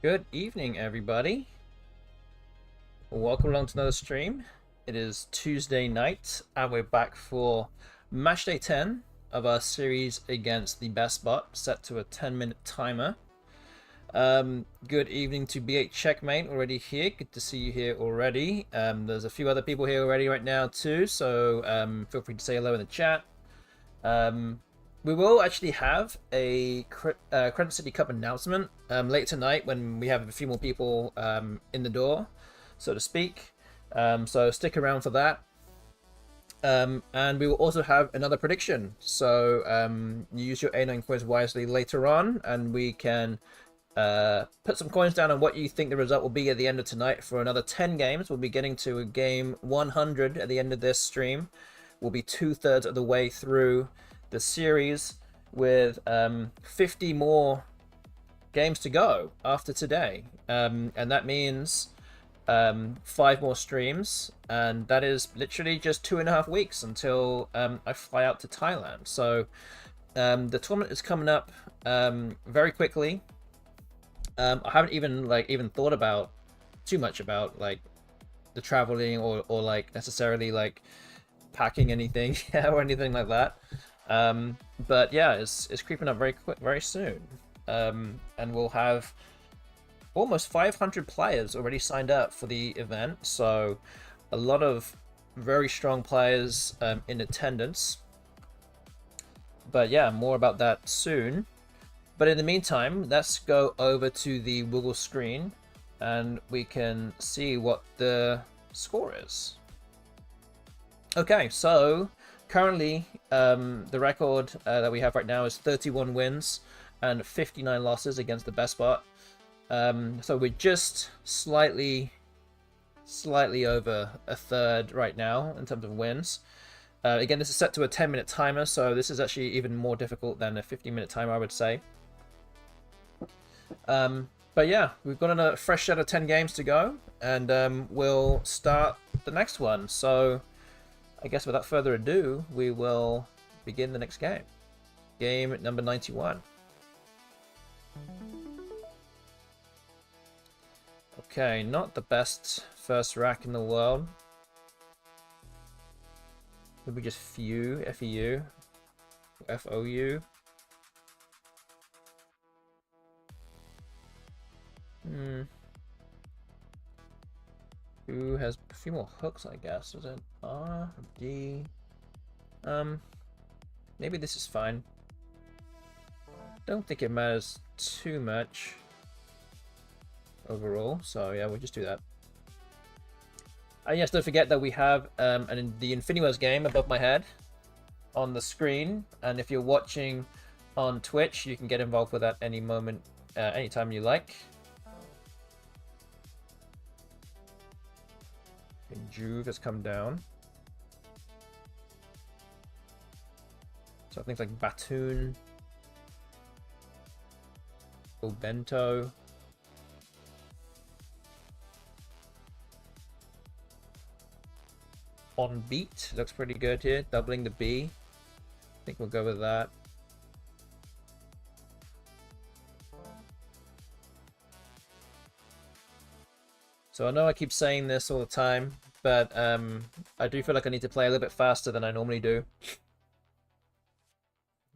Good evening, everybody. Welcome along to another stream. It is Tuesday night, and we're back for match day 10 of our series against the BESTBOT, set to a 10-minute timer. Good evening to B8 Checkmate already here. Good to see you here already. There's a few other people here already right now too, so feel free to say hello in the chat. We will actually have a Crescent City Cup announcement later tonight when we have a few more people in the door, so to speak. So stick around for that. And we will also have another prediction. So use your A9 coins wisely later on, and we can put some coins down on what you think the result will be at the end of tonight for another 10 games. We'll be getting to a game 100 at the end of this stream. We'll be 2/3 of the way through the series with 50 more games to go after today, and that means 5 more streams, and that is literally just 2.5 weeks until I fly out to Thailand. So the tournament is coming up very quickly. I haven't even thought about too much about like the traveling or like necessarily like packing anything or anything like that. But yeah, it's creeping up very soon, and we'll have almost 500 players already signed up for the event, so a lot of very strong players in attendance. But yeah, more about that soon. But in the meantime, let's go over to the Wiggle screen and we can see what the score is. Okay, so currently, the record that we have right now is 31 wins and 59 losses against the BESTBOT. So we're just slightly over a third right now in terms of wins. Again, this is set to a 10-minute timer, so this is actually even more difficult than a 15-minute timer, I would say. But yeah, we've got a fresh set of 10 games to go, and we'll start the next one. So I guess without further ado, we will begin the next game. Game number 91. Okay, not the best first rack in the world. Maybe just FEU, F-E-U, F-O-U. Who has a few more hooks, I guess. Is it R, D? Maybe this is fine. Don't think it matters too much overall, so yeah, we'll just do that. And yes, don't forget that we have the Infiniverse game above my head on the screen, and if you're watching on Twitch, you can get involved with that any moment, anytime you like. And Juve has come down. So things like Batoon, Obento. On beat looks pretty good here, doubling the B. I think we'll go with that. So I know I keep saying this all the time, but I do feel like I need to play a little bit faster than I normally do.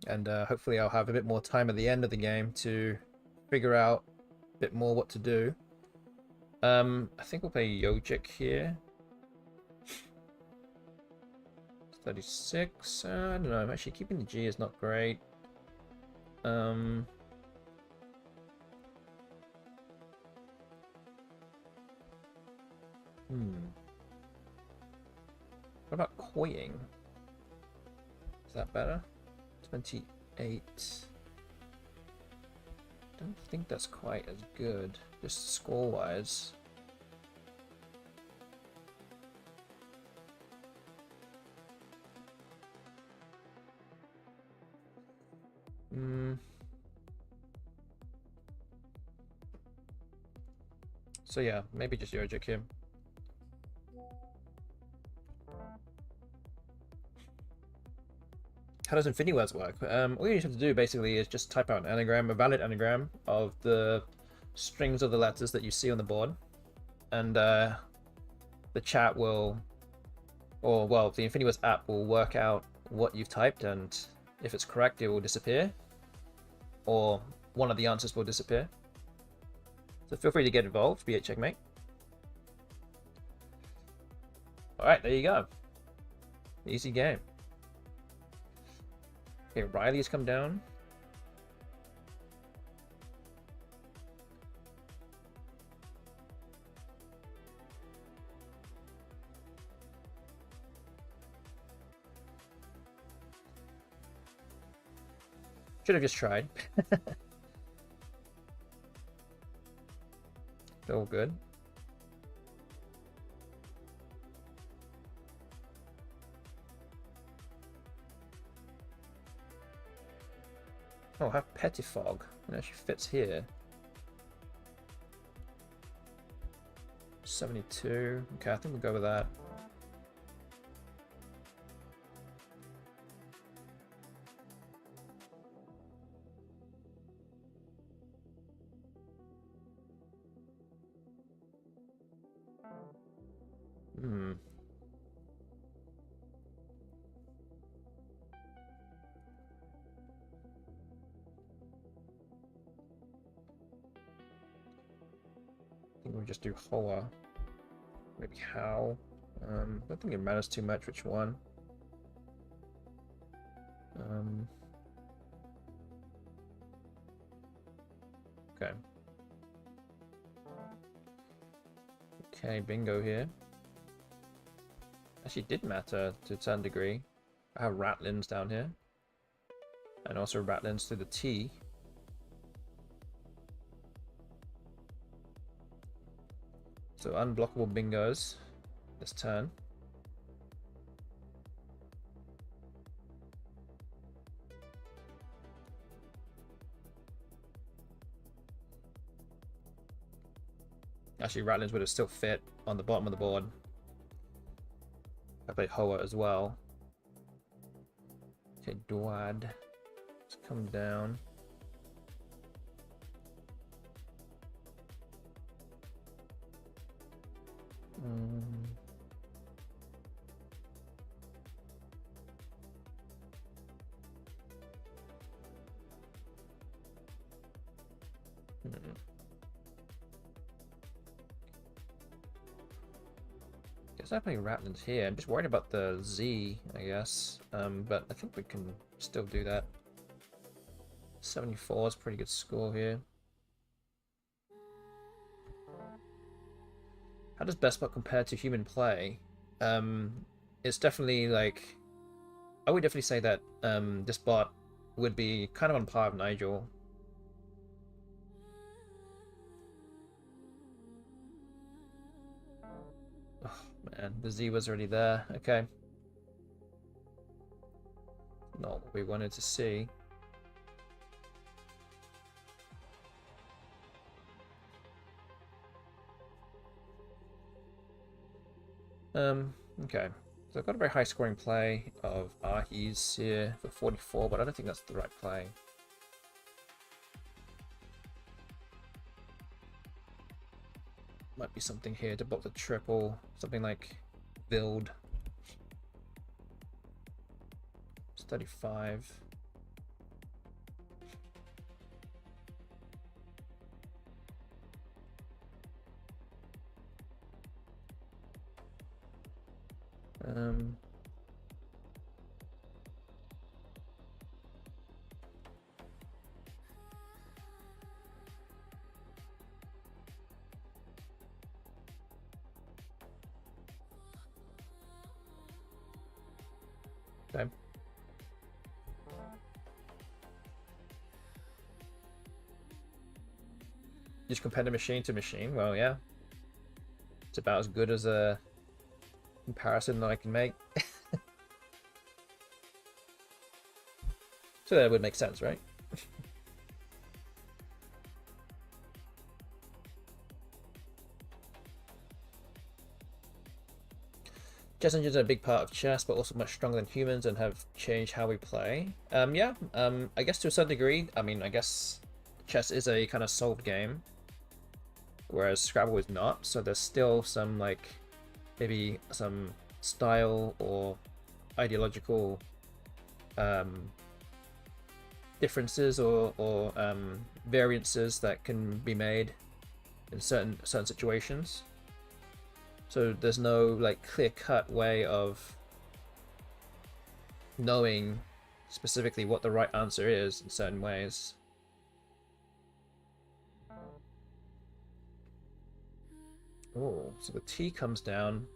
And hopefully I'll have a bit more time at the end of the game to figure out a bit more what to do. I think we'll play Yojic here. 36, I don't know, I'm actually keeping the G is not great. What about coying? Is that better? 28. Don't think that's quite as good, just score-wise. So yeah, maybe just Yojic here. How does Infiniverse work? All you have to do basically is just type out an anagram, a valid anagram of the strings of the letters that you see on the board, and the chat will, or well, the Infiniverse app will work out what you've typed, and if it's correct, it will disappear, or one of the answers will disappear. So feel free to get involved, be it checkmate. Alright, there you go. Easy game. Okay, Riley's come down. Should have just tried. All good. Oh, I have Pettifog. It actually fits here. 72. Okay, I think we'll go with that. I think we'll just do Hoa. Maybe How. I don't think it matters too much which one. Okay. Okay, bingo here. Actually, did matter to some degree. I have Ratlins down here. And also Ratlins to the T. So unblockable bingos this turn. Actually, Ratlins would have still fit on the bottom of the board. I played Hoa as well. Okay, Dwad. Let's come down. Guess I'm playing Ratlins here. I'm just worried about the Z, I guess. But I think we can still do that. 74 is a pretty good score here. How does BESTBOT compare to human play? It's definitely like... I would definitely say that this bot would be kind of on par with Nigel. Oh man, the Z was already there. Okay. Not what we wanted to see. Okay. So I've got a very high scoring play of Ahis here for 44, but I don't think that's the right play. Might be something here to block the triple, something like Build. It's 35. Okay. Just compare the machine to machine. Well, yeah. It's about as good as a comparison that I can make. So that would make sense, right? Chess engines are a big part of chess, but also much stronger than humans and have changed how we play. Yeah, I guess to a certain degree. I mean, I guess chess is a kind of solved game. whereas Scrabble is not. So there's still some like maybe some style or ideological differences or variances that can be made in certain situations. So there's no like clear-cut way of knowing specifically what the right answer is in certain ways. Oh, so the T comes down.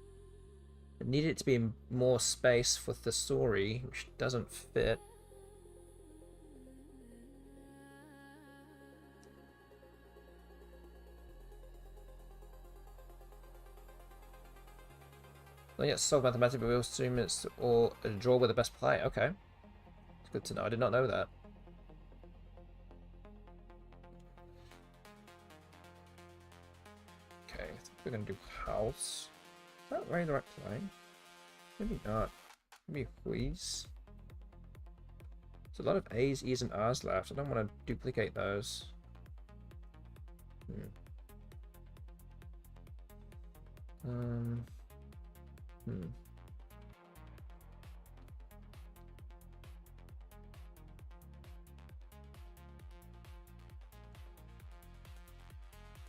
It needed it to be more space for thesauri, which doesn't fit. Not yet solved mathematically, but we'll assume it's all a draw with the best play. Okay. It's good to know. I did not know that. Okay, I think we're going to do house. Is that really the right play? Maybe not. Maybe wheeze. There's a lot of A's, E's, and R's left. I don't want to duplicate those.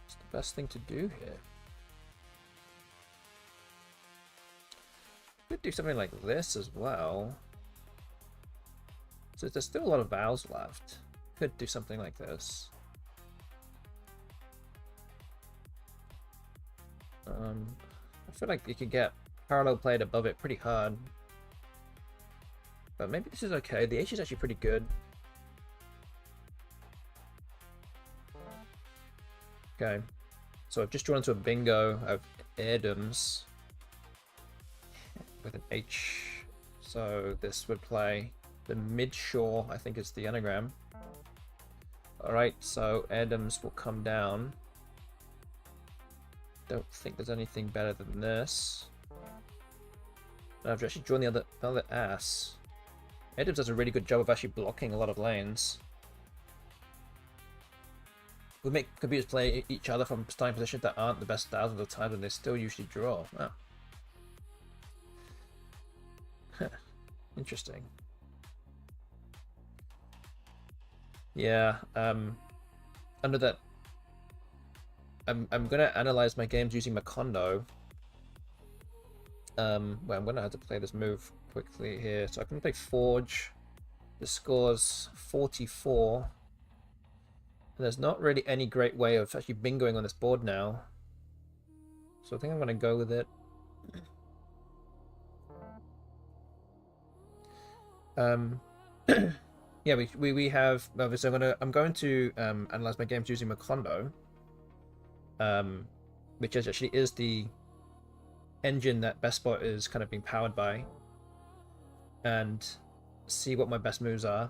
What's the best thing to do here? Could do something like this as well. So there's still a lot of vowels left. Could do something like this. I feel like you could get parallel played above it pretty hard. But maybe this is okay. The H is actually pretty good. Okay. So I've just drawn into a bingo of Erdums with an H. So this would play the mid-shore, I think is the anagram. Alright, so Erdums will come down. Don't think there's anything better than this. I've actually drawn the other ass. Erdums does a really good job of actually blocking a lot of lanes. We make computers play each other from starting positions that aren't the best thousands of times, and they still usually draw. Wow. Interesting. Yeah, under that, I'm gonna analyze my games using Macondo. Well, I'm gonna have to play this move quickly here. So I can play Forge. The score's 44. And there's not really any great way of actually bingoing on this board now. So I think I'm gonna go with it. Yeah, we have obviously I'm going to analyze my games using Macondo. Which actually is the engine that BESTBOT is kind of being powered by, and see what my best moves are.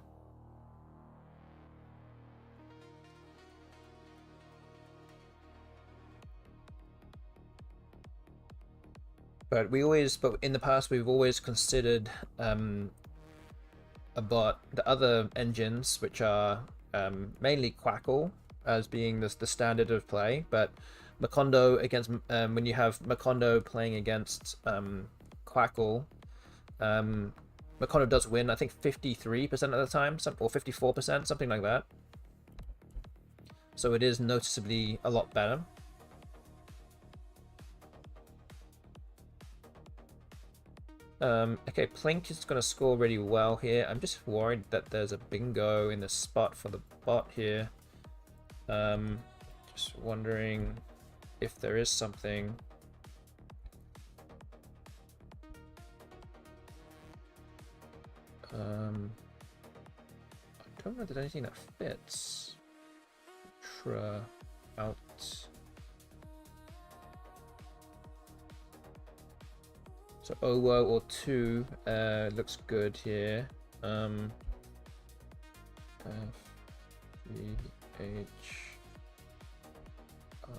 But in the past we've always considered the other engines, which are mainly Quackle, as being the standard of play, but Macondo against when you have Macondo playing against Quackle, Macondo does win, I think 53% of the time, or 54%, something like that. So it is noticeably a lot better. Okay, Plink is going to score really well here. I'm just worried that there's a bingo in the spot for the bot here. Just wondering if there is something. I don't know if there's anything that fits. Out. So OWO or 2 looks good here. F, G, H, I,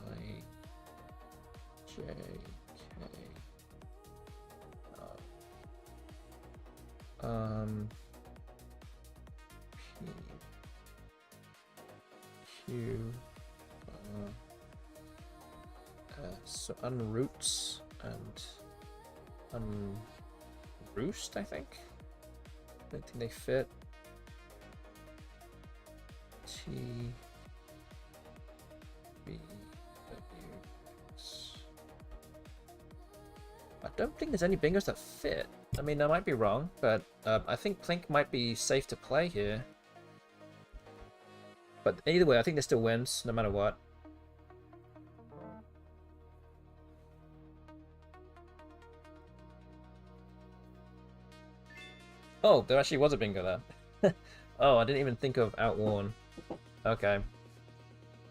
J, K, P, Q, So unroots and unroost, I think. Don't think they fit. T B W X. I don't think there's any bingos that fit. I mean, I might be wrong, but I think Plink might be safe to play here. But either way, I think this still wins, no matter what. Oh, there actually was a bingo there. Oh, I didn't even think of Outworn. Okay.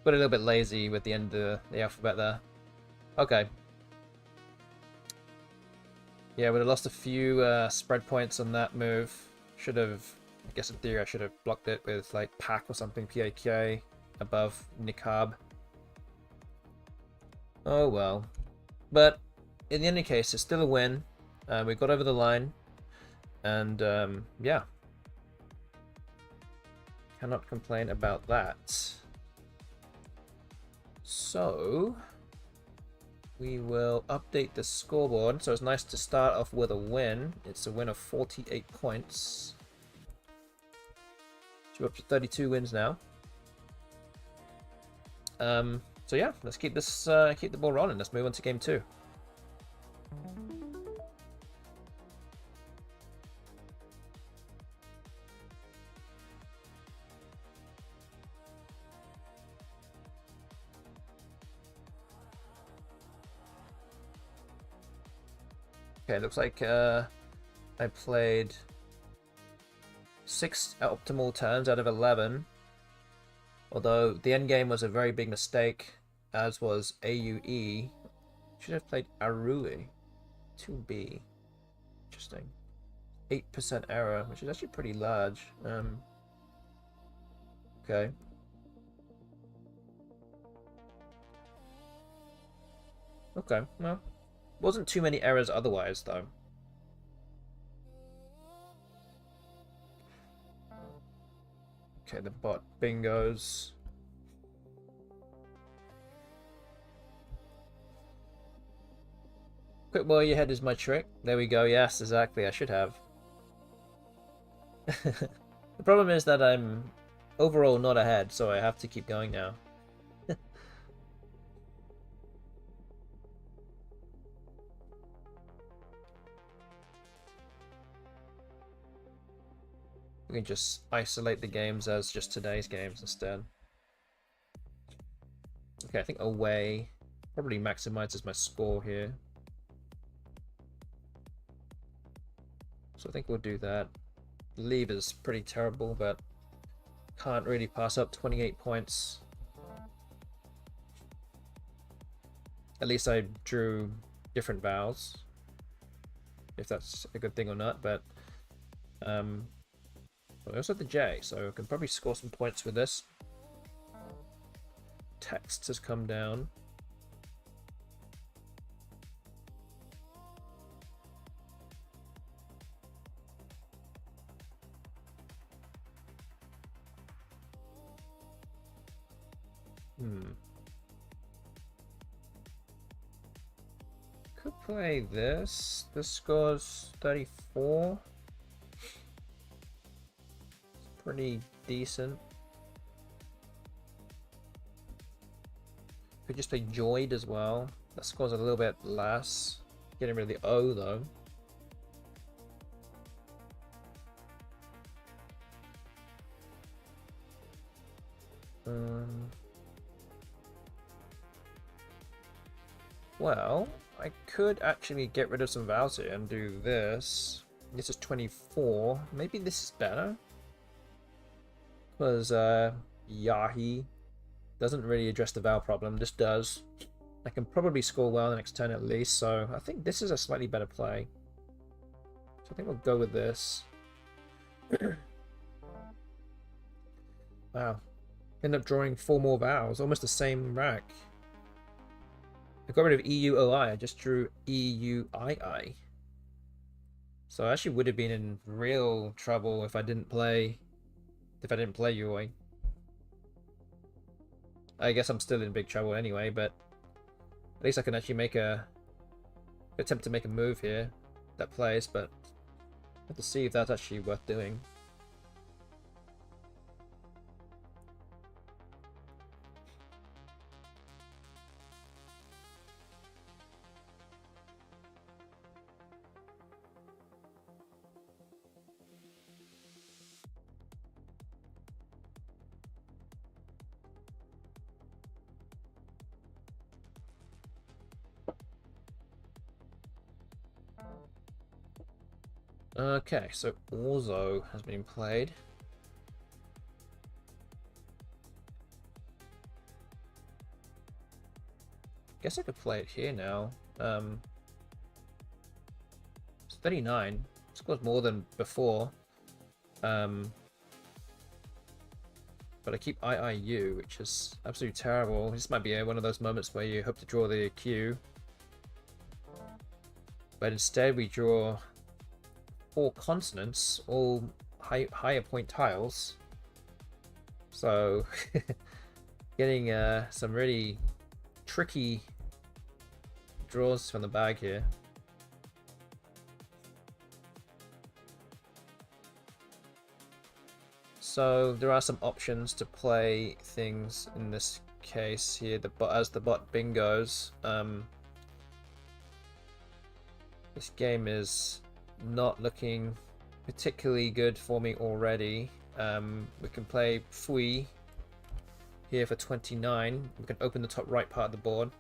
Got a little bit lazy with the end of the alphabet there. Okay. Yeah, would have lost a few spread points on that move. Should have, I guess in theory I should have blocked it with like Pack or something, PAK above Niqab. Oh well. But in any case, it's still a win. We got over the line. And yeah. Cannot complain about that. So we will update the scoreboard. So it's nice to start off with a win. It's a win of 48 points. So we're up to 32 wins now. So yeah, let's keep this keep the ball rolling. Let's move on to game 2. Okay, looks like I played 6 optimal turns out of 11. Although the end game was a very big mistake, as was AUE. Should have played Arui. 2B. Interesting. 8% error, which is actually pretty large. Okay. Okay, well. Wasn't too many errors otherwise, though. Okay, the bot bingos. Quick while your head is my trick. There we go. Yes, exactly. I should have. The problem is that I'm overall not ahead, so I have to keep going now. We can just isolate the games as just today's games instead. Okay, I think away probably maximizes my score here. So I think we'll do that. Leave is pretty terrible, but can't really pass up 28 points. At least I drew different vowels. If that's a good thing or not, but I also have the J, so I can probably score some points with this. Text has come down. Could play this. This scores 34. Pretty decent. Could just play Joyed as well. That scores a little bit less. Getting rid of the O though. Well, I could actually get rid of some vowels here and do this. This is 24. Maybe this is better. Because Yahi doesn't really address the vowel problem. This does. I can probably score well the next turn at least, so I think this is a slightly better play. So I think we'll go with this. Wow. End up drawing 4 more vowels, almost the same rack. I got rid of EUOI, I just drew EUII. So I actually would have been in real trouble if I didn't play UI. I guess I'm still in big trouble anyway, but At least I can actually make a attempt to make a move here that plays, but I have to see if that's actually worth doing. Okay, so Orzo has been played. Guess I could play it here now. It's 39. Scores more than before. But I keep IIU, which is absolutely terrible. This might be one of those moments where you hope to draw the Q. But instead we draw 4 consonants, all higher point tiles. So getting some really tricky draws from the bag here. So there are some options to play things in this case here. As the bot bingos, this game is not looking particularly good for me already. We can play Fui here for 29. We can open the top right part of the board,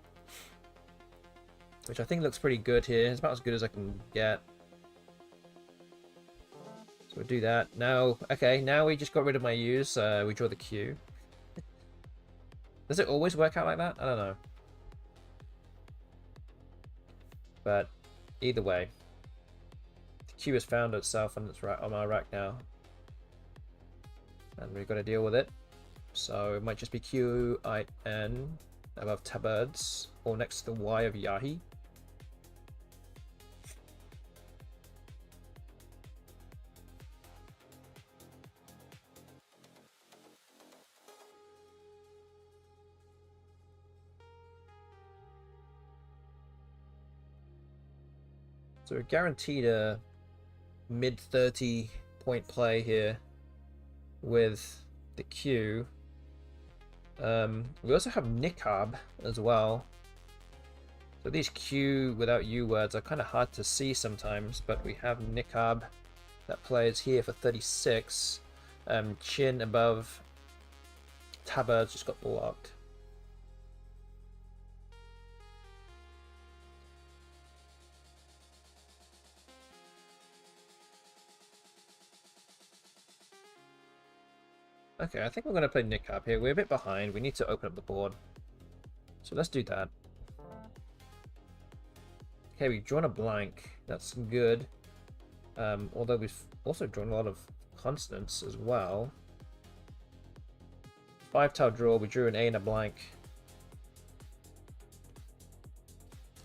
which I think looks pretty good here. It's about as good as I can get. So we'll do that. Now, okay, now we just got rid of my U's. We draw the Q. Does it always work out like that? I don't know. But either way, the Q has found itself on its right on our rack now, and we've got to deal with it. So it might just be QIN above Tabirds or next to the Y of Yahi. So we're guaranteed a mid 30 point play here with the Q. We also have Niqab as well. So these Q without U words are kind of hard to see sometimes, but we have Niqab that plays here for 36. Chin above Tabirds just got blocked. Okay, I think we're going to play Niqab here. We're a bit behind. We need to open up the board. So let's do that. Okay, we've drawn a blank. That's good. Although we've also drawn a lot of consonants as well. 5-tile draw. We drew an A and a blank.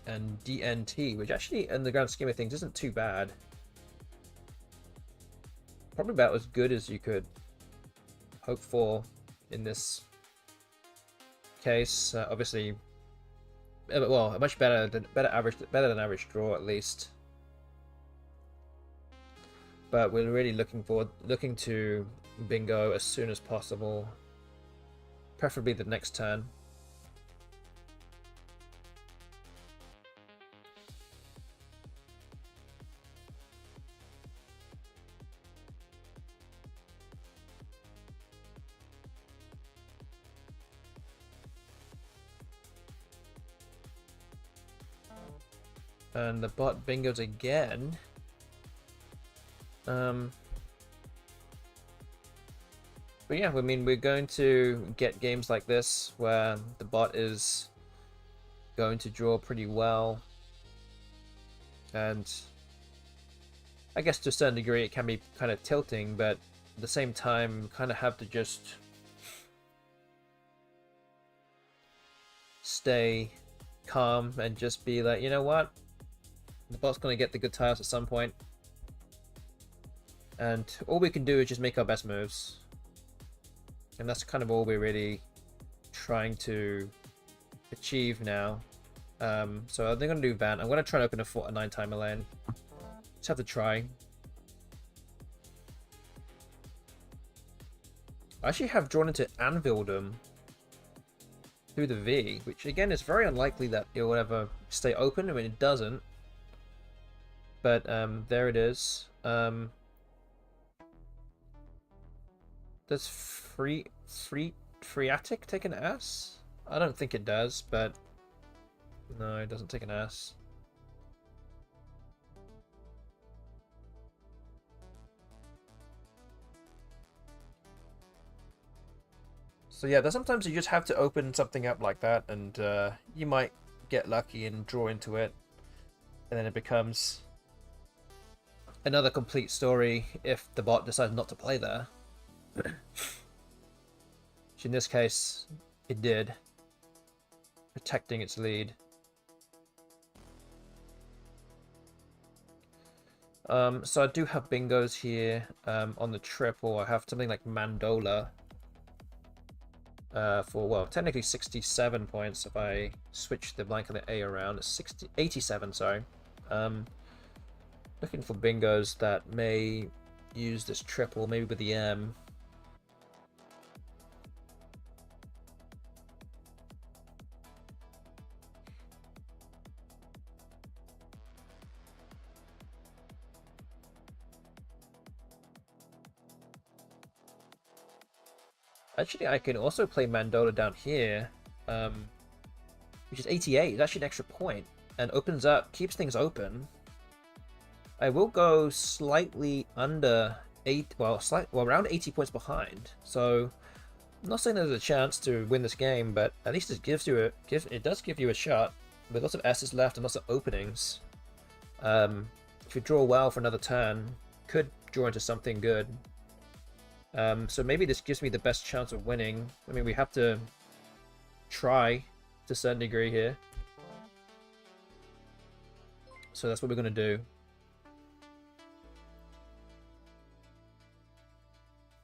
And DNT, which actually, in the grand scheme of things, isn't too bad. Probably about as good as you could hope for in this case. Obviously, well, much better than average draw at least. But we're really looking to bingo as soon as possible, preferably the next turn. And the bot bingos again. But yeah, I mean, we're going to get games like this where the bot is going to draw pretty well. And I guess to a certain degree it can be kind of tilting, but at the same time, kind of have to just stay calm and just be like, you know what? The bot's going to get the good tiles at some point. And all we can do is just make our best moves. And that's kind of all we're really trying to achieve now. So I think I'm gonna do Van. I'm gonna try to open a 9 timer lane. Just have to try. I actually have drawn into Anvildom through the V, which again is very unlikely that it will ever stay open. I mean, it doesn't. But there it is. Does Phreatic take an S? I don't think it does, but no, it doesn't take an S. So yeah, there's sometimes you just have to open something up like that, and you might get lucky and draw into it, and then it becomes another complete story if the bot decides not to play there. Which in this case, it did. Protecting its lead. So I do have bingos here on the triple. I have something like Mandola. For, well, technically 67 points if I switch the blank and the A around. It's 87, sorry. Looking for bingos that may use this triple, maybe with the M. Actually, I can also play Mandola down here, which is 88. It's actually an extra point, and opens up, keeps things open. I will go slightly under 8, well, around 80 points behind. So, I'm not saying there's a chance to win this game, but at least it gives you it does give you a shot with lots of S's left and lots of openings. If you draw well for another turn, could draw into something good. So maybe this gives me the best chance of winning. I mean, we have to try to a certain degree here. So that's what we're going to do.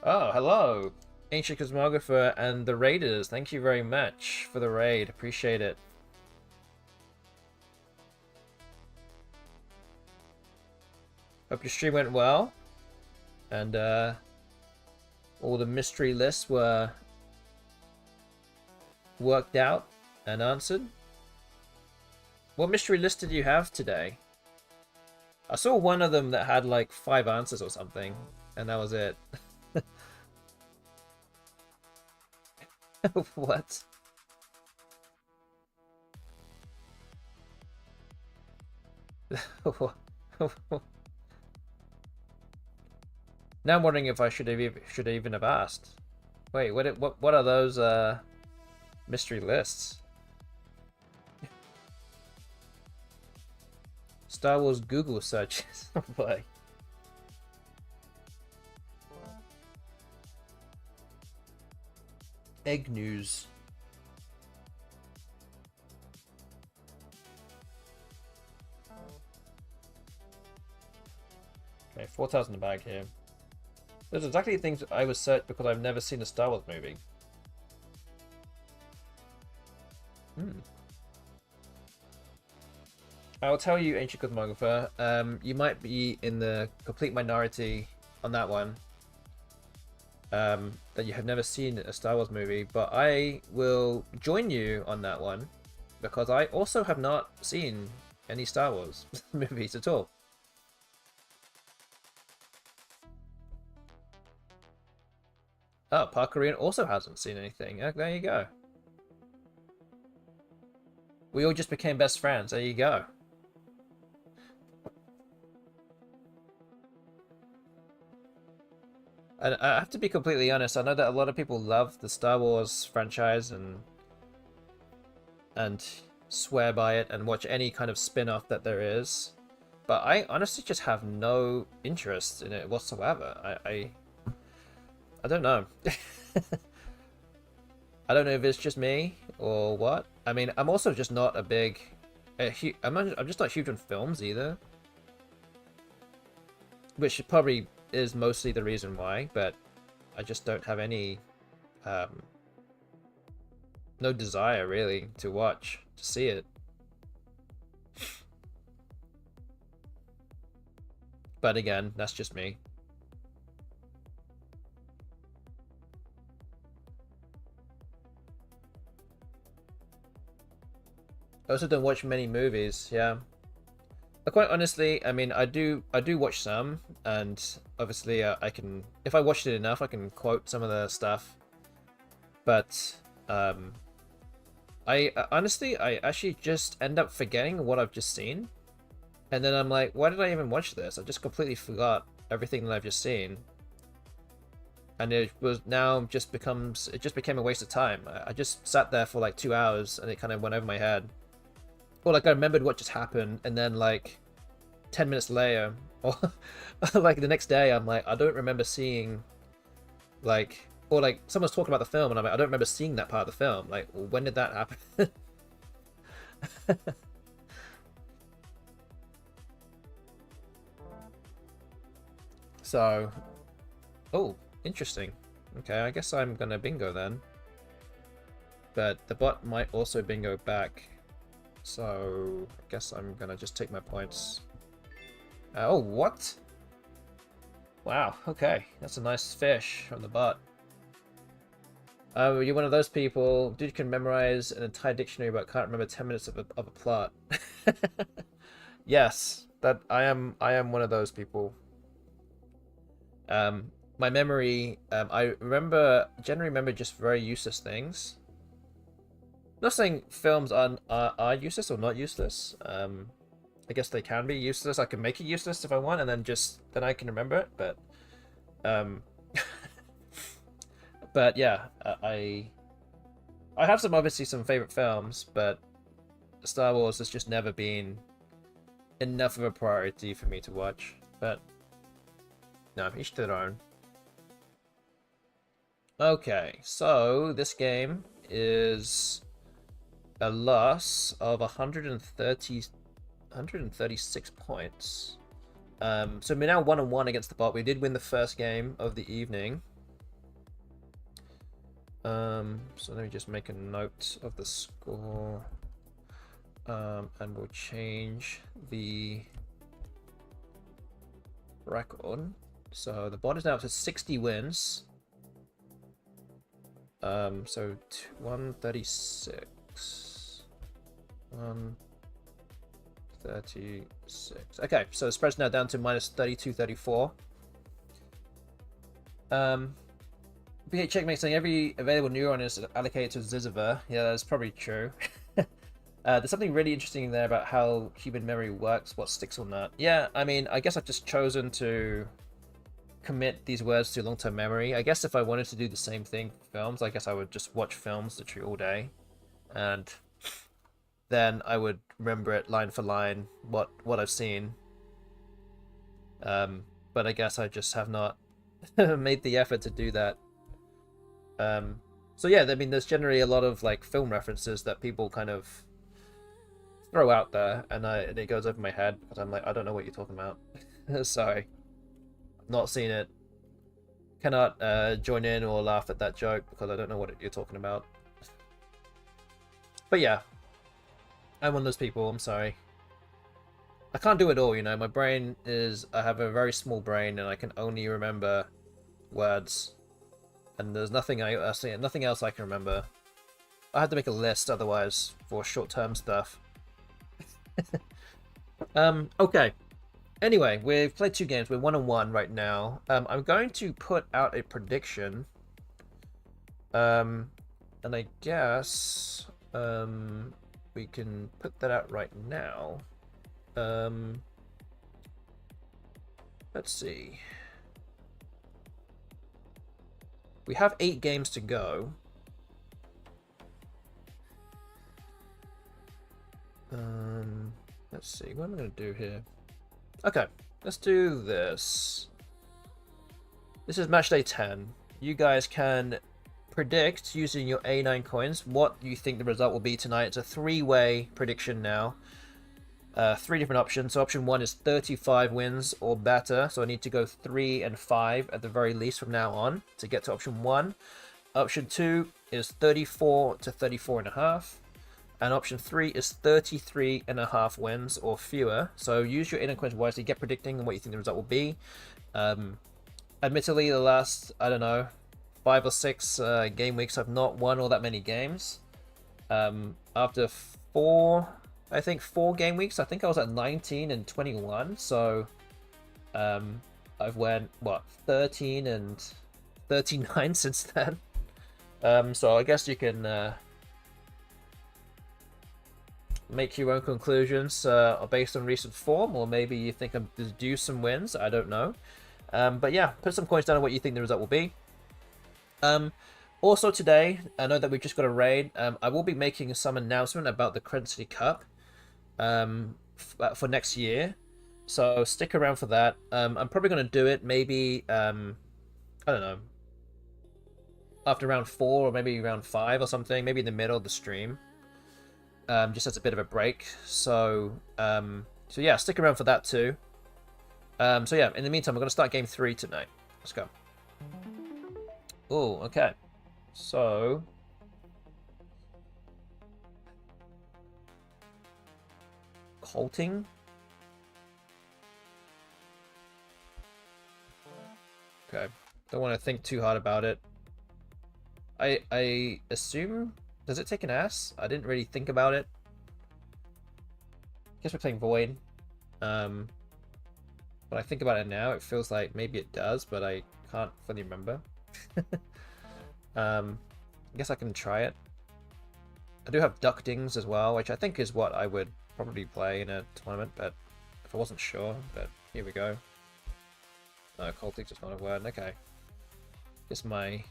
Oh, hello! Ancient Cosmographer and the Raiders. Thank you very much for the raid. Appreciate it. Hope your stream went well. And, all the mystery lists were worked out and answered. What mystery list did you have today? I saw one of them that had like 5 answers or something, and that was it. What? Now I'm wondering if I should even have asked. Wait, what are those mystery lists? Star Wars Google searches. Oh boy. Egg news. Okay, 4,000 in the bag here. Those are exactly the things I would search because I've never seen a Star Wars movie. I'll tell you, Ancient Cosmographer, you might be in the complete minority on that one. That you have never seen a Star Wars movie, but I will join you on that one because I also have not seen any Star Wars movies at all. Oh, Parkourian also hasn't seen anything. Oh, there you go. We all just became best friends. There you go. And I have to be completely honest, I know that a lot of people love the Star Wars franchise and swear by it and watch any kind of spin-off that there is. But I honestly just have no interest in it whatsoever. I don't know. I don't know if it's just me or what. I mean, I'm also just not a big... I'm just not huge on films either. Which probably is mostly the reason why, but I just don't have any... no desire, really, to see it. But again, that's just me. I also don't watch many movies, yeah. But quite honestly, I mean, I do watch some, and obviously I can, if I watched it enough, I can quote some of the stuff. But I honestly, I actually just end up forgetting what I've just seen, and then I'm like, why did I even watch this? I just completely forgot everything that I've just seen, and it just became a waste of time. I just sat there for like 2 hours, and it kind of went over my head. Or like I remembered what just happened, and then like 10 minutes later, or like the next day, I'm like, I don't remember seeing, like, or like someone's talking about the film, and I'm like, I don't remember seeing that part of the film. Like, when did that happen? So, oh, interesting. Okay, I guess I'm gonna bingo then. But the bot might also bingo back. So, I guess I'm gonna just take my points. Oh, what? Wow, okay. That's a nice fish from the bot. You're one of those people, dude can memorize an entire dictionary but can't remember 10 minutes of a plot. Yes, that I am one of those people. My memory, I generally remember just very useless things. Not saying films are useless or not useless. I guess they can be useless. I can make it useless if I want, and then I can remember it. But, but yeah, I have obviously some favorite films, but Star Wars has just never been enough of a priority for me to watch. But no, each to their own. Okay, so this game is a loss of 136 points. So we're now 1-1 against the bot. We did win the first game of the evening. So let me just make a note of the score. And we'll change the record. So the bot is now up to 60 wins. So 136. 136. Okay, so the spread's now down to minus 32, 34. BH Checkmate saying every available neuron is allocated to Ziziver. Yeah, that's probably true. There's something really interesting there about how human memory works, what sticks or not. Yeah, I mean, I guess I've just chosen to commit these words to long-term memory. I guess if I wanted to do the same thing for films, I guess I would just watch films literally all day, and then I would remember it line for line what I've seen. But I guess I just have not made the effort to do that. So yeah, I mean, there's generally a lot of like film references that people kind of throw out there, and it goes over my head because I'm like, I don't know what you're talking about. Sorry. Not seen it. Cannot join in or laugh at that joke because I don't know what you're talking about. But yeah, I'm one of those people. I'm sorry. I can't do it all, you know. My brain I have a very small brain, and I can only remember words. And there's nothing nothing else I can remember. I have to make a list otherwise for short-term stuff. Okay. Anyway, we've played 2 games. We're 1-1 right now. I'm going to put out a prediction. And I guess we can put that out right now. Let's see. We have 8 games to go. Let's see. What am I going to do here? Okay, let's do this. This is match day 10. You guys can predict using your A9 coins what you think the result will be tonight. It's a 3-way prediction now. 3 different options. So option 1 is 35 wins or better. So I need to go 3 and 5 at the very least from now on to get to option 1. Option 2 is 34 to 34.5. And option 3 is 33.5 wins or fewer. So use your inner question wisely. Get predicting what you think the result will be. Admittedly, the last, I don't know, 5 or 6 game weeks, I've not won all that many games. After 4 game weeks, I think I was at 19 and 21. So I've won, what, 13 and 39 since then. So I guess you can make your own conclusions based on recent form, or maybe you think I'm due some wins. I don't know. But yeah, put some coins down on what you think the result will be. Also today, I know that we've just got a raid. I will be making some announcement about the Credit City Cup for next year. So stick around for that. I'm probably going to do it maybe, I don't know, after round 4 or maybe round 5 or something. Maybe in the middle of the stream. Just as a bit of a break. So yeah, stick around for that too. So yeah, in the meantime, we're going to start game 3 tonight. Let's go. Oh, okay. So Colting. Okay. Don't want to think too hard about it. I assume, does it take an ass? I didn't really think about it. Guess we're playing Void. When I think about it now, it feels like maybe it does, but I can't fully remember. I guess I can try it. I do have Ductings as well, which I think is what I would probably play in a tournament, but if I wasn't sure, but here we go. No, Colting's just not a word. Okay. Guess my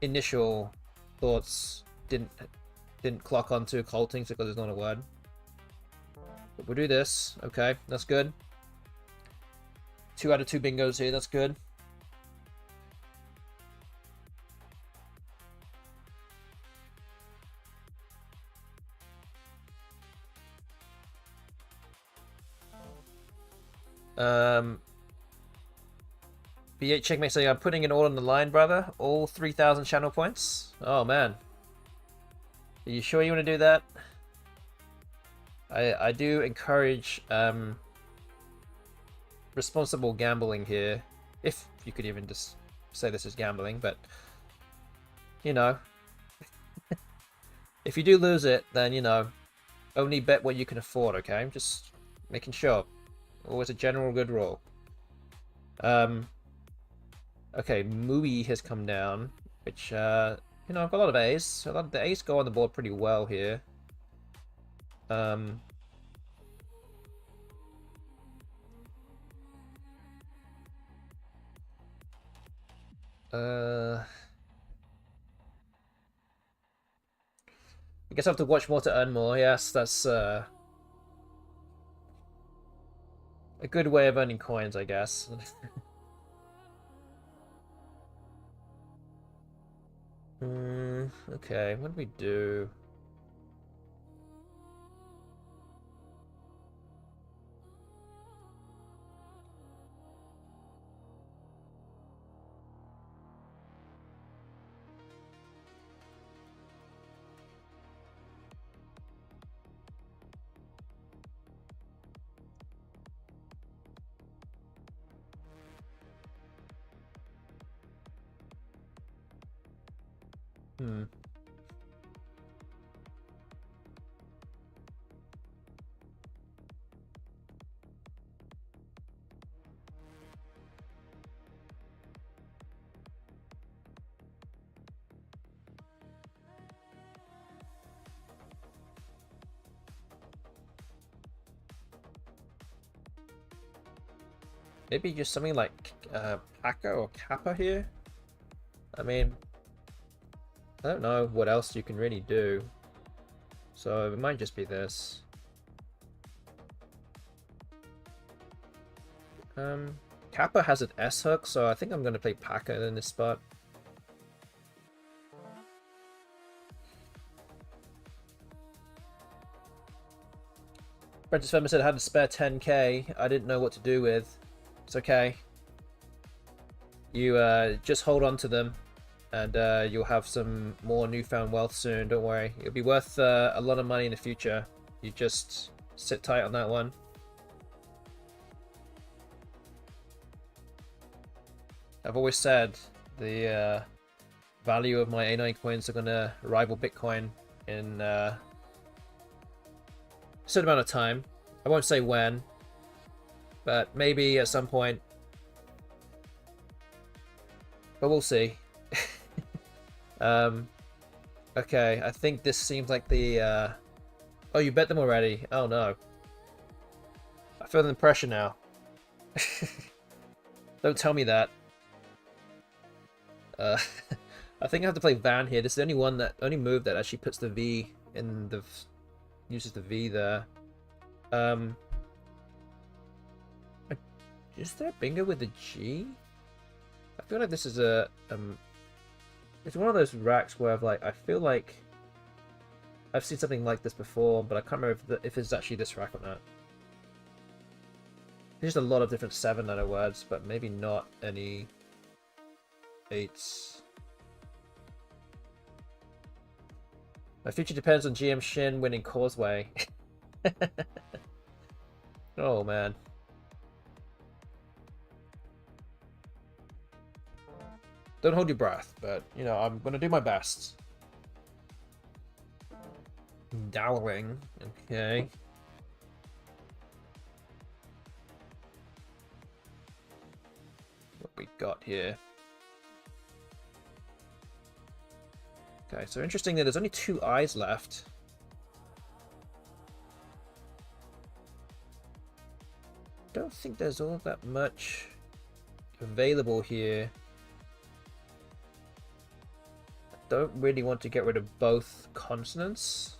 initial thoughts didn't clock onto Colting's because it's not a word. But we'll do this. Okay, that's good. 2 out of 2 bingos here. That's good. B8 Checkmate saying, I'm putting it all on the line, brother. All 3,000 channel points. Oh, man. Are you sure you want to do that? I do encourage responsible gambling here. If you could even just say this is gambling, but you know. If you do lose it, then you know, only bet what you can afford, okay? I'm just making sure. Always a general good rule. Okay, Mooey has come down, which, you know, I've got a lot of A's. A lot of the A's go on the board pretty well here. I guess I have to watch more to earn more. Yes, that's a good way of earning coins, I guess. Okay, what do we do? Maybe just something like Paca or Kappa here? I mean, I don't know what else you can really do. So it might just be this. Kappa has an S hook, so I think I'm going to play Paca in this spot. Prentice Firma said I had to spare 10k. I didn't know what to do with. It's okay. You just hold on to them. and you'll have some more newfound wealth soon. Don't worry, it'll be worth a lot of money in the future. You just sit tight on that one. I've always said the value of my A9 coins are gonna rival Bitcoin in a certain amount of time. I won't say when, but maybe at some point. But we'll see. Okay, I think this seems like the oh, you bet them already. Oh no. I feel the pressure now. Don't tell me that. I think I have to play Van here. This is the only move that actually puts the V in the uses the V there. Is there bingo with the G? I feel like this is a it's one of those racks where I feel like I've seen something like this before, but I can't remember if it's actually this rack or not. There's just a lot of different 7-letter words, but maybe not any 8s. My future depends on GM Shin winning Causeway. Oh man. Don't hold your breath, but you know, I'm gonna do my best. Dowling, okay. What we got here? Okay, so interesting that there's only 2 eyes left. Don't think there's all that much available here. I don't really want to get rid of both consonants.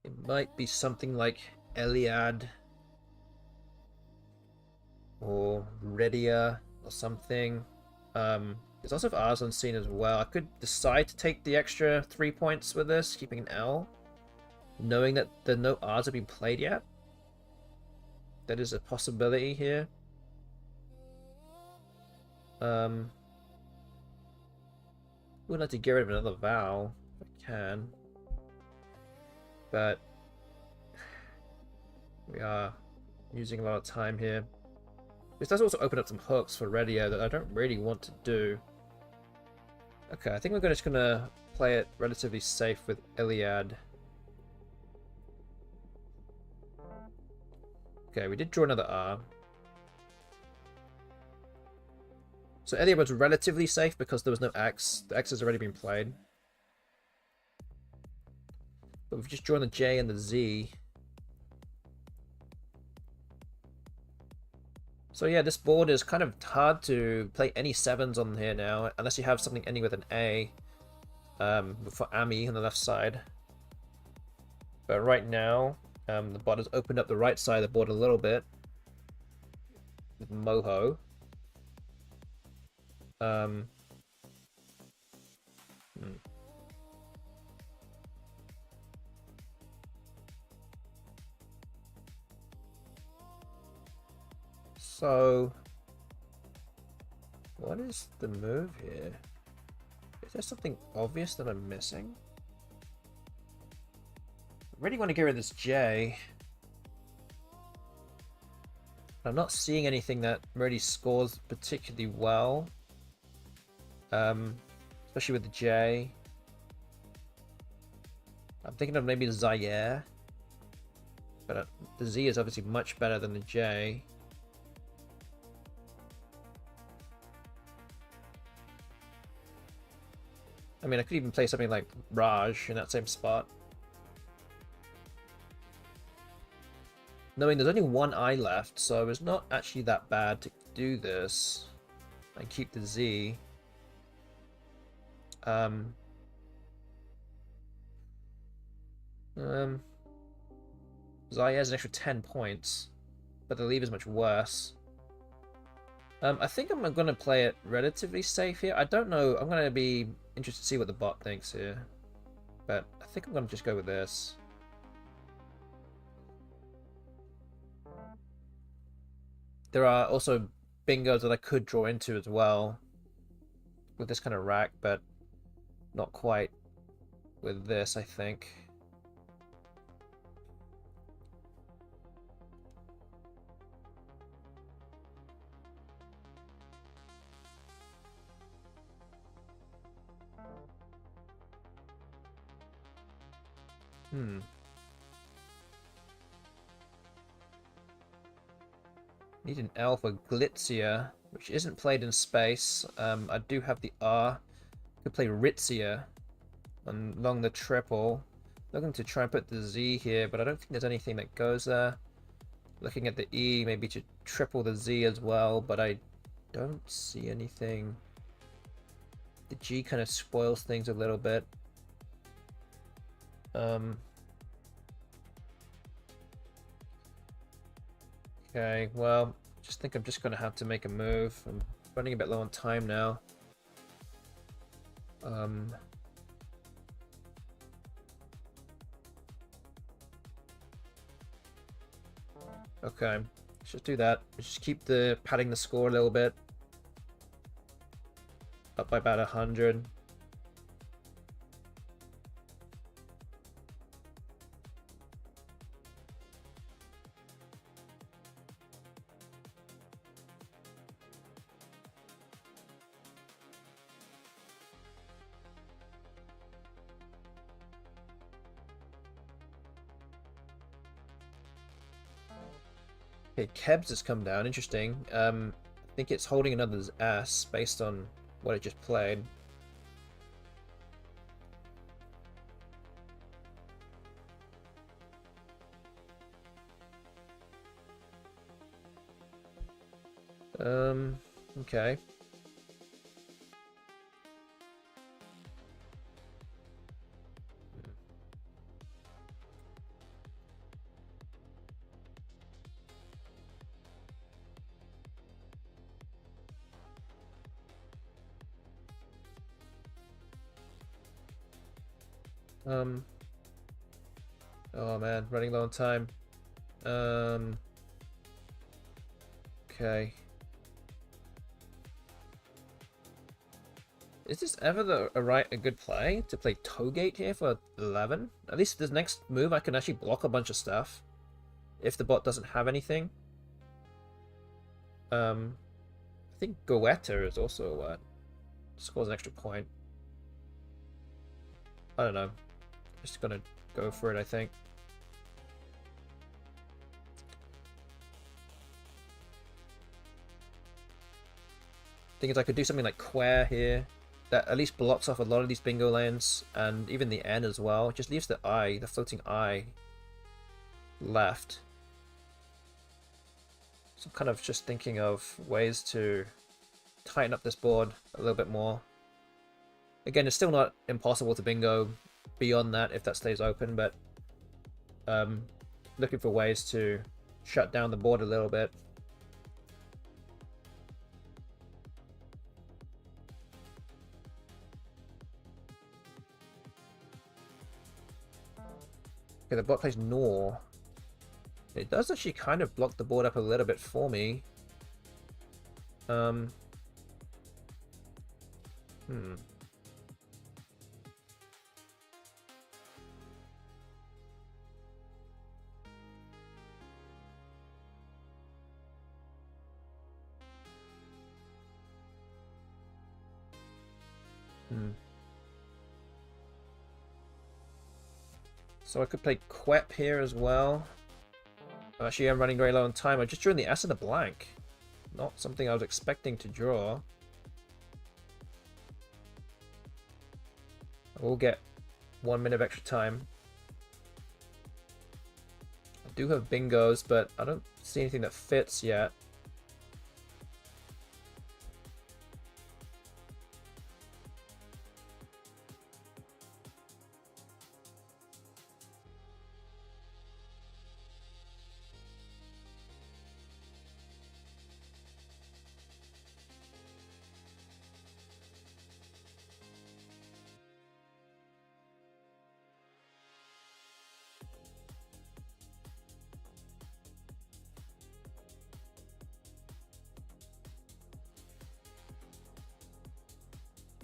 It might be something like Eliad or Redia or something. There's also R's on scene as well. I could decide to take the extra 3 points with this, keeping an L, knowing that no R's have been played yet. That is a possibility here. Would like to get rid of another vowel if I can. But we are using a lot of time here. This does also open up some hooks for radio that I don't really want to do. Okay, I think we're just gonna play it relatively safe with Iliad. Okay, we did draw another R. So Iliad was relatively safe because there was no X. The X has already been played. But we've just drawn the J and the Z. So yeah, this board is kind of hard to play any 7s on here now, unless you have something ending with an A for Ami on the left side. But right now, the bot has opened up the right side of the board a little bit with Moho. So, what is the move here? Is there something obvious that I'm missing? I really want to get rid of this J. I'm not seeing anything that really scores particularly well. Especially with the J. I'm thinking of maybe Zaire. But the Z is obviously much better than the J. I mean, I could even play something like Raj in that same spot. Knowing there's only 1 I left, so it's not actually that bad to do this. And keep the Z. Zaya has an extra 10 points, but the leave is much worse. I think I'm going to play it relatively safe here. I don't know. I'm going to be interested to see what the bot thinks here. But I think I'm going to just go with this. There are also bingos that I could draw into as well with this kind of rack, but not quite with this, I think. Need an L for Glitzia, which isn't played in space. I do have the R. Could play Ritzia along the triple. Looking to try and put the Z here, but I don't think there's anything that goes there. Looking at the E, maybe to triple the Z as well, but I don't see anything. The G kind of spoils things a little bit. Okay, well, just think I'm just going to have to make a move. I'm running a bit low on time now. Okay, let's just do that. Just keep padding the score a little bit. Up by about 100. Okay, Kebs has come down. Interesting. I think it's holding another's ass based on what it just played. Okay. Oh man, running low on time. Okay. Is this ever a good play to play Toegate here for 11? At least this next move I can actually block a bunch of stuff if the bot doesn't have anything. I think Goetta is also what scores an extra point. I don't know. Just gonna go for it, I think. Thing is, I could do something like Quare here. That at least blocks off a lot of these bingo lanes, and even the N as well. It just leaves the I, the floating I, left. So I'm kind of just thinking of ways to tighten up this board a little bit more. Again, it's still not impossible to bingo beyond that if that stays open, but looking for ways to shut down the board a little bit. Okay, the bot plays Nor. It does actually kind of block the board up a little bit for me. Hmm. So I could play Quep here as well. Actually, I'm running very low on time. I just drew in the S and the blank. Not something I was expecting to draw. I will get 1 minute of extra time. I do have bingos, but I don't see anything that fits yet.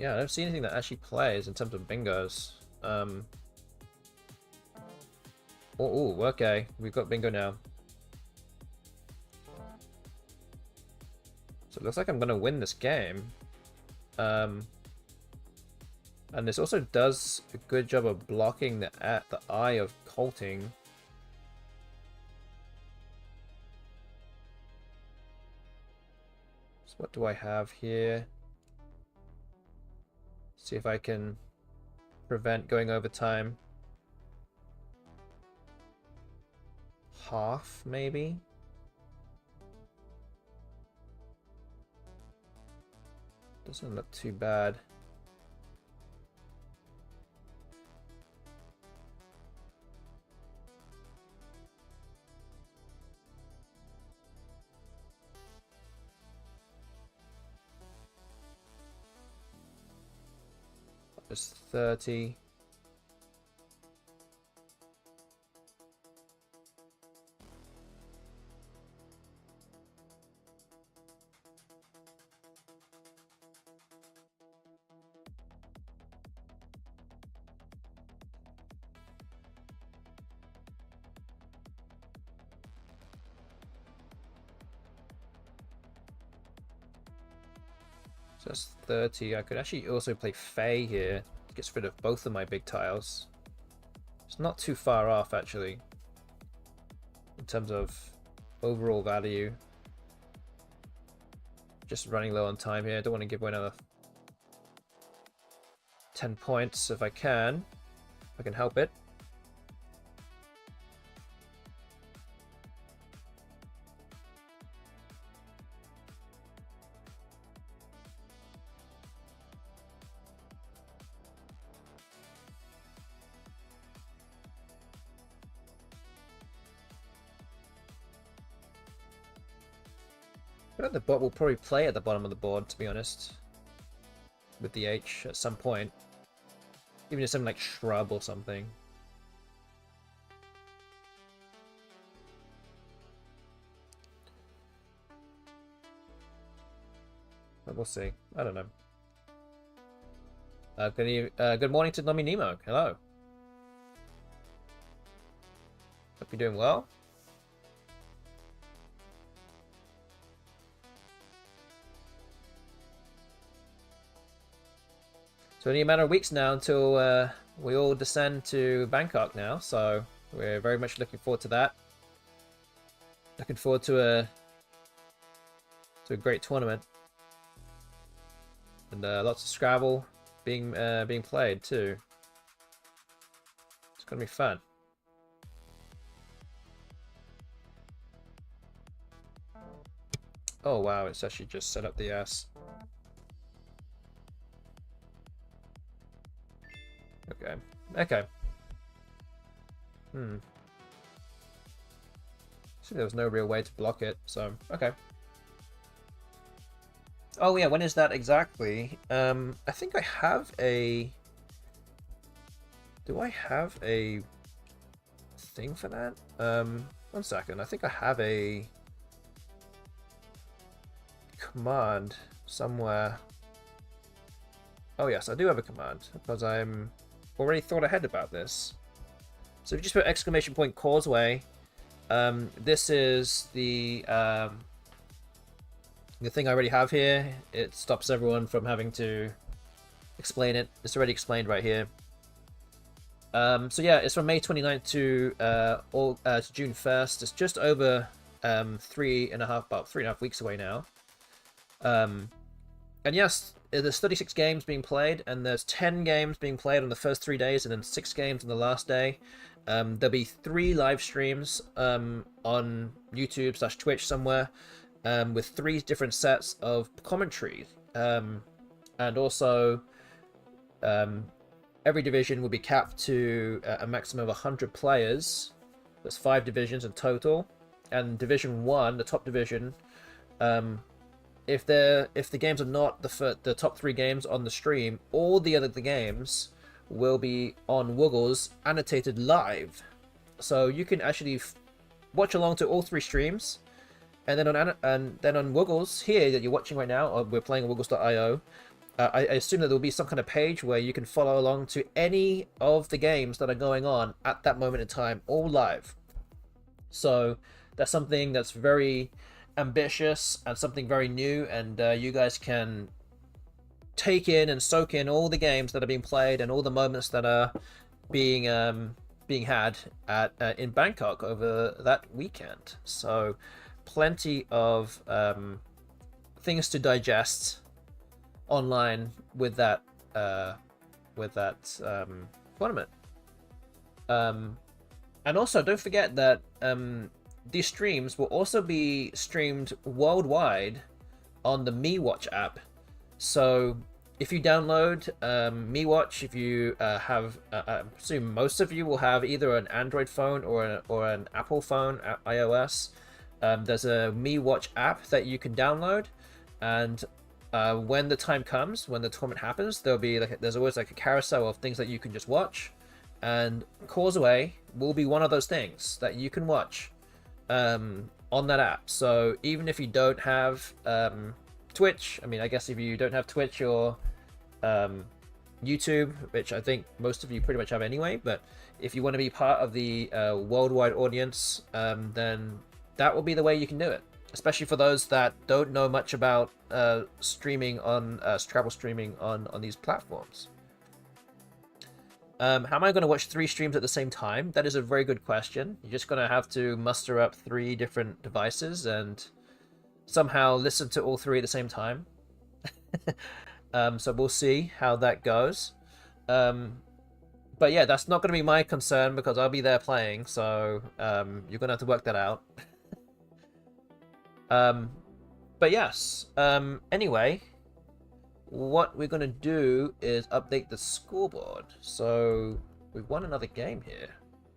Yeah, I don't see anything that actually plays in terms of bingos. Oh, okay. We've got bingo now. So it looks like I'm going to win this game. And this also does a good job of blocking the eye of colting. So what do I have here? See if I can prevent going over time. Half, maybe? Doesn't look too bad. Just 30. So that's 30. I could actually also play Fae here. Gets rid of both of my big tiles. It's not too far off, actually, in terms of overall value. Just running low on time here. Don't want to give away another 10 points if I can. If I can help it. I think the bot will probably play at the bottom of the board, to be honest, with the H at some point. Even if something like Shrub or something. But we'll see. I don't know. Good morning to Nomi Nemo. Hello. Hope you're doing well. So only a matter of weeks now until we all descend to Bangkok now, so we're very much looking forward to that. Looking forward to a great tournament, and lots of Scrabble being played too. It's gonna be fun. Oh wow, it's actually just set up the ass. Okay. Okay. See, there was no real way to block it, so okay. Oh yeah, when is that exactly? I think I have a... Do I have a thing for that? 1 second. I think I have a command somewhere. Oh yes, I do have a command because I'm already thought ahead about this. So if you just put exclamation point Causeway, this is the thing I already have here. It stops everyone from having to explain it. It's already explained right here. So yeah, it's from May 29th to June 1st. It's just over about 3.5 weeks away now. And yes, there's 36 games being played, and there's 10 games being played on the first 3 days, and then 6 games on the last day. There'll be 3 live streams on YouTube/Twitch somewhere, with 3 different sets of commentary. And also, every division will be capped to a maximum of 100 players. There's 5 divisions in total, and Division 1, the top division, if the games are not the top 3 games on the stream, all the other games will be on Woogle's annotated live, so you can actually watch along to all 3 streams, and then on Woogle's here that you're watching right now, or we're playing on Woogles.io. I assume that there will be some kind of page where you can follow along to any of the games that are going on at that moment in time, all live. So that's something that's very ambitious and something very new, and you guys can take in and soak in all the games that are being played and all the moments that are being being had at in Bangkok over that weekend. So plenty of things to digest online with that tournament. And also, don't forget that these streams will also be streamed worldwide on the MeWatch app. So if you download MeWatch, if you have, I assume most of you will have either an Android phone or an Apple phone, iOS. There's a MeWatch app that you can download, and when the time comes, when the tournament happens, there's always like a carousel of things that you can just watch, and Causeway will be one of those things that you can watch on that app. So even if you don't have Twitch, I mean, I guess if you don't have Twitch or YouTube, which I think most of you pretty much have anyway, but if you want to be part of the worldwide audience, then that will be the way you can do it. Especially for those that don't know much about streaming on travel streaming on these platforms. How am I going to watch 3 streams at the same time? That is a very good question. You're just going to have to muster up 3 different devices and somehow listen to all 3 at the same time. So we'll see how that goes. But yeah, that's not going to be my concern because I'll be there playing. So you're going to have to work that out. But yes, anyway, what we're going to do is update the scoreboard. So we've won another game here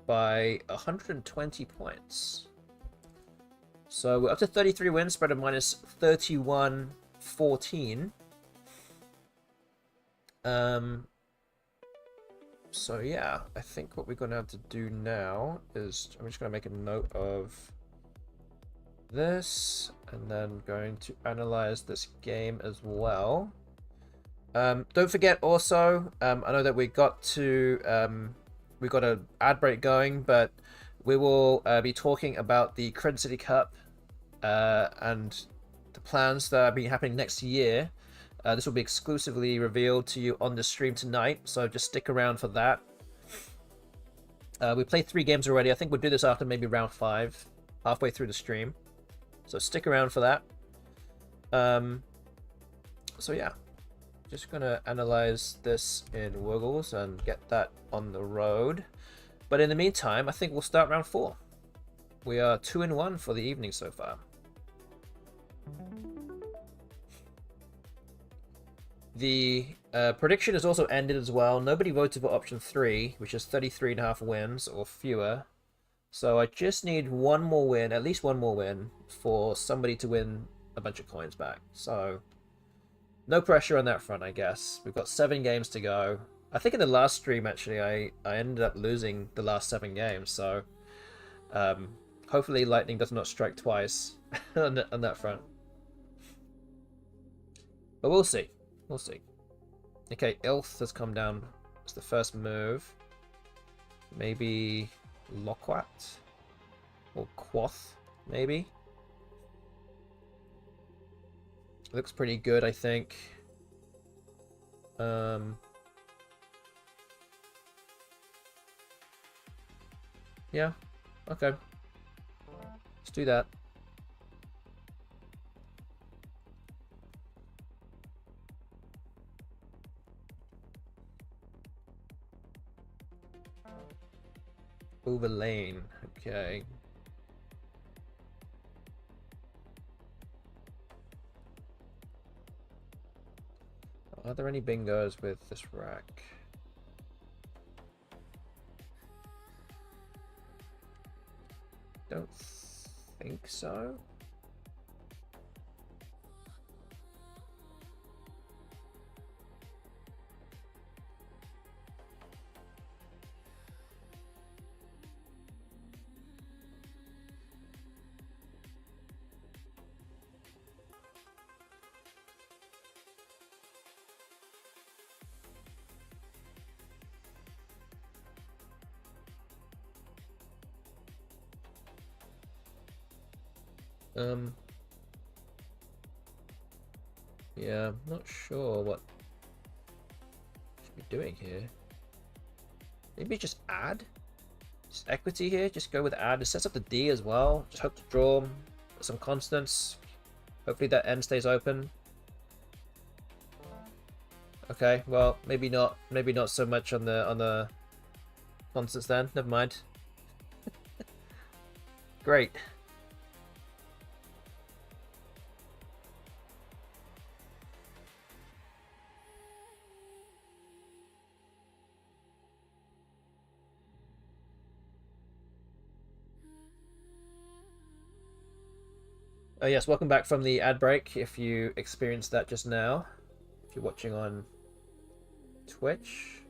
by 120 points. So we're up to 33 wins, spread of minus 31-14. So yeah, I think what we're going to have to do now is, I'm just going to make a note of this, and then going to analyze this game as well. Don't forget also, I know that we got an ad break going, but we will be talking about the Credit City Cup and the plans that will be happening next year. This will be exclusively revealed to you on the stream tonight, so just stick around for that. We played 3 games already. I think we'll do this after maybe round 5, halfway through the stream. So stick around for that. So yeah, just gonna analyze this in Wiggles and get that on the road. But in the meantime, I think we'll start round 4. We are 2-1 for the evening so far. The prediction has also ended as well. Nobody voted for option 3, which is 33.5 wins or fewer. So I just need one more win, at least one more win, for somebody to win a bunch of coins back. So no pressure on that front, I guess. We've got 7 games to go. I think in the last stream, actually, I ended up losing the last 7 games. So hopefully lightning does not strike twice on that front. But we'll see. We'll see. Okay, Ilth has come down as the first move. Maybe Loquat or Quoth, maybe. Looks pretty good, I think. Yeah, okay. Let's do that. Over lane, okay. Are there any bingos with this rack? Don't think so. Um, yeah, I'm not sure what I should be doing here. Maybe just add? Just equity here, just go with add. It sets up the D as well. Just hope to draw some constants. Hopefully that M stays open. Okay, well, maybe not so much on the constants then. Never mind. Great. Oh yes, welcome back from the ad break if you experienced that just now. If you're watching on Twitch.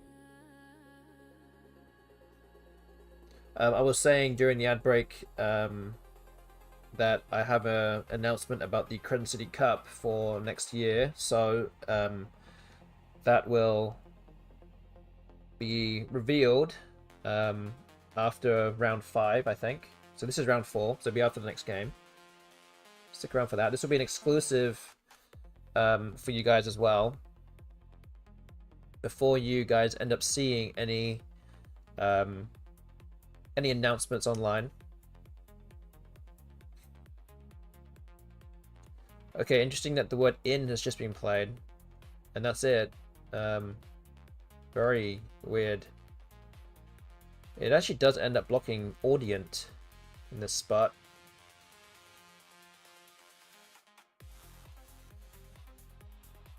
I was saying during the ad break that I have an announcement about the Crescent City Cup for next year, so that will be revealed after round 5, I think. So this is round 4, so it'll be after the next game. Stick around for that. This will be an exclusive for you guys as well. Before you guys end up seeing any announcements online. Okay, interesting that the word "in" has just been played, and that's it. Very weird. It actually does end up blocking Audient in this spot.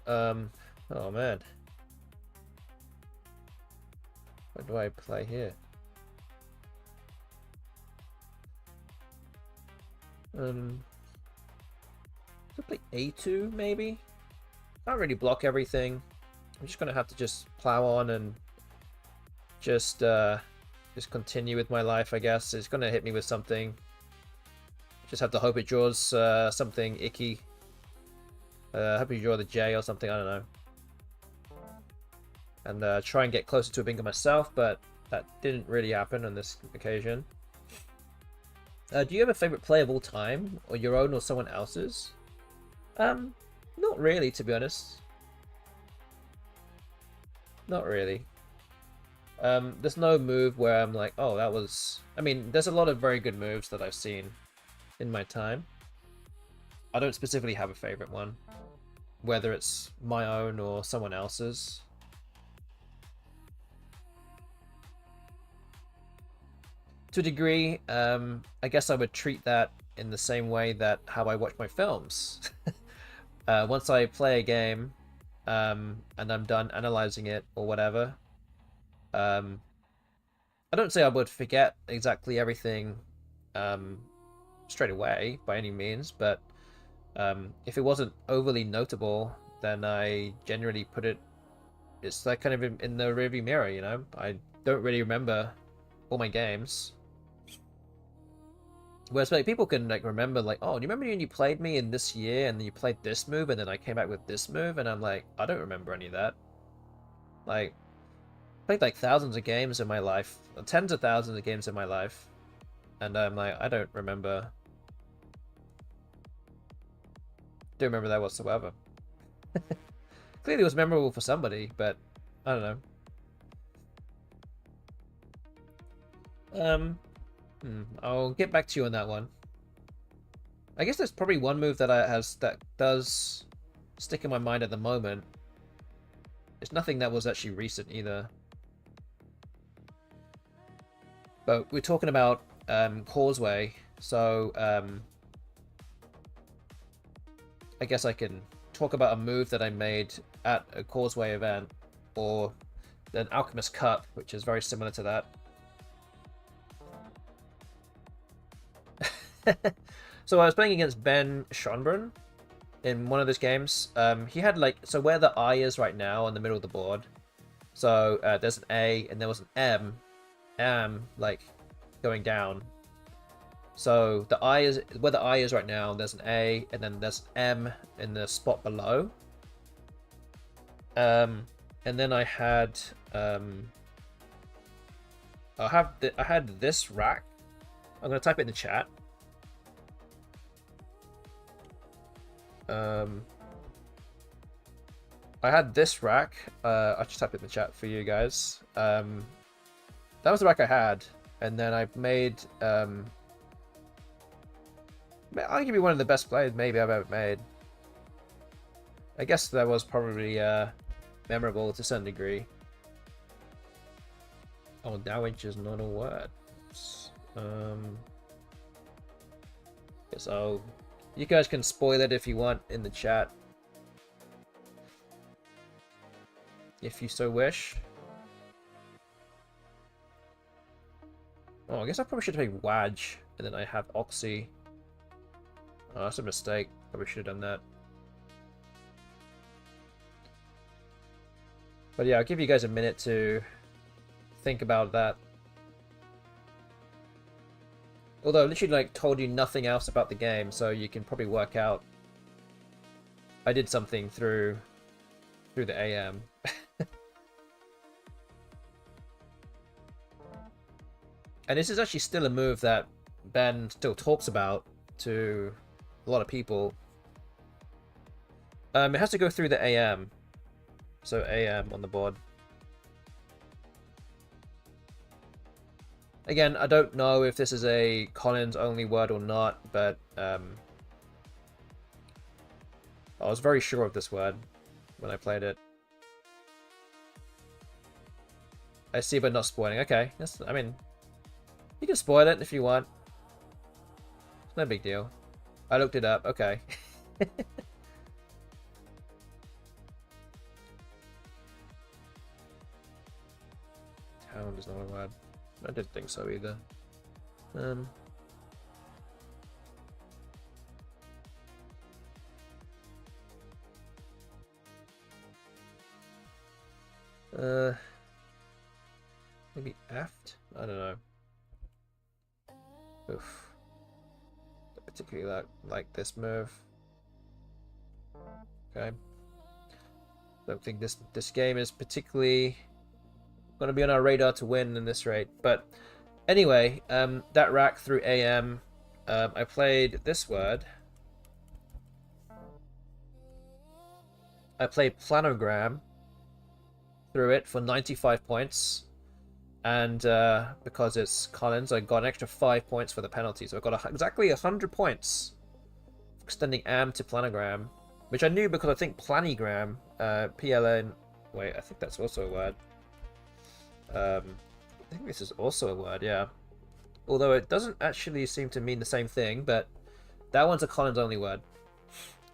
Oh man. What do I play here? To play A2 maybe? Can't really block everything. I'm just gonna have to just plow on and just continue with my life, I guess. It's gonna hit me with something. Just have to hope it draws something icky. Hope you draw the J or something, I don't know. And try and get closer to a bingo myself, but that didn't really happen on this occasion. Do you have a favorite play of all time, or your own or someone else's? Not really, to be honest. Not really. There's no move where I'm like, oh, that was... I mean, there's a lot of very good moves that I've seen in my time. I don't specifically have a favorite one, whether it's my own or someone else's. To a degree, I guess I would treat that in the same way that how I watch my films. Once I play a game and I'm done analyzing it or whatever, I don't say I would forget exactly everything straight away by any means, but if it wasn't overly notable, then I generally put it, it's like kind of in the rearview mirror, you know? I don't really remember all my games. Whereas like people can like remember like, oh, do you remember when you played me in this year and then you played this move and then I came back with this move, and I'm like, I don't remember any of that. Like, I played like thousands of games in my life, tens of thousands of games in my life, and I'm like, I don't remember that whatsoever. Clearly it was memorable for somebody, but I don't know. I'll get back to you on that one. I guess there's probably one move that that does stick in my mind at the moment. It's nothing that was actually recent either. But we're talking about Causeway, so I guess I can talk about a move that I made at a Causeway event, or an Alchemist Cup, which is very similar to that. So I was playing against Ben Schonbrun in one of those games. He had like, so where the I is right now in the middle of the board, so there's an A and there was an M like going down. So the I is where the I is right now, there's an A and then there's an M in the spot below. And then I had I had this rack. I'm gonna type it in the chat. I had this rack. I just typed it in the chat for you guys. That was the rack I had, and then I made. I'll give you one of the best plays maybe I've ever made. I guess that was probably memorable to some degree. Oh, dowage is not a word. So you guys can spoil it if you want in the chat, if you so wish. Oh, I guess I probably should have made Wadge, and then I have Oxy. Oh, that's a mistake. Probably should have done that. But yeah, I'll give you guys a minute to think about that. Although I literally like told you nothing else about the game, so you can probably work out I did something through the AM. And this is actually still a move that Ben still talks about to a lot of people. It has to go through the AM. So AM on the board. Again, I don't know if this is a Collins only word or not, but I was very sure of this word when I played it. I see, but not spoiling. Okay, I mean, you can spoil it if you want. It's no big deal. I looked it up. Okay. Town is not a word. I didn't think so either. Maybe aft? I don't know. Oof. Don't particularly like this move. Okay. Don't think this game is particularly going to be on our radar to win in this rate. But anyway, that rack through AM, I played this word. I played planogram through it for 95 points. And because it's Collins, I got an extra 5 points for the penalty. So I got exactly 100 points for extending AM to planogram. Which I knew because I think planogram, PLN... Wait, I think that's also a word. I think this is also a word, yeah. Although it doesn't actually seem to mean the same thing, but that one's a Collins only word.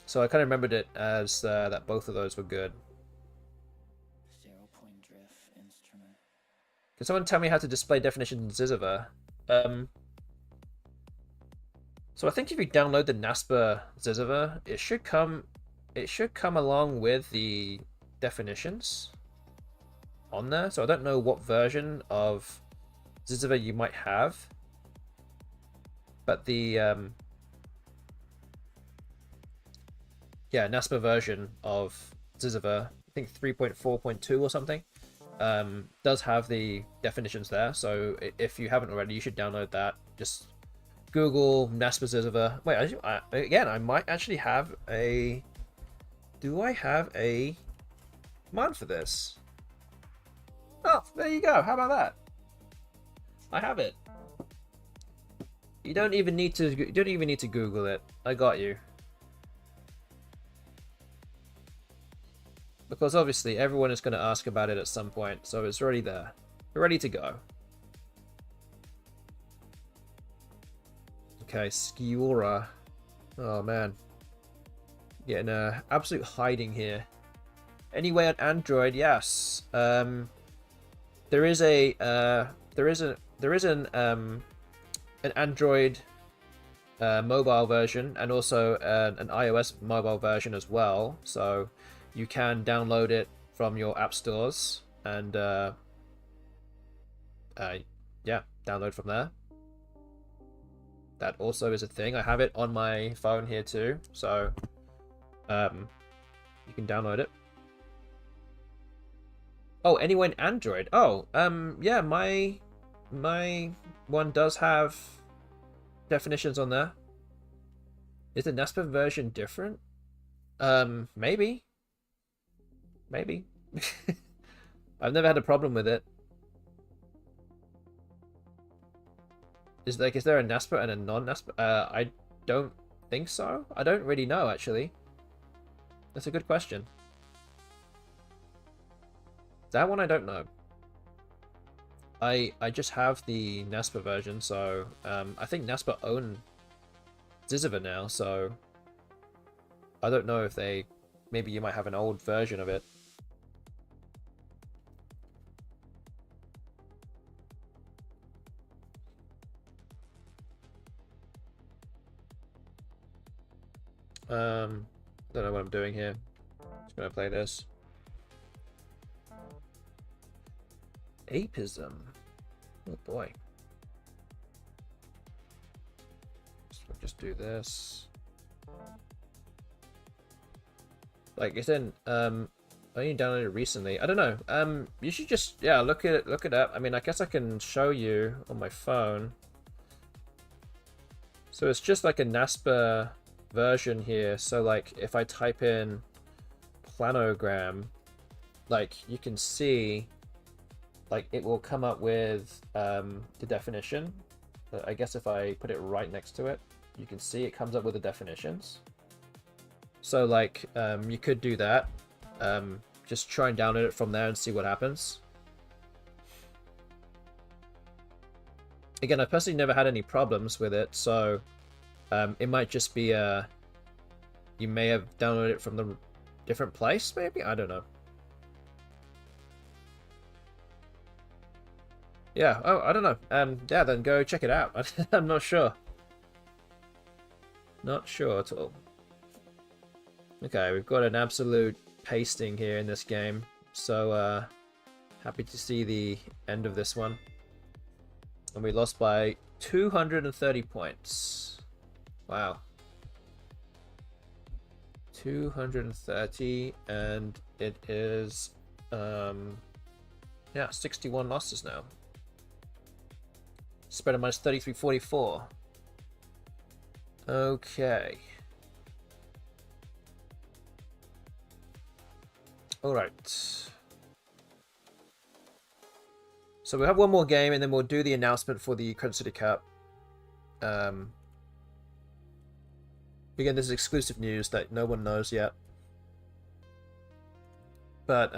So I kind of remembered it as that both of those were good. 0 point drift instrument. Can someone tell me how to display definition in Ziziver? So I think if you download the NASPA Ziziver, it should come along with the definitions on there. So I don't know what version of Ziziver you might have, but the yeah, NASPA version of Ziziver, I think 3.4.2 or something, does have the definitions there. So if you haven't already, you should download that. Just Google NASPA Ziziver. Wait, again, I might actually have a... Do I have a command for this? Oh, there you go. How about that? I have it. You don't even need to Google it. I got you. Because obviously everyone is going to ask about it at some point, so it's already there. We're ready to go. Okay, Skiora. Oh man. Getting a absolute hiding here. Anyway, on Android, yes. There is an Android mobile version and also an iOS mobile version as well. So you can download it from your app stores and yeah, download from there. That also is a thing. I have it on my phone here too, so you can download it. Oh, anyone Android? Oh, yeah, my one does have definitions on there. Is the NASPA version different? Maybe. Maybe. I've never had a problem with it. Is there a NASPA and a non-NASPA? I don't think so. I don't really know, actually. That's a good question. That one I don't know. I just have the NASPA version, so I think NASPA own Ziziva now, so I don't know if they... Maybe you might have an old version of it. I don't know what I'm doing here. Just gonna play this. Apism. Oh boy. So we'll just do this. Like it's in I only downloaded it recently. I don't know. You should just look it up. I mean, I guess I can show you on my phone. So it's just like a NASPA version here. So like if I type in planogram, like you can see like it will come up with the definition. But I guess if I put it right next to it, you can see it comes up with the definitions. So like you could do that. Just try and download it from there and see what happens. Again, I've personally never had any problems with it, so it might just be you may have downloaded it from the different place, maybe? I don't know. Yeah, oh, I don't know. Yeah, then go check it out. I'm not sure. Not sure at all. Okay, we've got an absolute pasting here in this game. So, happy to see the end of this one. And we lost by 230 points. Wow. 230, and it is, yeah, 61 losses now. Spread of minus 33.44. Okay. Alright. So we'll have one more game and then we'll do the announcement for the Credit City Cup. Again, this is exclusive news that no one knows yet. But,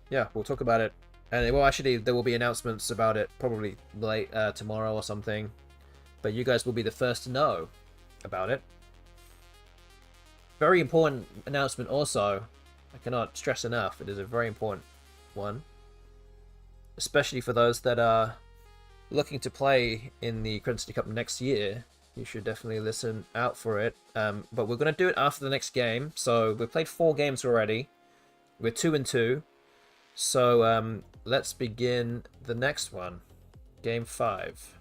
yeah, we'll talk about it. And, well, actually, there will be announcements about it probably late tomorrow or something. But you guys will be the first to know about it. Very important announcement also. I cannot stress enough. It is a very important one. Especially for those that are looking to play in the Credit City Cup next year. You should definitely listen out for it. But we're going to do it after the next game. So we've played 4 games already. We're 2-2. So let's begin the next one. Game 5.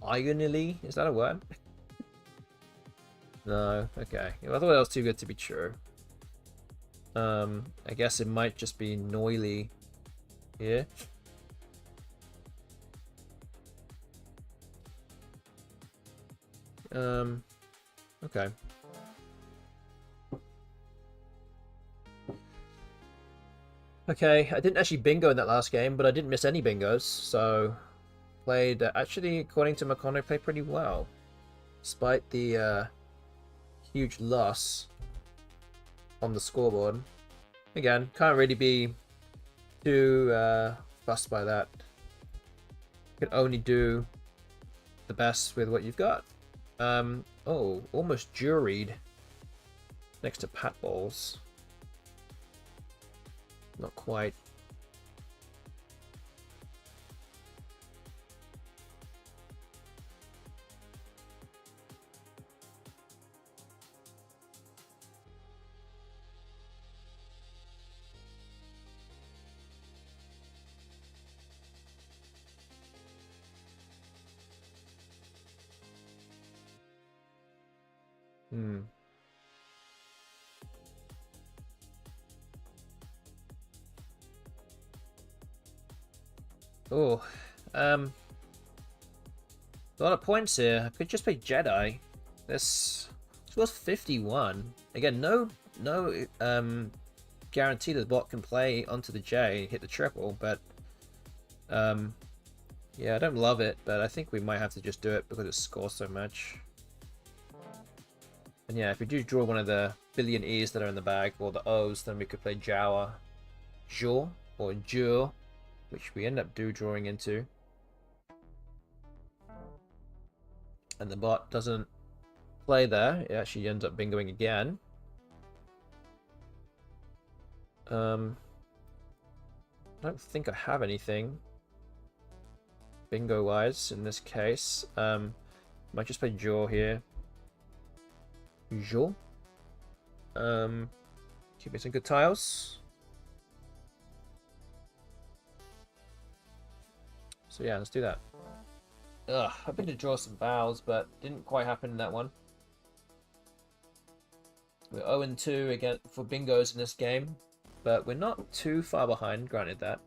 Ironily? Is that a word? No, okay. I thought that was too good to be true. I guess it might just be noily here. Okay. Okay, I didn't actually bingo in that last game, but I didn't miss any bingos, so played, actually, according to McConnell, played pretty well. Despite the huge loss on the scoreboard. Again, can't really be too fussed by that. You can only do the best with what you've got. Oh, almost juried next to Pat Balls. Not quite. Oh, a lot of points here. I could just play Jedi. This was 51. Again, no guarantee that the bot can play onto the J, hit the triple, but yeah, I don't love it, but I think we might have to just do it because it scores so much. And yeah, if we do draw one of the billion E's that are in the bag, or the O's, then we could play Jawa, Jaw, or Jur, which we end up drawing into. And the bot doesn't play there, it actually ends up bingoing again. I don't think I have anything bingo wise in this case. Might just play Jaw here. Jaw. Keep me some good tiles. So yeah, let's do that. Ugh, hoping to draw some vowels, but didn't quite happen in that one. We're 0-2 again for bingos in this game, but we're not too far behind, granted that.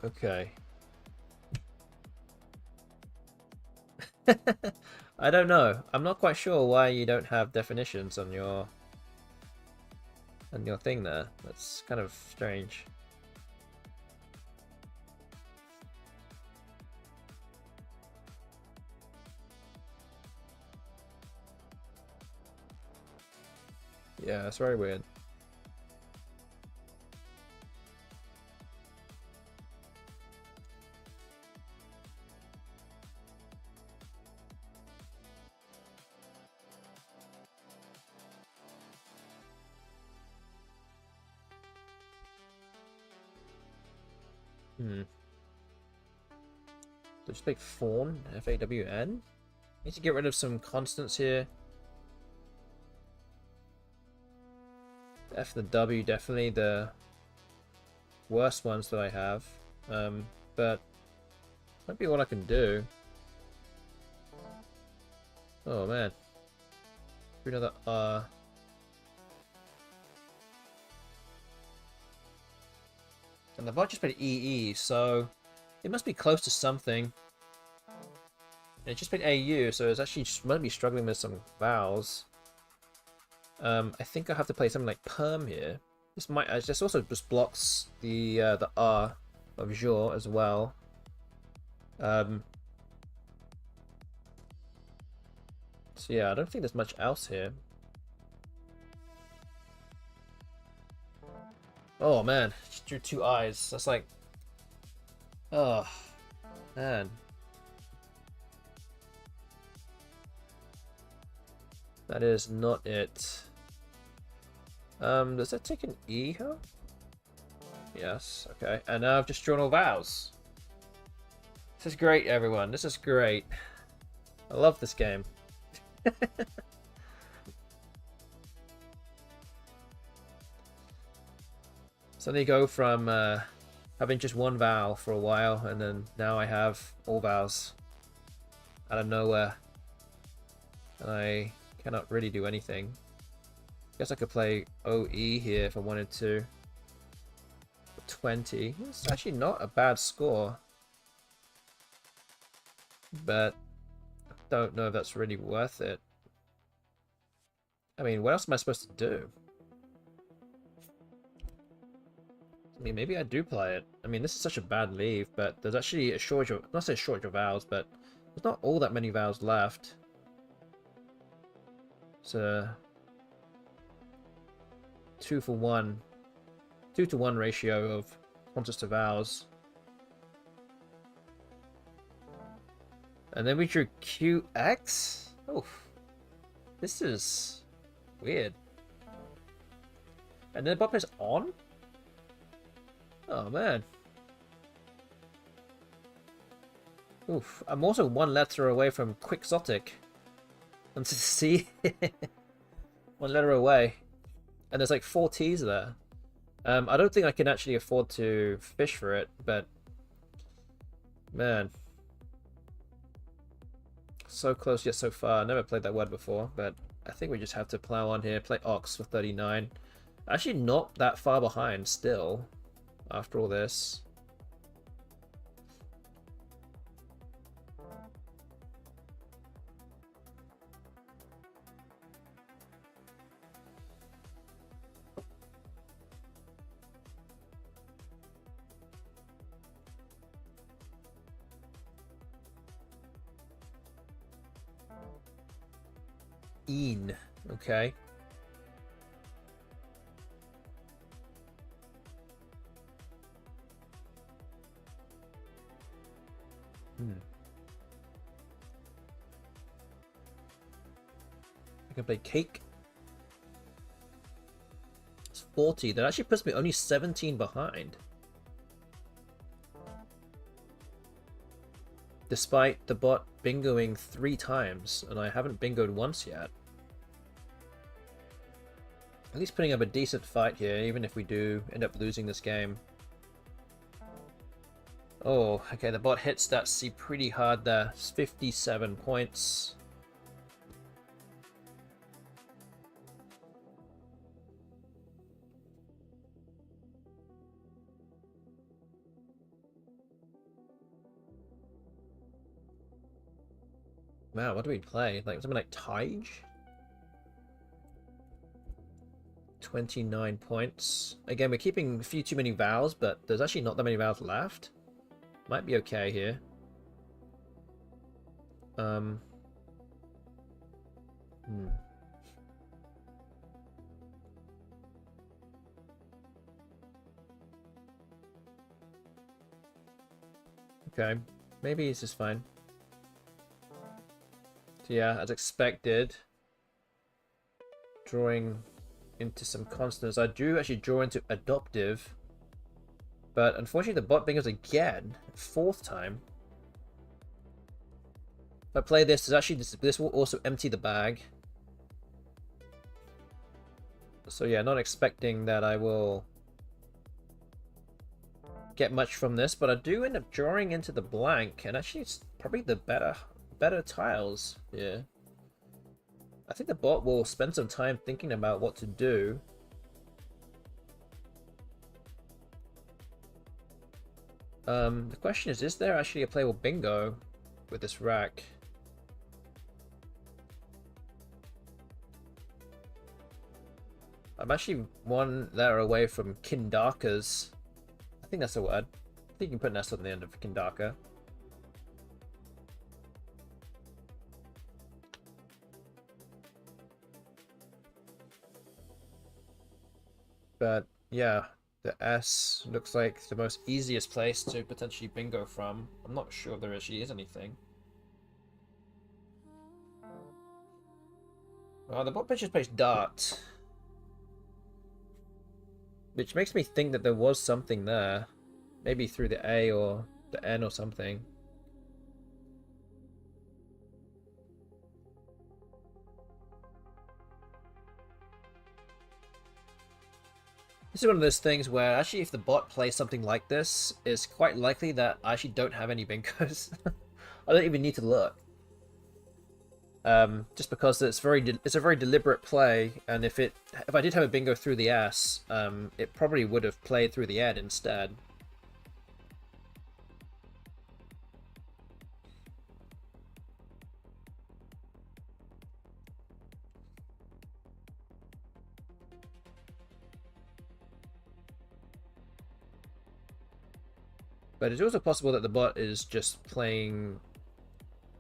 Okay. I don't know. I'm not quite sure why you don't have definitions on your thing there. That's kind of strange. Yeah, that's very weird. So just make Fawn, F-A-W-N. Need to get rid of some constants here. The F and the W, definitely the worst ones that I have. But might be what I can do. Oh man. Another R. And the bot just played EE, so it must be close to something. And it just played AU, so it's actually just might be struggling with some vowels. I think I have to play something like perm here. This might this also just blocks the R of jour as well. So yeah, I don't think there's much else here. Oh man, she drew two eyes. That's like, oh man. That is not it. Does that take an E here? Yes, okay. And now I've just drawn all vowels. This is great, everyone. This is great. I love this game. So they go from having just one vowel for a while, and then now I have all vowels out of nowhere. And I cannot really do anything. Guess I could play OE here if I wanted to. 20. It's actually not a bad score. But I don't know if that's really worth it. I mean, what else am I supposed to do? I mean, maybe I do play it. I mean, this is such a bad leave, but there's actually a shortage of, not say a shortage of vowels, but there's not all that many vowels left. It's a 2 to 1 ratio of consonants to vowels. And then we drew QX? Oh, this is weird. And then the bot is on? Oh man. Oof. I'm also one letter away from Quixotic. And to see one letter away. And there's like 4 T's there. I don't think I can actually afford to fish for it, but man. So close yet so far. Never played that word before, but I think we just have to plow on here. Play Ox for 39. Actually not that far behind still, after all this. Een. Okay. I can play Cake. It's 40. That actually puts me only 17 behind. Despite the bot bingoing 3 times, and I haven't bingoed once yet. At least putting up a decent fight here, even if we do end up losing this game. Oh, okay, the bot hits that C pretty hard there. It's 57 points. Wow, what do we play? Like something like Tige? 29 points. Again, we're keeping a few too many vowels, but there's actually not that many vowels left. Might be okay here. Okay, maybe this is fine. So yeah, as expected, drawing into some consonants. I do actually draw into adoptive, but unfortunately the bot bingos again, 4th time. If I play this, this will also empty the bag. So yeah, not expecting that I will get much from this, but I do end up drawing into the blank, and actually it's probably the better tiles here. I think the bot will spend some time thinking about what to do. The question is there actually a playable bingo with this rack? I'm actually one letter away from Kindakas. I think that's a word. I think you can put an S on the end of Kindaka. But yeah, the S looks like the most easiest place to potentially bingo from. I'm not sure if there actually is anything. Well, the bot pitch just plays Dart, which makes me think that there was something there. Maybe through the A or the N or something. This is one of those things where actually if the bot plays something like this, it's quite likely that I actually don't have any bingos. I don't even need to look. Just because it's a very deliberate play, and if I did have a bingo through the S, it probably would have played through the N instead. But it's also possible that the bot is just playing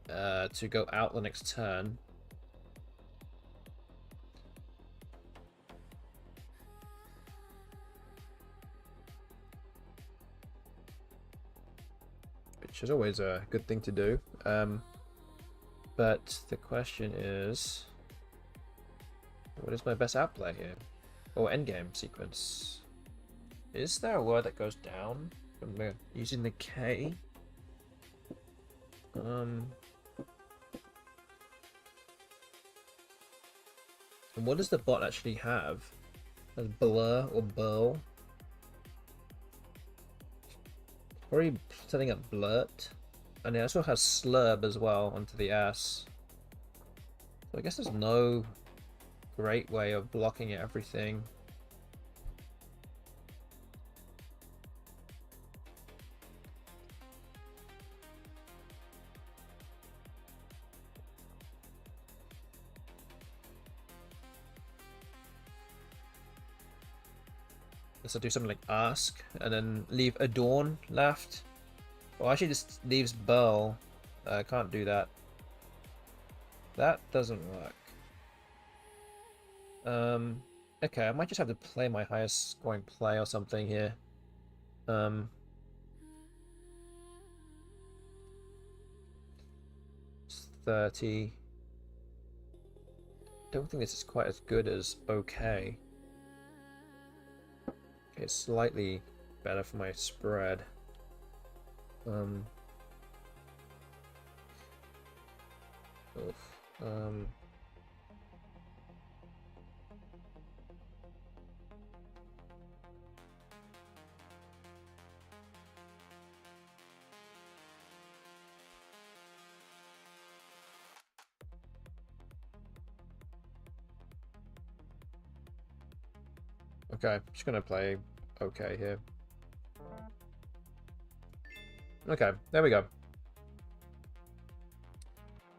to go out the next turn. Which is always a good thing to do. But the question is, what is my best outplay here? Or endgame sequence? Is there a word that goes down from using the K? And what does the bot actually have? Has blur or burl? Probably setting up blurt. And it also has slurb as well onto the ass. So I guess there's no great way of blocking everything. Guess I'll do something like ask and then leave adorn left. Well, actually just leaves burl. I can't do that. That doesn't work. Okay, I might just have to play my highest scoring play or something here. 30. Don't think this is quite as good as okay. Okay, it's slightly better for my spread. Oof. Okay, just gonna play okay here. Okay, there we go.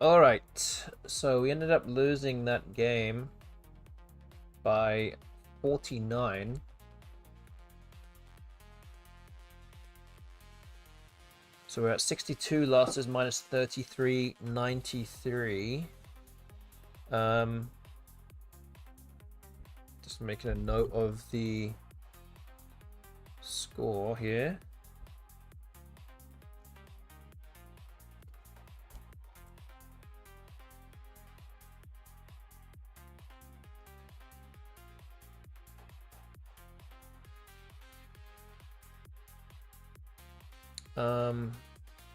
Alright, so we ended up losing that game by 49. So we're at 62 losses minus 33, 93. Just making a note of the score here.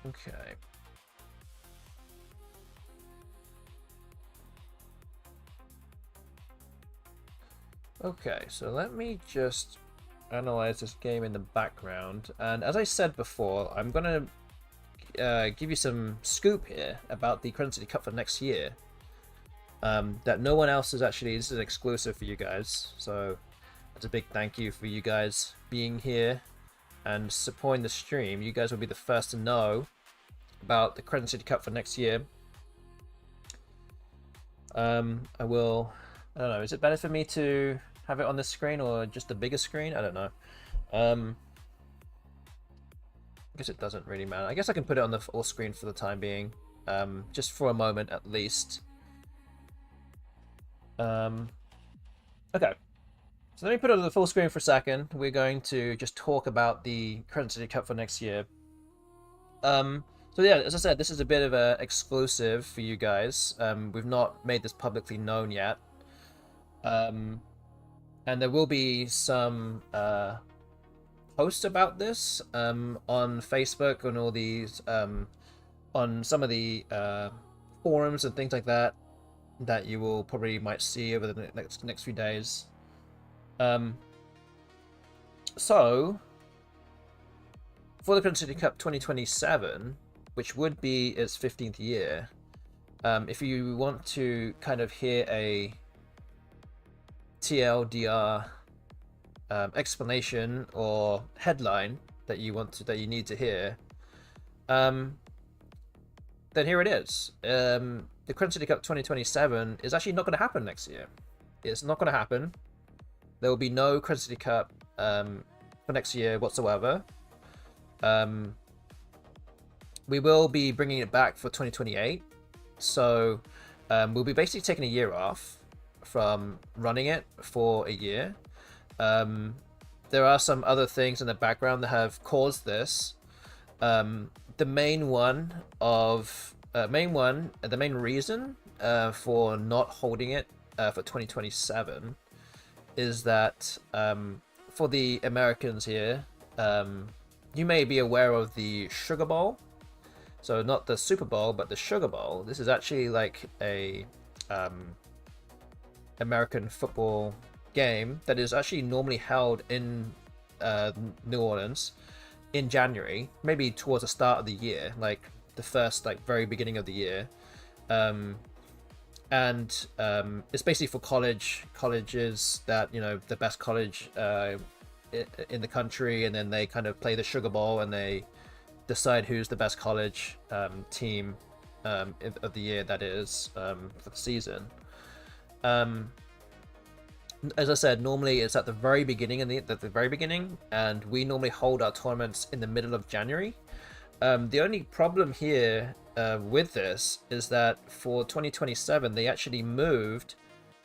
Okay. Okay, so let me just analyze this game in the background. And as I said before, I'm gonna give you some scoop here about the Crescent City Cup for next year. That no one else is actually, this is exclusive for you guys. So that's a big thank you for you guys being here and supporting the stream. You guys will be the first to know about the Crescent City Cup for next year. I don't know, is it better for me to have it on the screen or just a bigger screen? I don't know. I guess it doesn't really matter. I guess I can put it on the full screen for the time being, just for a moment at least. Okay, so let me put it on the full screen for a second. We're going to just talk about the Crescent City Cup for next year. So yeah, as I said, this is a bit of a exclusive for you guys. We've not made this publicly known yet. And there will be some posts about this on Facebook and all these on some of the forums and things like that that you will probably might see over the next few days. So for the Crescent City Cup 2027, which would be its 15th year, if you want to kind of hear a TLDR explanation or headline that you need to hear, then here it is. The Crescent City Cup 2027 is actually not going to happen next year. It's not going to happen. There will be no Crescent City Cup for next year whatsoever. We will be bringing it back for 2028. So we'll be basically taking a year off from running it for a year. There are some other things in the background that have caused this. The main reason for not holding it for 2027 is that for the Americans here, you may be aware of the Sugar Bowl. So not the Super Bowl, but the Sugar Bowl. This is actually like a American football game that is actually normally held in New Orleans in January, maybe towards the start of the year, like the first, like very beginning of the year. And it's basically for colleges that, you know, the best college in the country, and then they kind of play the Sugar Bowl and they decide who's the best college team of the year, that is, for the season. As I said, normally it's at the very beginning, and we normally hold our tournaments in the middle of January. The only problem here with this is that for 2027 they actually moved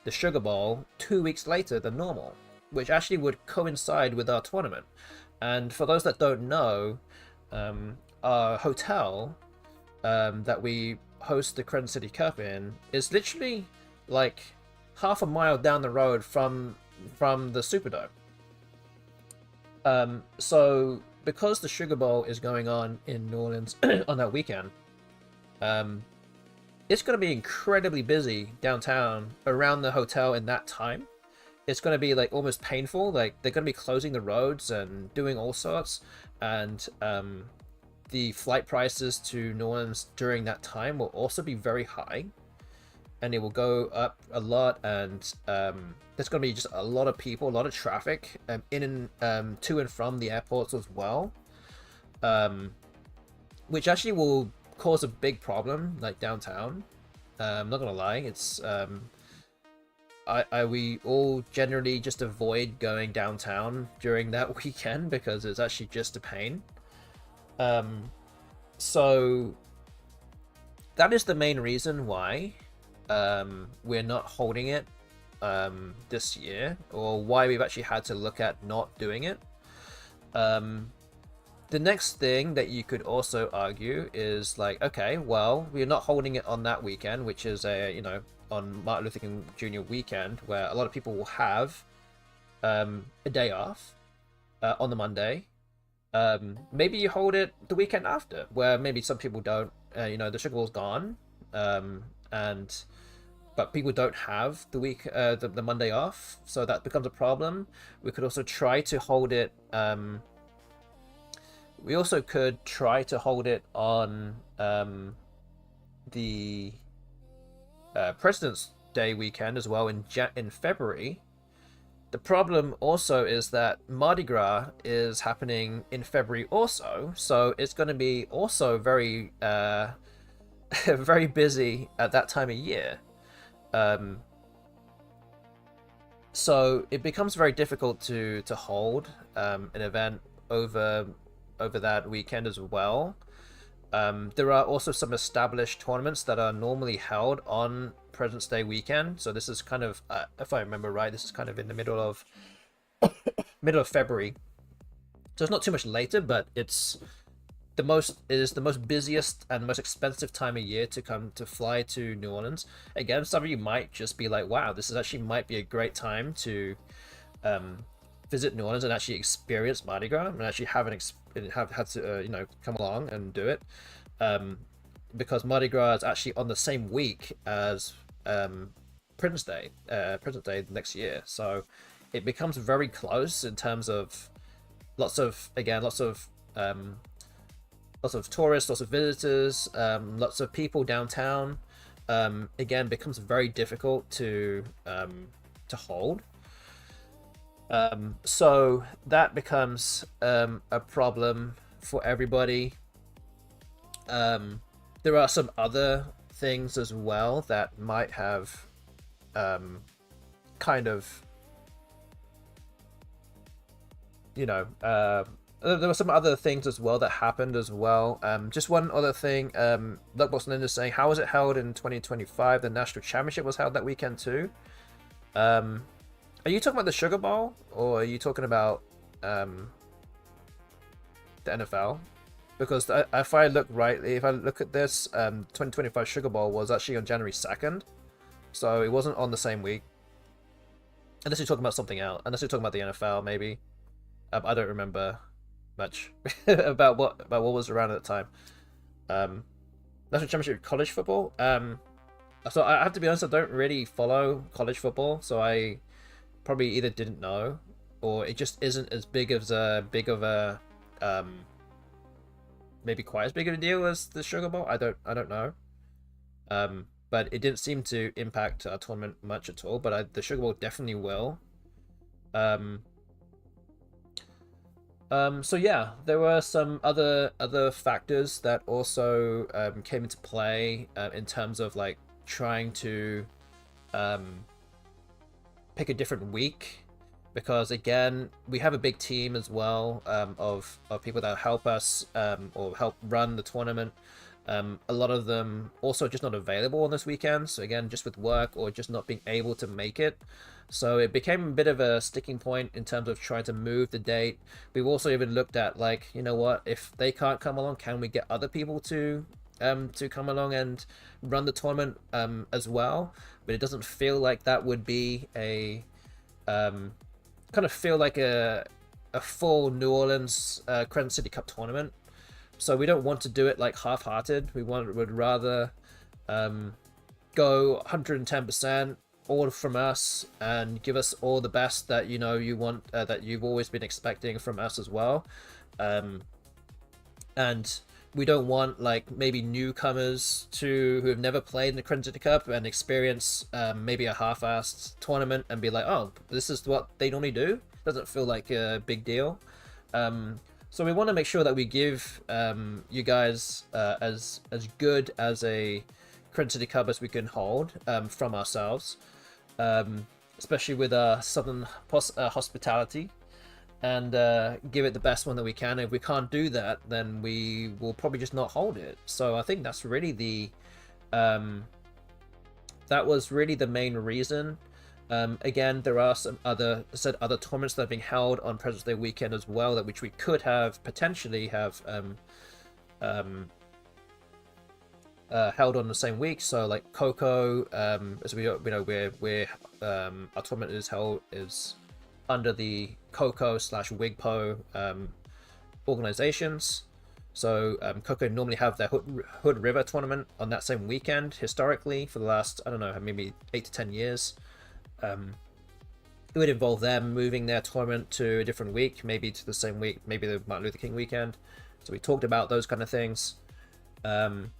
the Sugar Bowl 2 weeks later than normal, which actually would coincide with our tournament. And for those that don't know, our hotel that we host the Crescent City Cup in is literally like half a mile down the road from the Superdome. So because the Sugar Bowl is going on in New Orleans on that weekend, it's going to be incredibly busy downtown around the hotel in that time. It's going to be like almost painful. Like they're going to be closing the roads and doing all sorts, and the flight prices to New Orleans during that time will also be very high, and it will go up a lot. And there's going to be just a lot of people, a lot of traffic in and to and from the airports as well, which actually will cause a big problem like downtown. I'm not gonna lie, it's we all generally just avoid going downtown during that weekend because it's actually just a pain. So that is the main reason why we're not holding it this year, or why we've actually had to look at not doing it. The next thing that you could also argue is like, okay, well, we're not holding it on that weekend, which is a, you know, on Martin Luther King Jr. weekend, where a lot of people will have a day off on the Monday. Maybe you hold it the weekend after, where maybe some people don't, you know, the Sugar Bowl's gone, but people don't have the week, the Monday off, so that becomes a problem. We could also try to hold it. We also could try to hold it on the President's Day weekend as well in February. The problem also is that Mardi Gras is happening in February also, so it's going to be also very very busy at that time of year. So it becomes very difficult to hold an event over that weekend as well. There are also some established tournaments that are normally held on President's Day weekend. So this is kind of, if I remember right, this is kind of in the middle of February. So it's not too much later, but it is the most busiest and most expensive time of year to fly to New Orleans. Again, some of you might just be like, wow, this is actually might be a great time to visit New Orleans and actually experience Mardi Gras, and actually have had to you know, come along and do it, because Mardi Gras is actually on the same week as President's Day next year, so it becomes very close in terms of lots of tourists, lots of visitors, lots of people downtown. Again, becomes very difficult to hold. So that becomes a problem for everybody. There are some other things as well that might have kind of, you know, there were some other things as well that happened as well. Just one other thing, Luckbox Linda is saying, how was it held in 2025? The National Championship was held that weekend too. Are you talking about the Sugar Bowl, or are you talking about the NFL? Because if I look rightly, if I look at this, 2025 Sugar Bowl was actually on January 2nd, so it wasn't on the same week. Unless you're talking about something else. Unless you're talking about the NFL, maybe. I don't remember much about what was around at the time. national championship college football. So I have to be honest, I don't really follow college football, so I probably either didn't know, or it just isn't as big of a maybe quite as big of a deal as the Sugar Bowl. I don't know. But it didn't seem to impact our tournament much at all. But the Sugar Bowl definitely will. So yeah, there were some other factors that also came into play in terms of like trying to pick a different week, because again we have a big team as well of people that help us or help run the tournament. A lot of them also just not available on this weekend, so again just with work or just not being able to make it. So it became a bit of a sticking point in terms of trying to move the date. We've also even looked at like, you know what, if they can't come along, can we get other people to come along and run the tournament as well? But it doesn't feel like that would be a kind of feel like a full New Orleans Crescent City Cup tournament. So we don't want to do it like half-hearted. Would rather go 110% all from us and give us all the best that you want, that you've always been expecting from us as well. And we don't want like maybe newcomers who have never played in the Crescent City Cup and experience maybe a half-assed tournament and be like, oh, this is what they normally do. Doesn't feel like a big deal. So we want to make sure that we give you guys as good as a Crescent City Cup as we can hold from ourselves, especially with our southern hospitality, and give it the best one that we can. If we can't do that, then we will probably just not hold it. So I think that's really that was really the main reason. Again, there are some other tournaments that are being held on President's Day weekend as well, that which we could have potentially have held on the same week. So like Coco, as we we're our tournament is under the Coco / Wigpo organizations. So Coco normally have their Hood River tournament on that same weekend historically for the last, I don't know, maybe 8 to 10 years. It would involve them moving their tournament to a different week, maybe to the same week, maybe the Martin Luther King weekend. So we talked about those kind of things. Also,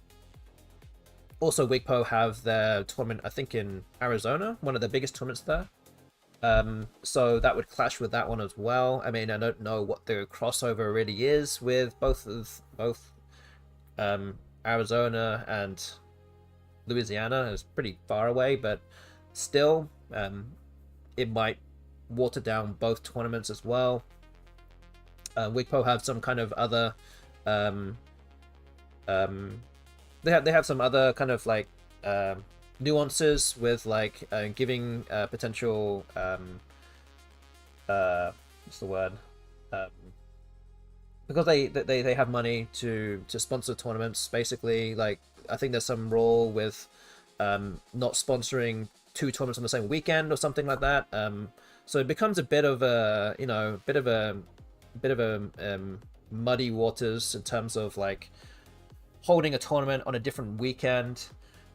Wigpo have their tournament, I think, in Arizona, one of the biggest tournaments there. So that would clash with that one as well. I mean, I don't know what the crossover really is with both Arizona and Louisiana. It's pretty far away, but still, it might water down both tournaments as well. Wigpo have some kind of other they have some other kind of like nuances with like giving potential what's the word, because they have money to sponsor tournaments. Basically, like I think there's some rule with not sponsoring 2 tournaments on the same weekend or something like that. So it becomes a bit of a muddy waters in terms of like holding a tournament on a different weekend,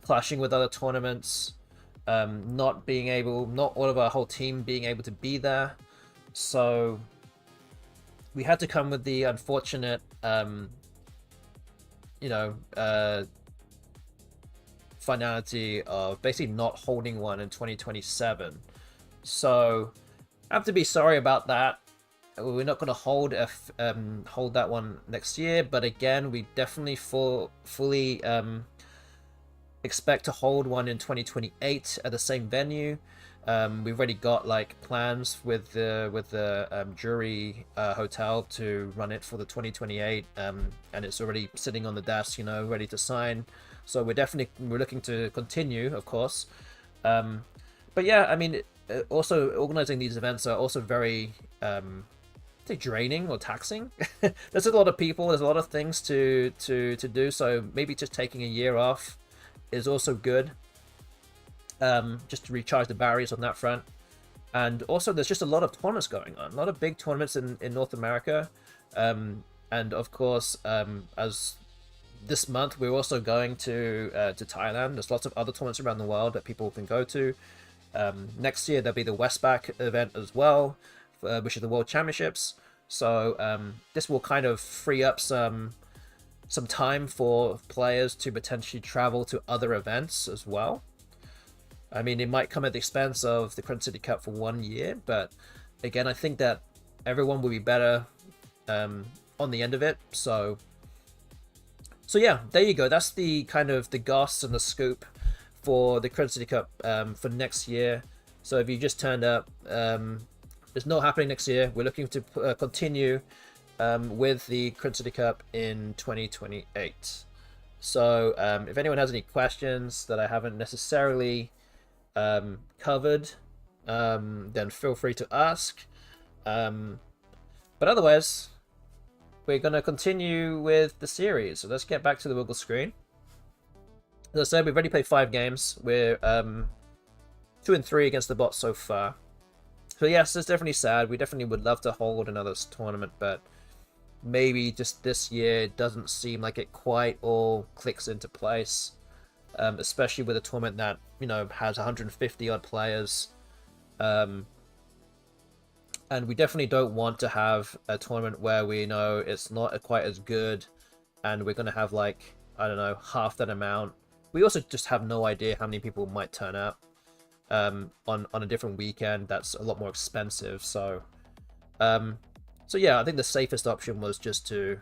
clashing with other tournaments, not all of our whole team being able to be there. So we had to come with the unfortunate finality of basically not holding one in 2027. So I have to be sorry about that. We're not going to hold that one next year, but again, we definitely fully expect to hold one in 2028 at the same venue. We've already got like plans with the Jury Hotel to run it for the 2028, and it's already sitting on the desk, ready to sign. So we're looking to continue, of course. But yeah, I mean, also organizing these events are also very draining or taxing. There's a lot of people, there's a lot of things to do. So maybe just taking a year off is also good, just to recharge the batteries on that front. And also there's just a lot of tournaments going on, a lot of big tournaments in North America, and of course, as this month we're also going to Thailand. There's lots of other tournaments around the world that people can go to. Next year there'll be the Westback event as well, which is the World Championships. So this will kind of free up some time for players to potentially travel to other events as well. I mean, it might come at the expense of the Crescent City Cup for 1 year, but again, I think that everyone will be better on the end of it. So yeah, there you go. That's the kind of the goss and the scoop for the Crescent City Cup for next year. So if you just turned up, it's not happening next year. We're looking to continue with the Crescent City Cup in 2028. So if anyone has any questions that I haven't necessarily covered, then feel free to ask. But otherwise, we're going to continue with the series. So let's get back to the wiggle screen. As I said, we've already played 5 games. We're 2 and 3 against the bot so far. So yes, it's definitely sad. We definitely would love to hold another tournament, but maybe just this year it doesn't seem like it quite all clicks into place. Especially with a tournament that, you know, has 150 odd players. And we definitely don't want to have a tournament where we know it's not quite as good and we're going to have, like, I don't know, half that amount. We also just have no idea how many people might turn up on a different weekend that's a lot more expensive. So yeah, I think the safest option was just to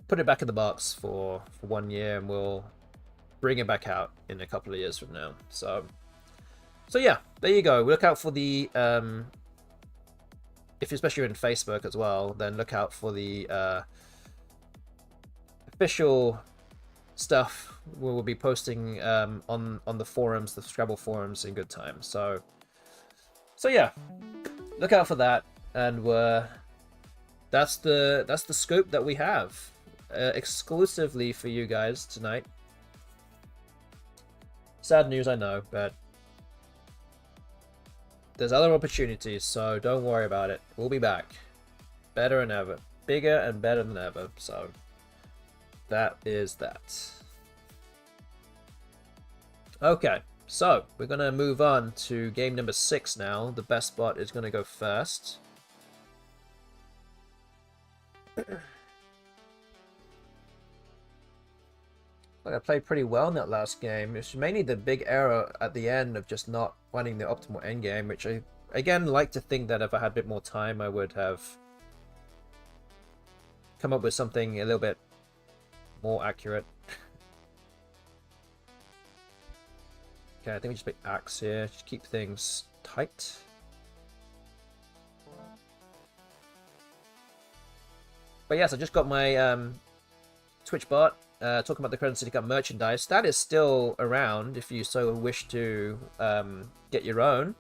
put it back in the box for 1 year, and we'll bring it back out in a couple of years from now. So yeah, there you go. Look out for the if especially you're in Facebook as well, then look out for the official stuff we'll be posting on the forums, the Scrabble forums, in good time. So yeah, look out for that, and that's the scoop that we have exclusively for you guys tonight. Sad news, I know, but there's other opportunities, so don't worry about it. We'll be back. Better than ever. Bigger and better than ever. So that is that. Okay, so we're going to move on to game number 6 now. The BESTBOT is going to go first. I played pretty well in that last game. It's mainly the big error at the end of just not finding the optimal endgame, which I, again, like to think that if I had a bit more time, I would have come up with something a little bit more accurate. Okay, I think we just pick Axe here. Just keep things tight. But yes, I just got my Twitch bot. Talking about the Crescent City Cup merchandise, that is still around if you so wish to get your own.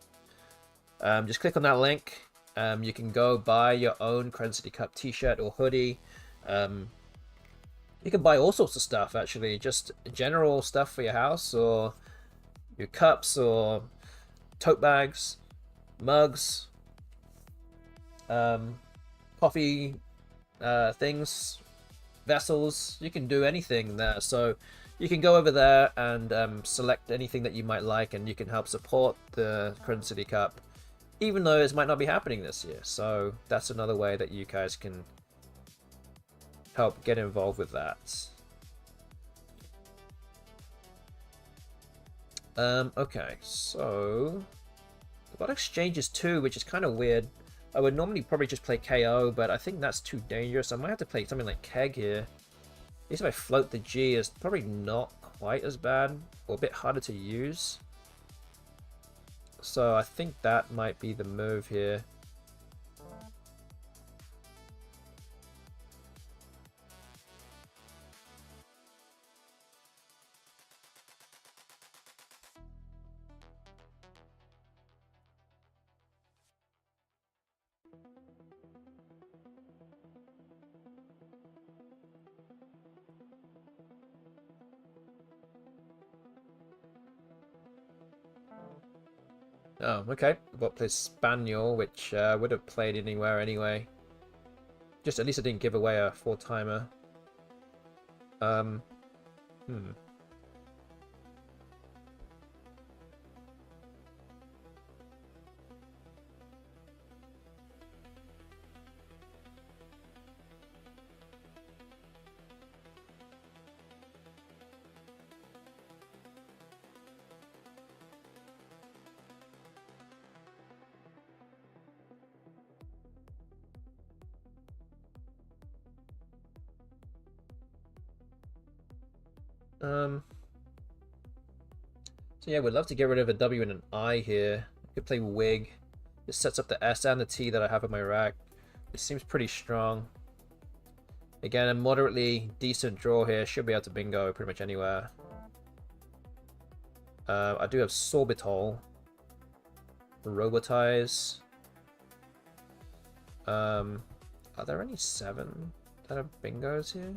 Just click on that link. You can go buy your own Crescent City Cup t-shirt or hoodie. You can buy all sorts of stuff, actually, just general stuff for your house, or your cups, or tote bags, mugs, coffee things, vessels. You can do anything there, so you can go over there and select anything that you might like, and you can help support the Crescent City Cup, even though it might not be happening this year. So that's another way that you guys can help get involved with that. Okay, so I've got exchanges too, which is kind of weird. I would normally probably just play KO, but I think that's too dangerous. I might have to play something like Keg here. At least if I float the G, it's probably not quite as bad, or a bit harder to use. So I think that might be the move here. Oh, okay. Bot plays Spaniel, which would have played anywhere anyway. Just at least I didn't give away a 4-timer. Um, hmm. So yeah, we'd love to get rid of a W and an I here. I could play Wig. This sets up the S and the T that I have in my rack. It seems pretty strong. Again, a moderately decent draw here. Should be able to bingo pretty much anywhere. I do have Sorbitol. Robotize. Are there any 7 that are bingos here?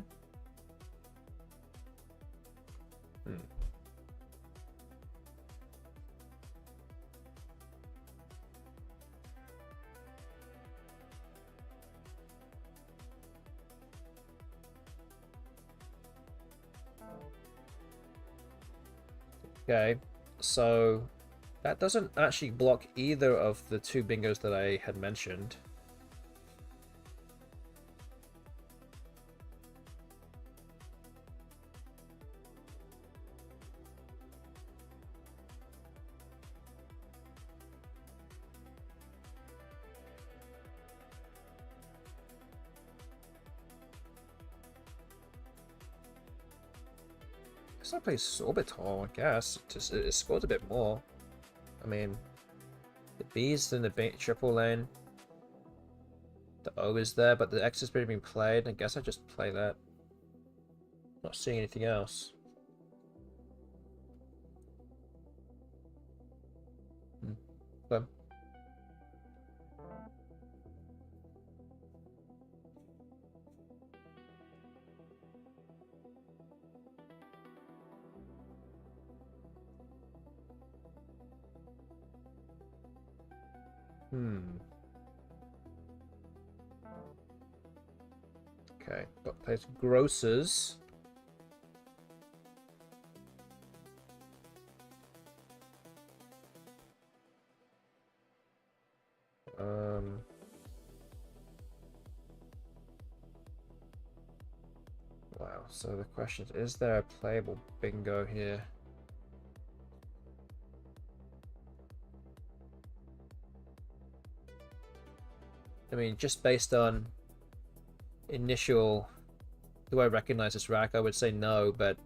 Okay, so that doesn't actually block either of the 2 bingos that I had mentioned. I play Sorbitol, I guess. It scores a bit more. I mean, the B's in the triple lane. The O is there, but the X has already been played. I guess I just play that. Not seeing anything else. Okay. Okay, got place grocers. Wow, so the question is there a playable bingo here? I mean, just based on initial, do I recognize this rack? I would say no, but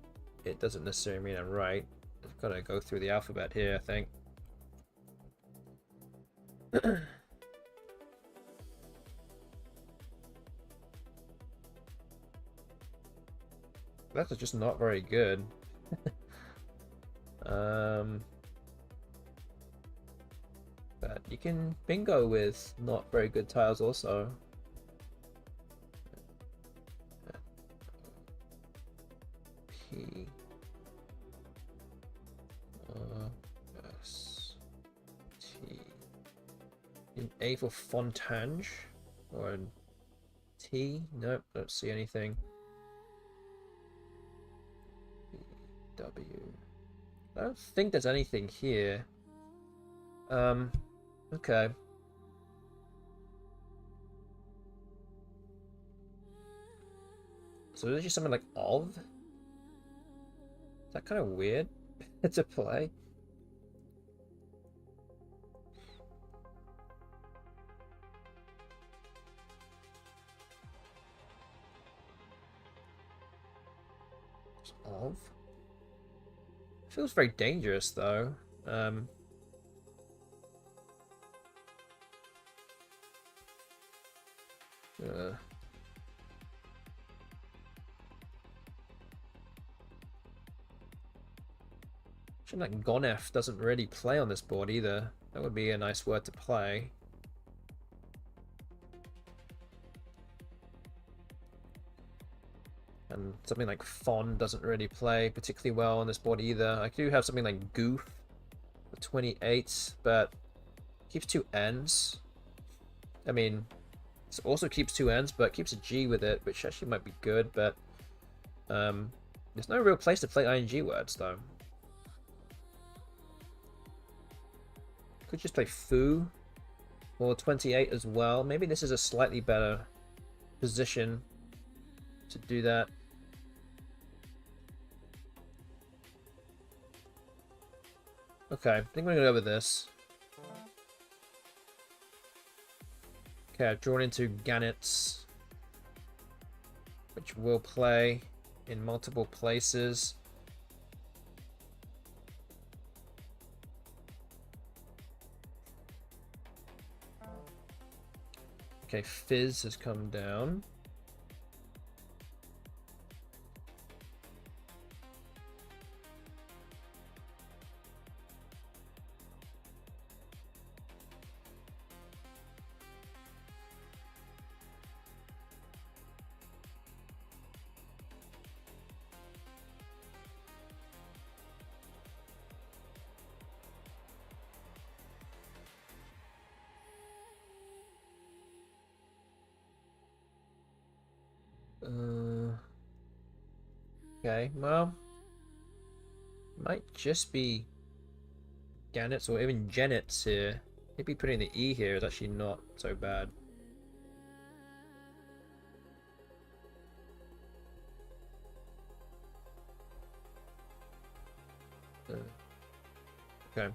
it doesn't necessarily mean I'm right. I've got to go through the alphabet here, I think. That's just not very good. But you can bingo with not very good tiles also. P S T. An A for Fontange or an T? Nope, don't see anything. W. I don't think there's anything here. Okay. So there's just something like of? Is that kind of weird to play? Of? Feels very dangerous though. Like Gonef doesn't really play on this board either. That would be a nice word to play. And something like Fon doesn't really play particularly well on this board either. I do have something like Goof for 28, but keeps 2 N's. I mean, it also keeps 2 N's, but keeps a G with it, which actually might be good, but There's no real place to play ing words though. Could just play foo or 28 as well. Maybe this is a slightly better position to do that. Okay, I think we're gonna go with this. Okay, I've drawn into Gannett's, which will play in multiple places. Okay, Fizz has come down. Okay, well, might just be Gannett's or even Janet's here. Maybe putting the E here is actually not so bad. Okay.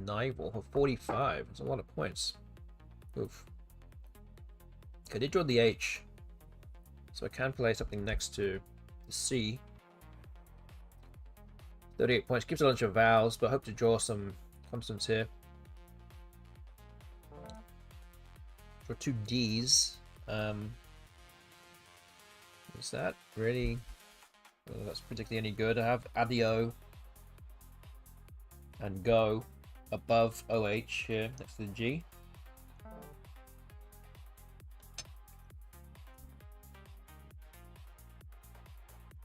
Nival for 45. That's a lot of points. Oof. Okay, I did draw the H, so I can play something next to the C. 38 points. Gives a bunch of vowels, but I hope to draw some consonants here. Draw 2 Ds. Is that really... Well, that's particularly any good. I have adio and go above OH here next to the G.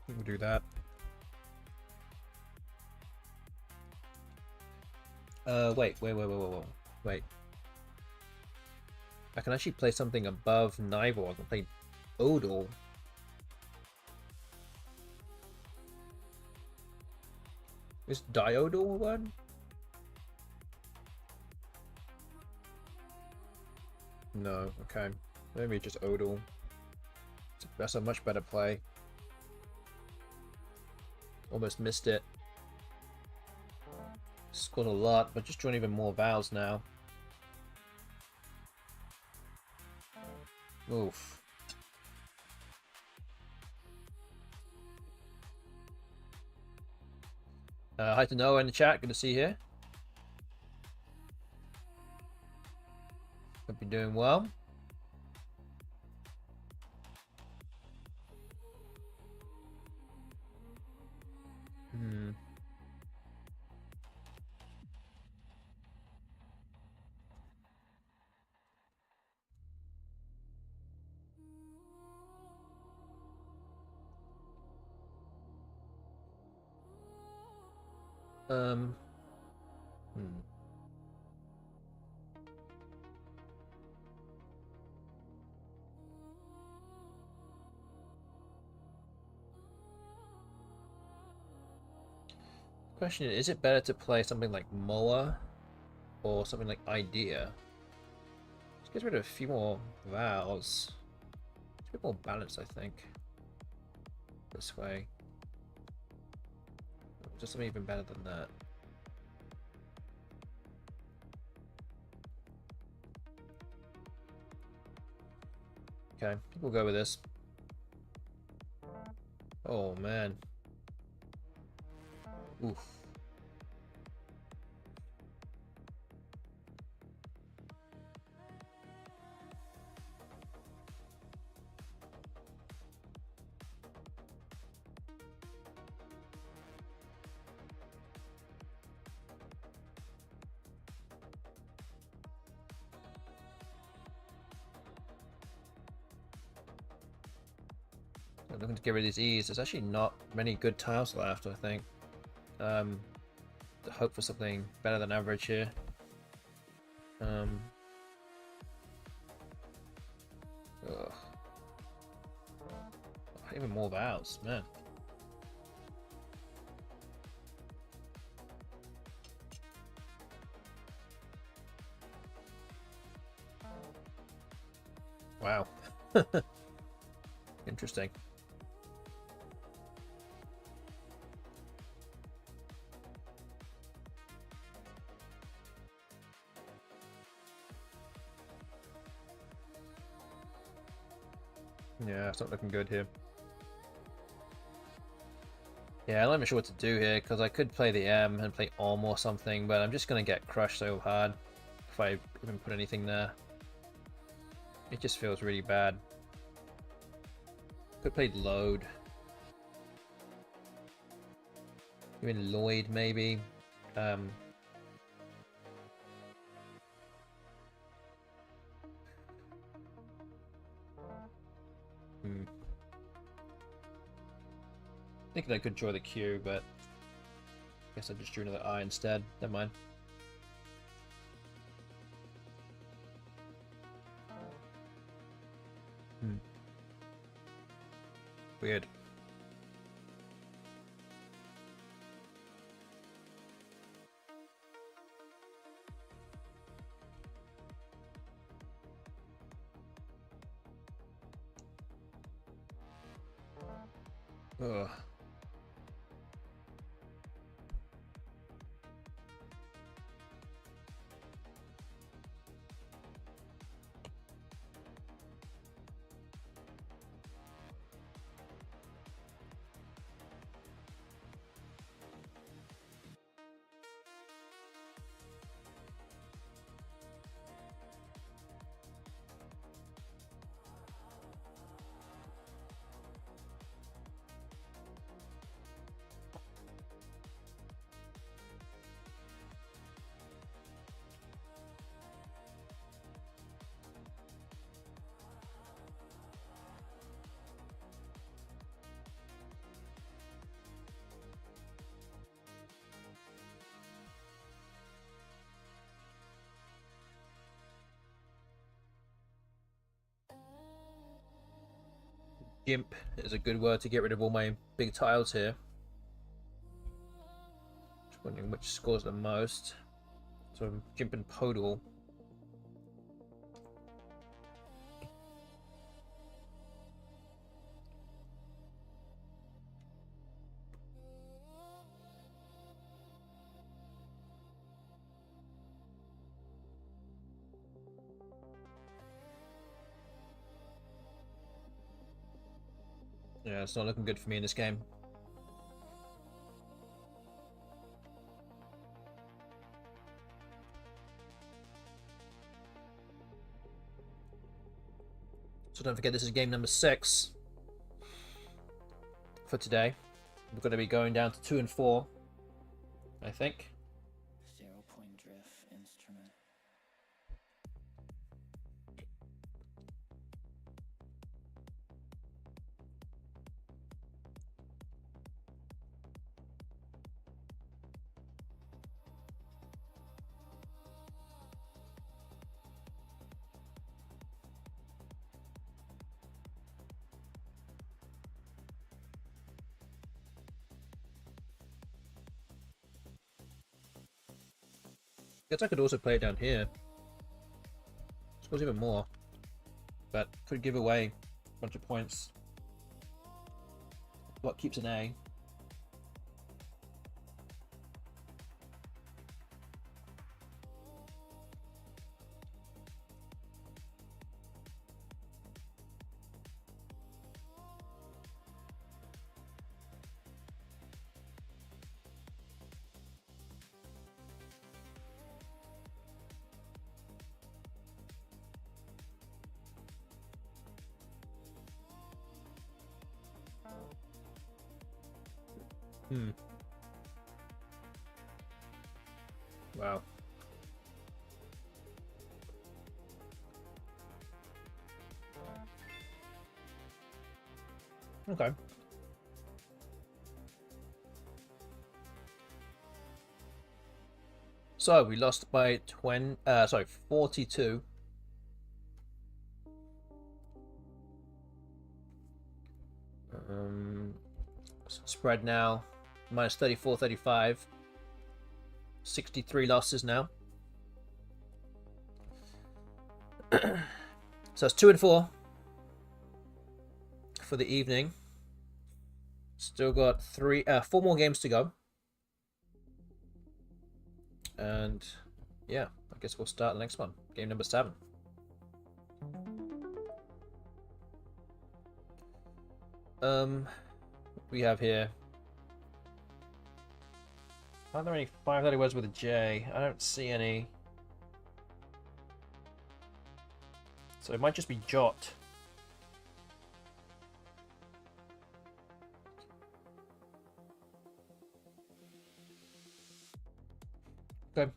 We'll do that. Wait. I can actually play something above Nival. I can play Odal. Is diodal a word? No, okay. Maybe just Odal. That's a much better play. Almost missed it. Scored a lot, but just drawing even more vowels now. Oof. Hi to Noah in the chat. Good to see you here. Hope you're doing well. Question is it better to play something like Moa or something like Idea? Let's get rid of a few more vowels. It's a bit more balanced, I think. This way. Just something even better than that. Okay, I think we'll go with this. Oh man. Oof. I'm looking to get rid of these E's. There's actually not many good tiles left, I think. To hope for something better than average here. Ugh. Even more vows, man. Wow. Interesting. Yeah, it's not looking good here. Yeah, I'm not even sure what to do here, because I could play the M and play Om or something, but I'm just going to get crushed so hard if I even put anything there. It just feels really bad. Could play Load. Even Lloyd, maybe. Hmm. Thinking I could draw the Q, but I guess I just drew another I instead. Never mind. Weird. Ugh. Gimp is a good word to get rid of all my big tiles here. Just wondering which scores the most. So Gimp and Podal. Yeah, it's not looking good for me in this game. So don't forget, this is game number 6 for today. We're going to be going down to 2 and 4, I think. 0-point drift instrument. Guess I could also play it down here. Scores even more. But could give away a bunch of points. What keeps an A? Wow. Okay. So we lost by 42. Spread now minus 34, 35. 63 losses now. So it's 2 and 4 for the evening. Still got 4 more games to go. And yeah, I guess we'll start the next one. Game number 7. We have here. Are there any 5-letter words with a J? I don't see any. So it might just be Jot. Okay.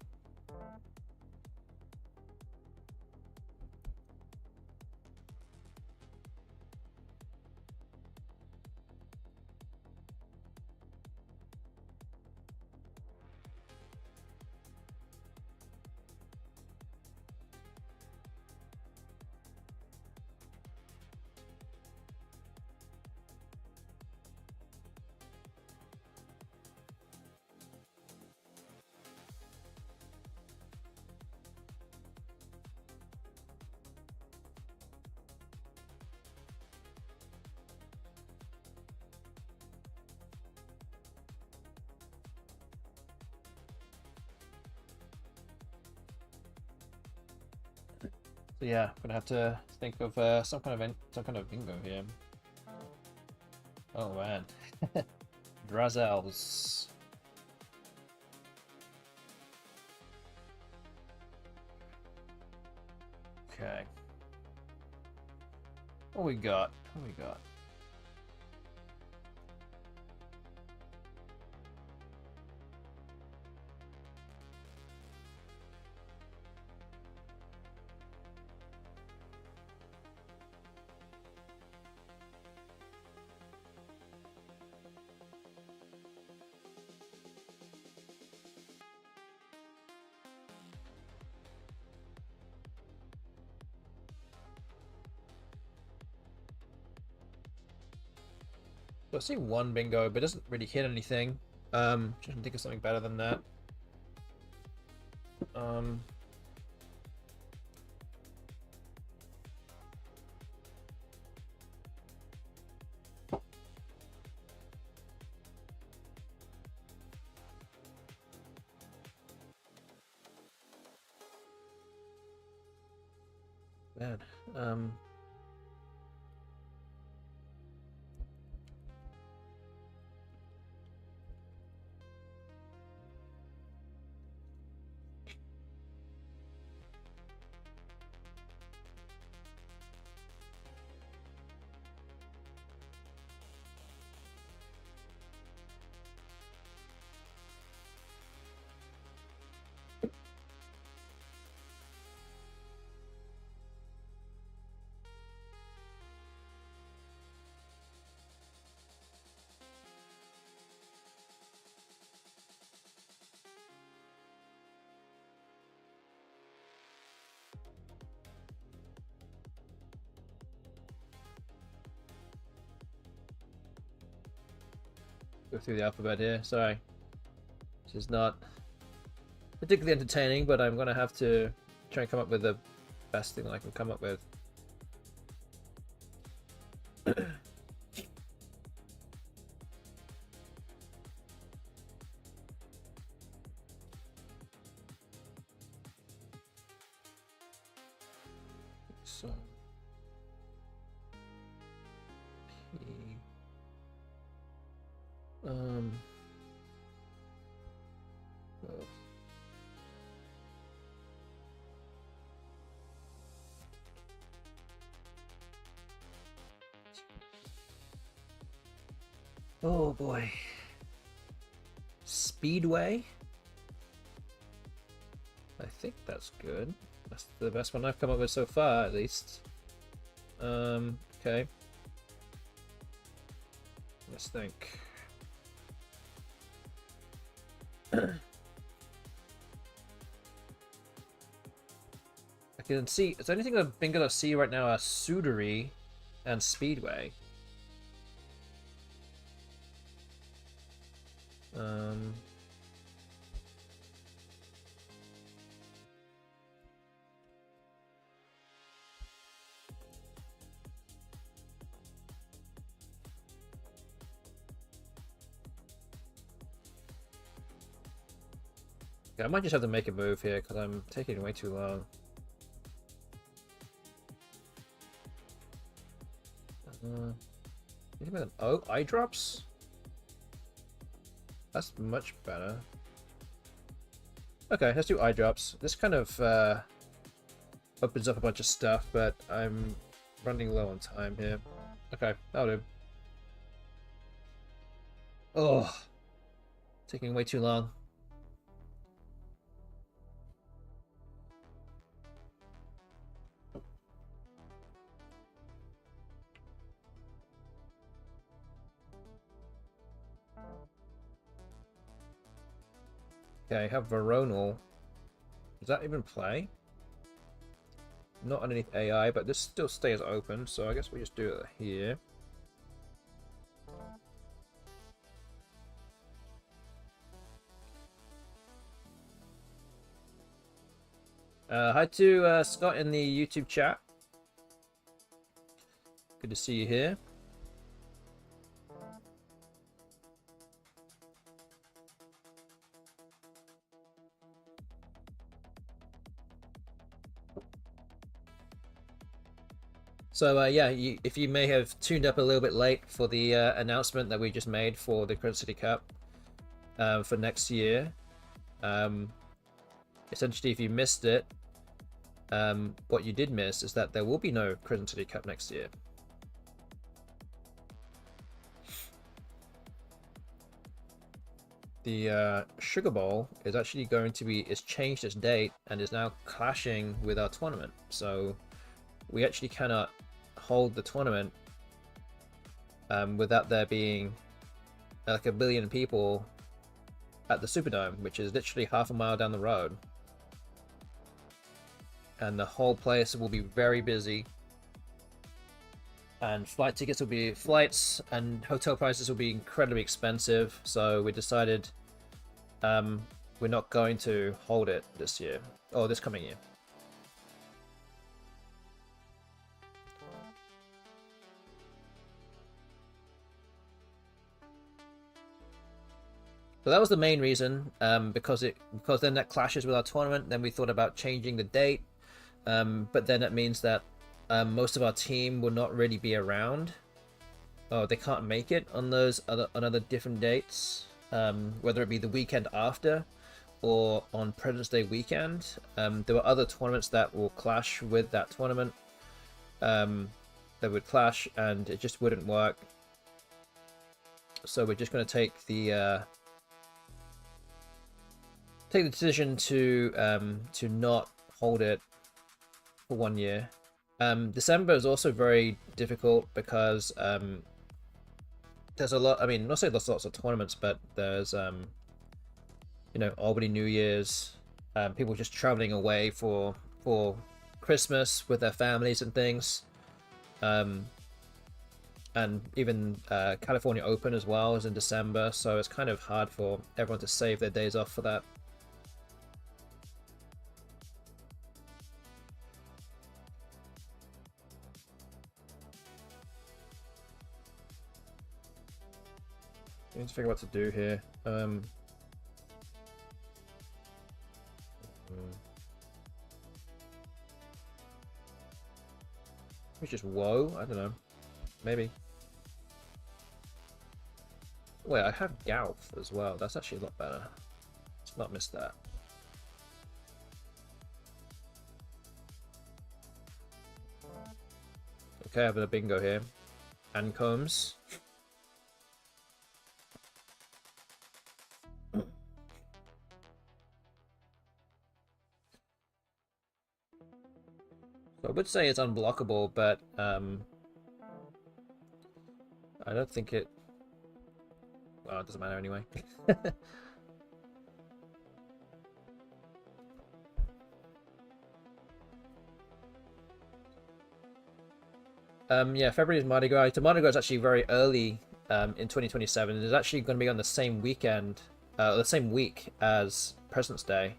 So yeah, I'm gonna have to think of some kind of bingo here. Oh man, Drazels. Okay. What we got? What we got? So I see one bingo, but it doesn't really hit anything. Trying to think of something better than that. Man, go through the alphabet here. Sorry, this is not particularly entertaining, but I'm gonna have to try and come up with the best thing that I can come up with. So, P, oh. Oh boy. Speedway? I think that's good. That's the best one I've come up with so far, at least. Okay. Let's think. I can see. It's the only thing I've been gonna see right now are Sudery and Speedway. Yeah, I might just have to make a move here because I'm taking way too long. Anything with an O? Eye drops? That's much better. Okay, let's do eye drops. This kind of opens up a bunch of stuff, but I'm running low on time here. Okay, that'll do. Oh, taking way too long. Okay, I have Veronal. Does that even play? Not underneath AI, but this still stays open, so I guess we just do it here. Hi to Scott in the YouTube chat. Good to see you here. So yeah, if you may have tuned up a little bit late for the announcement that we just made for the Crescent City Cup for next year. Essentially, if you missed it, what you did miss is that there will be no Crescent City Cup next year. The Sugar Bowl is actually going to be, it's changed its date and is now clashing with our tournament. So we actually cannot hold the tournament without there being like 1 billion people at the Superdome, which is literally half a mile down the road. And the whole place will be very busy. And flight tickets will be flights, and hotel prices will be incredibly expensive. So we decided we're not going to hold it this year, or this coming year. So that was the main reason, because then that clashes with our tournament. Then we thought about changing the date, but then it means that most of our team will not really be around. Oh, they can't make it on those other different dates, whether it be the weekend after or on President's Day weekend. There were other tournaments that will clash with that tournament. That would clash, and it just wouldn't work. So we're just going to take the decision to not hold it for 1 year. December is also very difficult because there's a lot. I mean, not say there's lots of tournaments, but there's you know, Albany New Year's, people just traveling away for Christmas with their families and things, and even California Open as well is in December, so it's kind of hard for everyone to save their days off for that. I need to figure out what to do here. It's just whoa. I don't know. Maybe. Wait, I have Golf as well. That's actually a lot better. Let's not miss that. Okay, I have a bingo here. And Combs. So I would say it's unblockable, but I don't think it Well, it doesn't matter anyway. Yeah, February is Mardi Gras. The Mardi Gras is actually very early in 2027. It's actually going to be on the same weekend, the same week as President's Day,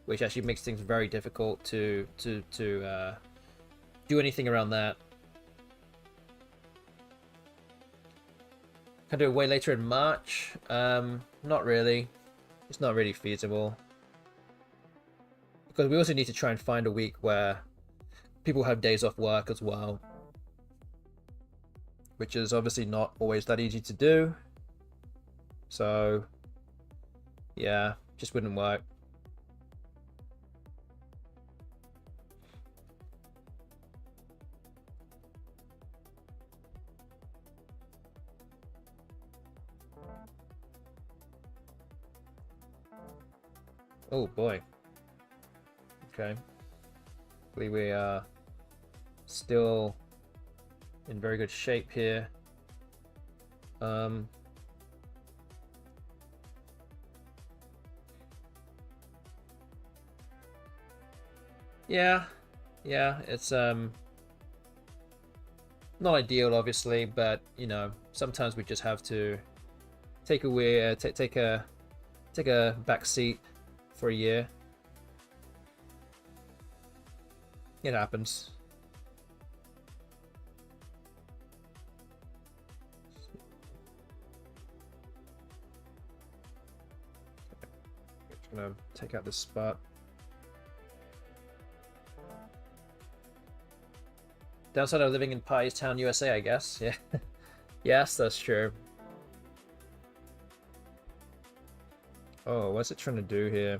which actually makes things very difficult to do anything around that. Can I do it way later in March? Not really. It's not really feasible. Because we also need to try and find a week where people have days off work as well. Which is obviously not always that easy to do. So, yeah, just wouldn't work. Oh boy. Okay. We are still in very good shape here. Yeah, it's not ideal, obviously, but you know, sometimes we just have to take a back seat for a year. It happens. Just gonna take out this spot. Downside of living in Pies Town, USA, I guess. Yeah. Yes, that's true. Oh, what's it trying to do here?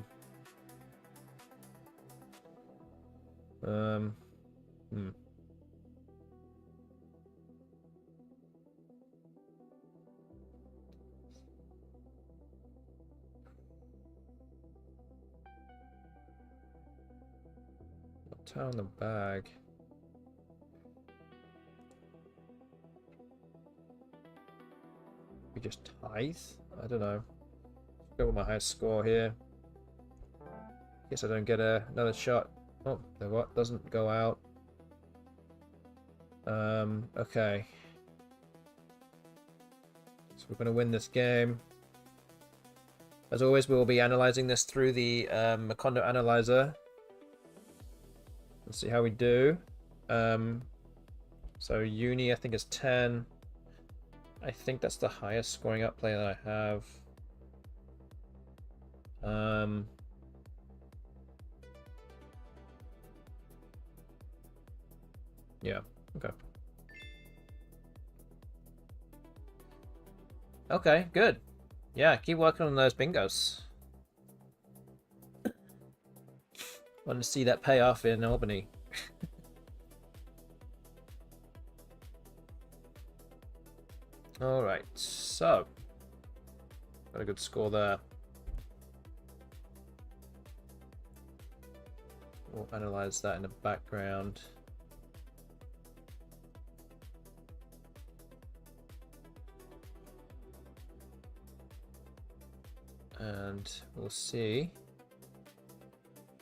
Tie on the bag. We just tithe? I don't know. Go with my highest score here. Guess I don't get another shot. Oh, the what doesn't go out. Okay. So we're gonna win this game. As always, we will be analyzing this through the Macondo analyzer. Let's see how we do. So Uni, I think is 10. I think that's the highest scoring up play that I have. Yeah, okay. Okay, good. Yeah, keep working on those bingos. Want to see that pay off in Albany. Alright, so got a good score there. We'll analyze that in the background. And we'll see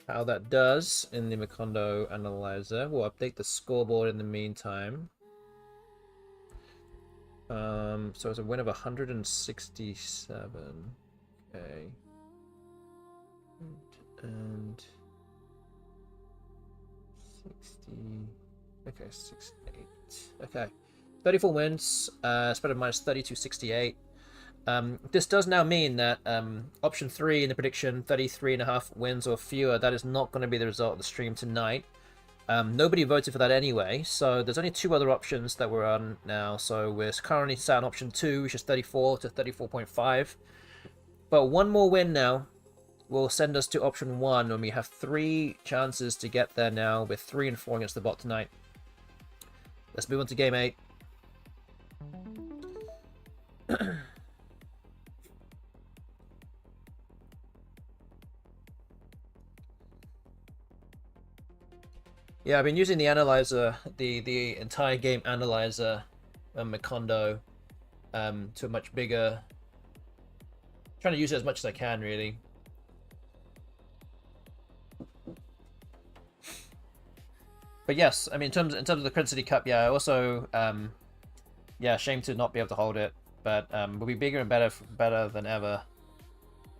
how that does in the Macondo analyzer. We'll update the scoreboard in the meantime. So it's a win of 167. Okay. And 60. Okay, 68. Okay. 34 wins. Spread of minus 32.68. This does now mean that option 3 in the prediction, 33.5 wins or fewer, that is not going to be the result of the stream tonight. Nobody voted for that anyway, so there's only 2 other options that we're on now. So we're currently sat on option 2, which is 34 to 34.5. But one more win now will send us to option 1, and we have 3 chances to get there now, with 3 and 4 against the bot tonight. Let's move on to game 8. Yeah, I've been using the analyzer, the entire game analyzer on Macondo. to a much bigger. Trying to use it as much as I can, really. But yes, I mean, in terms of the Crimson City Cup, yeah. Also, yeah, shame to not be able to hold it, but we'll be bigger and better than ever.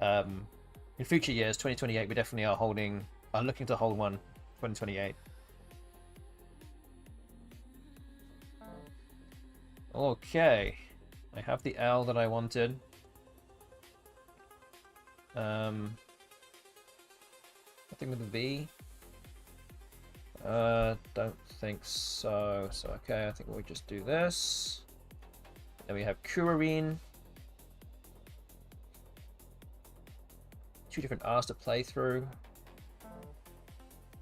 In future years, 2028, we definitely are looking to hold one. 2028. Okay, I have the L that I wanted. Nothing with the V. Don't think so. So okay, I think we'll just do this. Then we have Kurarine. 2 different R's to play through.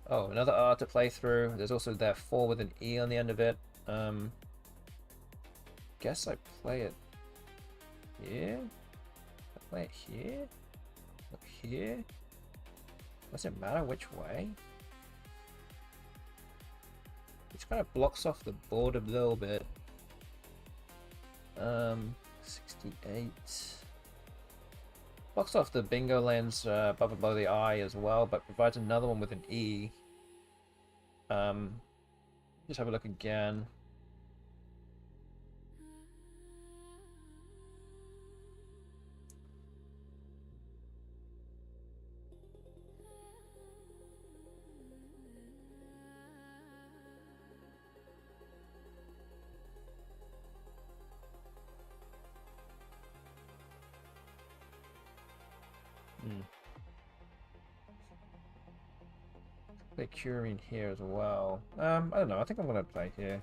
Oh, another R to play through. There's also there 4 with an E on the end of it. Guess I play it here. I play it here. Up here. Does it matter which way? It kind of blocks off the board a little bit. 68. Blocks off the bingo lens above the eye as well, but provides another one with an E. Just have a look again. Play Curing here as well. I don't know. I think I'm gonna play here.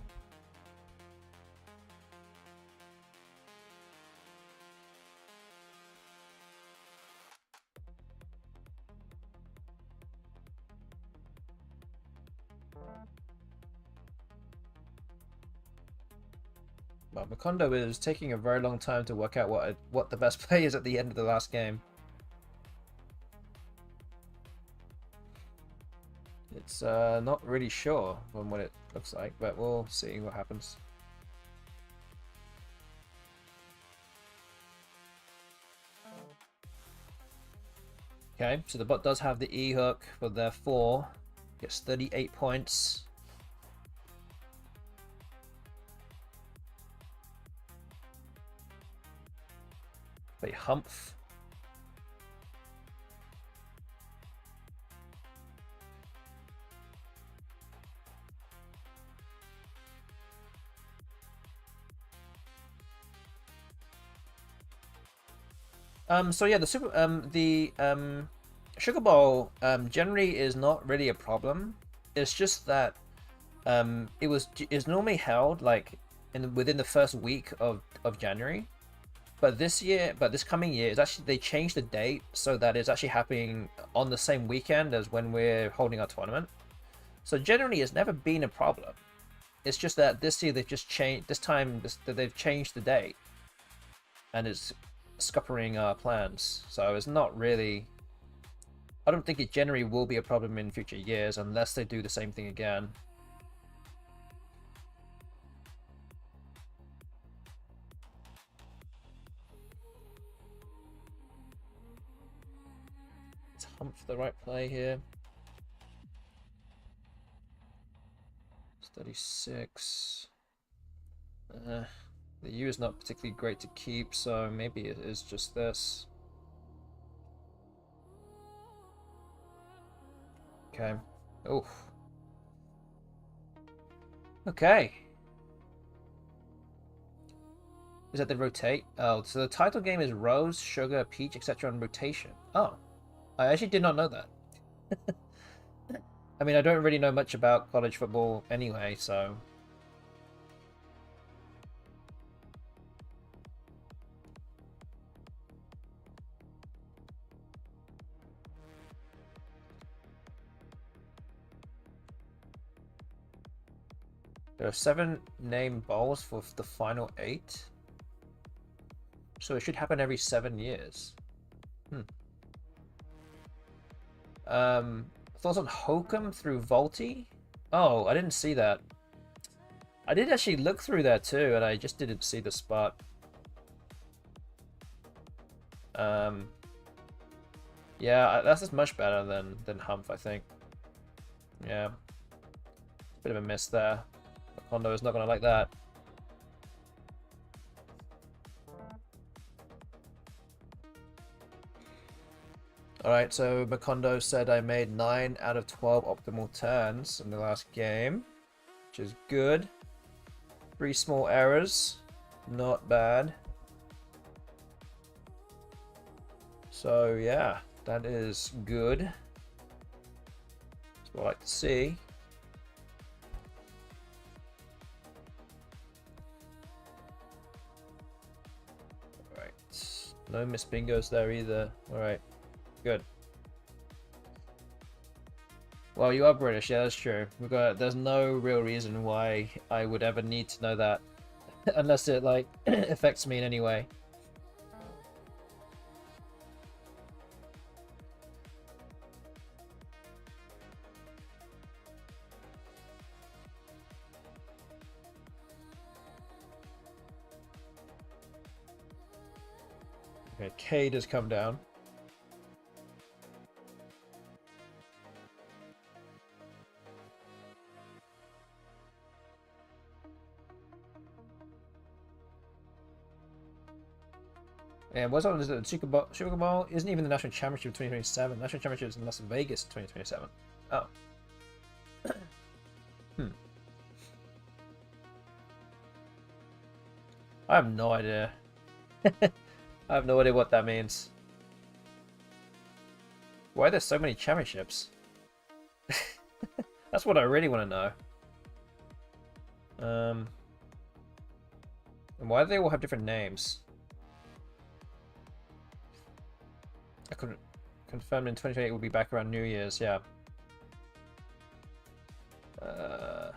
Well, Macondo is taking a very long time to work out what the best play is at the end of the last game. It's not really sure on what it looks like, but we'll see what happens. Okay, so the bot does have the E hook for their 4. Gets 38 points. Play Humph. So yeah, the Sugar Bowl generally is not really a problem. It's just that it's normally held like within the first week of January, but this coming year is actually they changed the date so that it's actually happening on the same weekend as when we're holding our tournament. So generally, it's never been a problem. It's just that this year they've just changed. They've changed the date, and it's scuppering our plans. So it's not really. I don't think it generally will be a problem in future years unless they do the same thing again. Is Humph the right play here? 36. The U is not particularly great to keep, so maybe it is just this. Okay. Oof. Okay. Is that the rotate? Oh, so the title game is Rose, Sugar, Peach, etc. on rotation. Oh. I actually did not know that. I mean, I don't really know much about college football anyway, so... There are 7 named bowls for the final 8. So it should happen every 7 years. Thoughts on Hokum through Volti? Oh, I didn't see that. I did actually look through that too, and I just didn't see the spot. Yeah, that's just much better than Humph, I think. Yeah, bit of a miss there. Kondo is not gonna like that. Alright, so Makondo said I made 9 out of 12 optimal turns in the last game, which is good. 3 small errors, not bad. So yeah, that is good. That's what I like to see. Alright, no miss bingos there either. Alright, good. Well, you are British, yeah, that's true. There's no real reason why I would ever need to know that. Unless it, like, affects me in any way. Okay, Cade has come down. And what's on the Super Bowl isn't even the National Championship 2027. National Championship is in Las Vegas 2027. Oh. I have no idea. I have no idea what that means. Why are there so many championships? That's what I really want to know. And why do they all have different names? I could confirm in 2028 we'll be back around New Year's, yeah.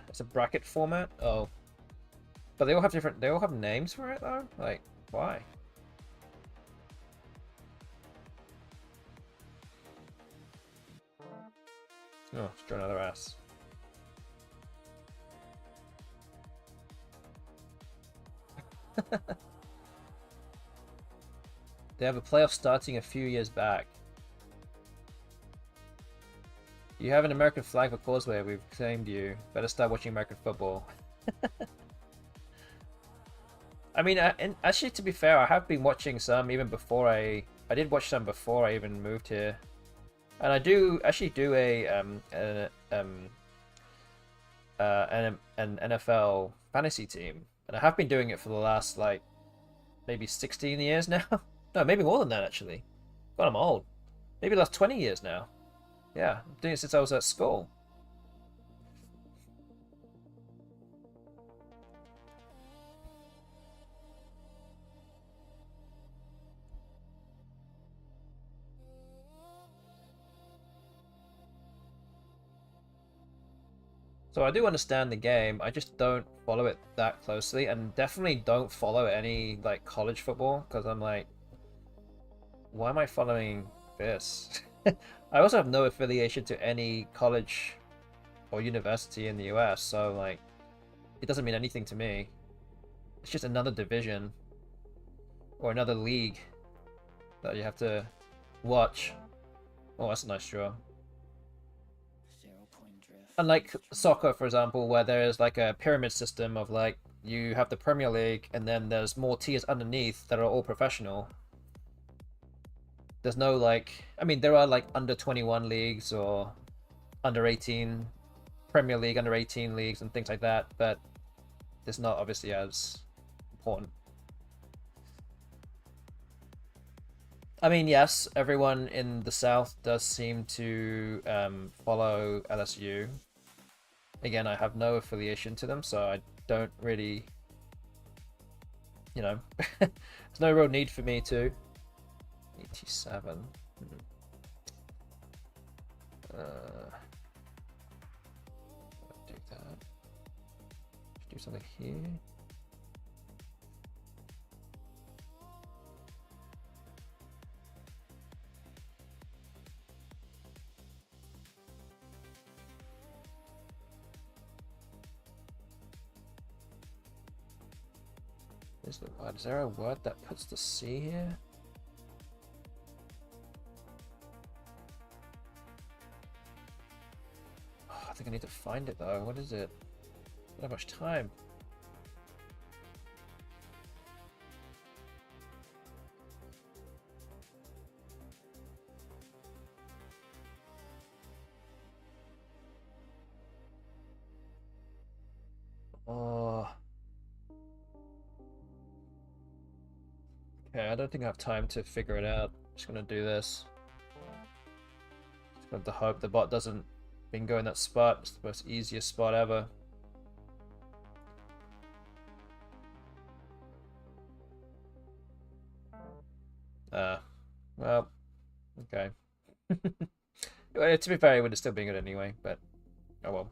It's a bracket format? Oh. But they all have names for it though? Like, why? Oh, let's draw another ass. They have a playoff starting a few years back. You have an American flag for Causeway. We've claimed you. Better start watching American football. I mean, and actually, to be fair, I have been watching some even before I did watch some before I even moved here, and I do actually do an NFL fantasy team, and I have been doing it for the last like maybe 16 years now. No, maybe more than that actually. God, I'm old. Maybe the last 20 years now. Yeah, I'm doing it since I was at school. So I do understand the game, I just don't follow it that closely, and definitely don't follow any like college football, because I'm like, why am I following this? I also have no affiliation to any college or university in the US, so like, it doesn't mean anything to me. It's just another division or another league that you have to watch. Oh, that's a nice draw. 0 point drift. Unlike soccer, for example, where there's like a pyramid system of like, you have the Premier League and then there's more tiers underneath that are all professional. There's no like, I mean, there are like under 21 leagues or under 18 Premier League, under 18 leagues and things like that, but it's not obviously as important. I mean, yes, everyone in the South does seem to follow LSU. Again, I have no affiliation to them, so I don't really, you know, there's no real need for me to. 87. Do that. Do something here. Is there a word that puts the C here? think I need to find it though. What is it? I don't have much time. Oh. Okay, I don't think I have time to figure it out. Just gonna do this. Just have to hope the bot doesn't bingo in that spot. It's the most easiest spot ever. Well, okay. Well, to be fair, it would have still been good anyway, but oh well.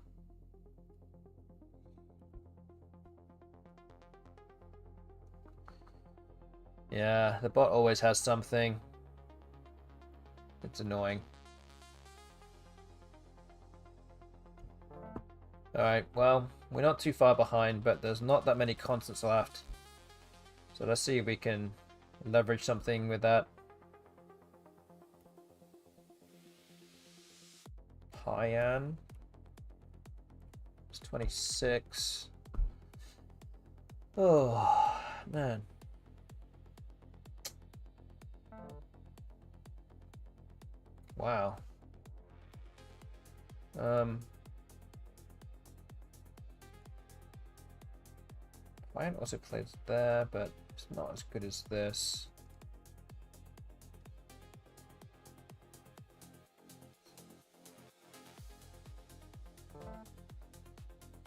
Yeah, the bot always has something. It's annoying. Alright, well, we're not too far behind, but there's not that many constants left. So let's see if we can leverage something with that. Hyan. It's 26. Oh, man. Wow. Hyan also plays there, but it's not as good as this.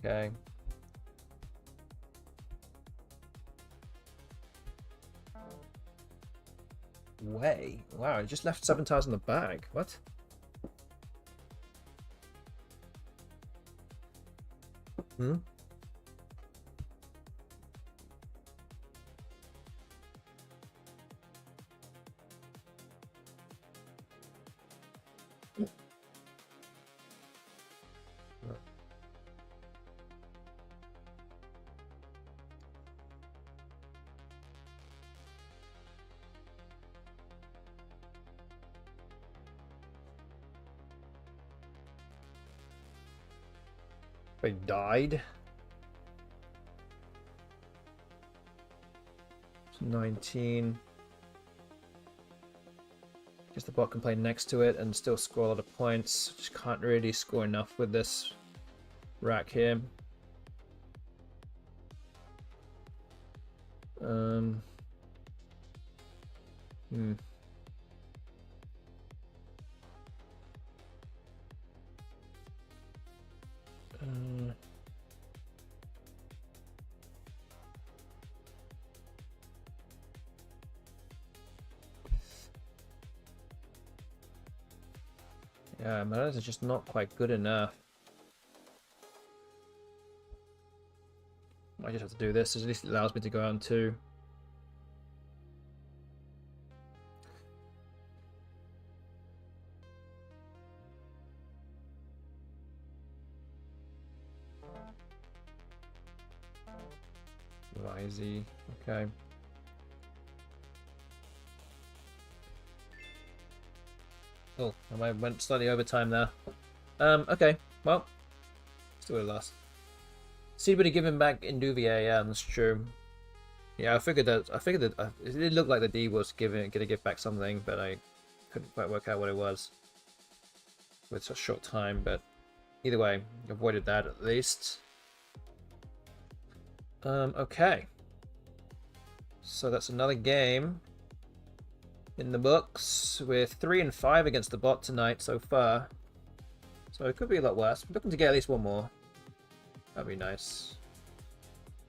Okay. Way. Wow, I just left 7 tiles in the bag. What? Hmm? They died. It's 19. Guess the bot can play next to it and still score a lot of points. Just can't really score enough with this rack here. Yeah, Manas is just not quite good enough. I just have to do this, at least it allows me to go out on 2. Easy. Okay. Oh, I went slightly over time there. Okay. Well, still a loss. Seabody giving back Induvier. Yeah, that's true. Yeah, I figured that. It did look like the D was gonna give back something, but I couldn't quite work out what it was with such short time. But either way, avoided that at least. Okay. So that's another game in the books. We're 3 and 5 against the bot tonight so far. So it could be a lot worse. I'm looking to get at least one more. That'd be nice.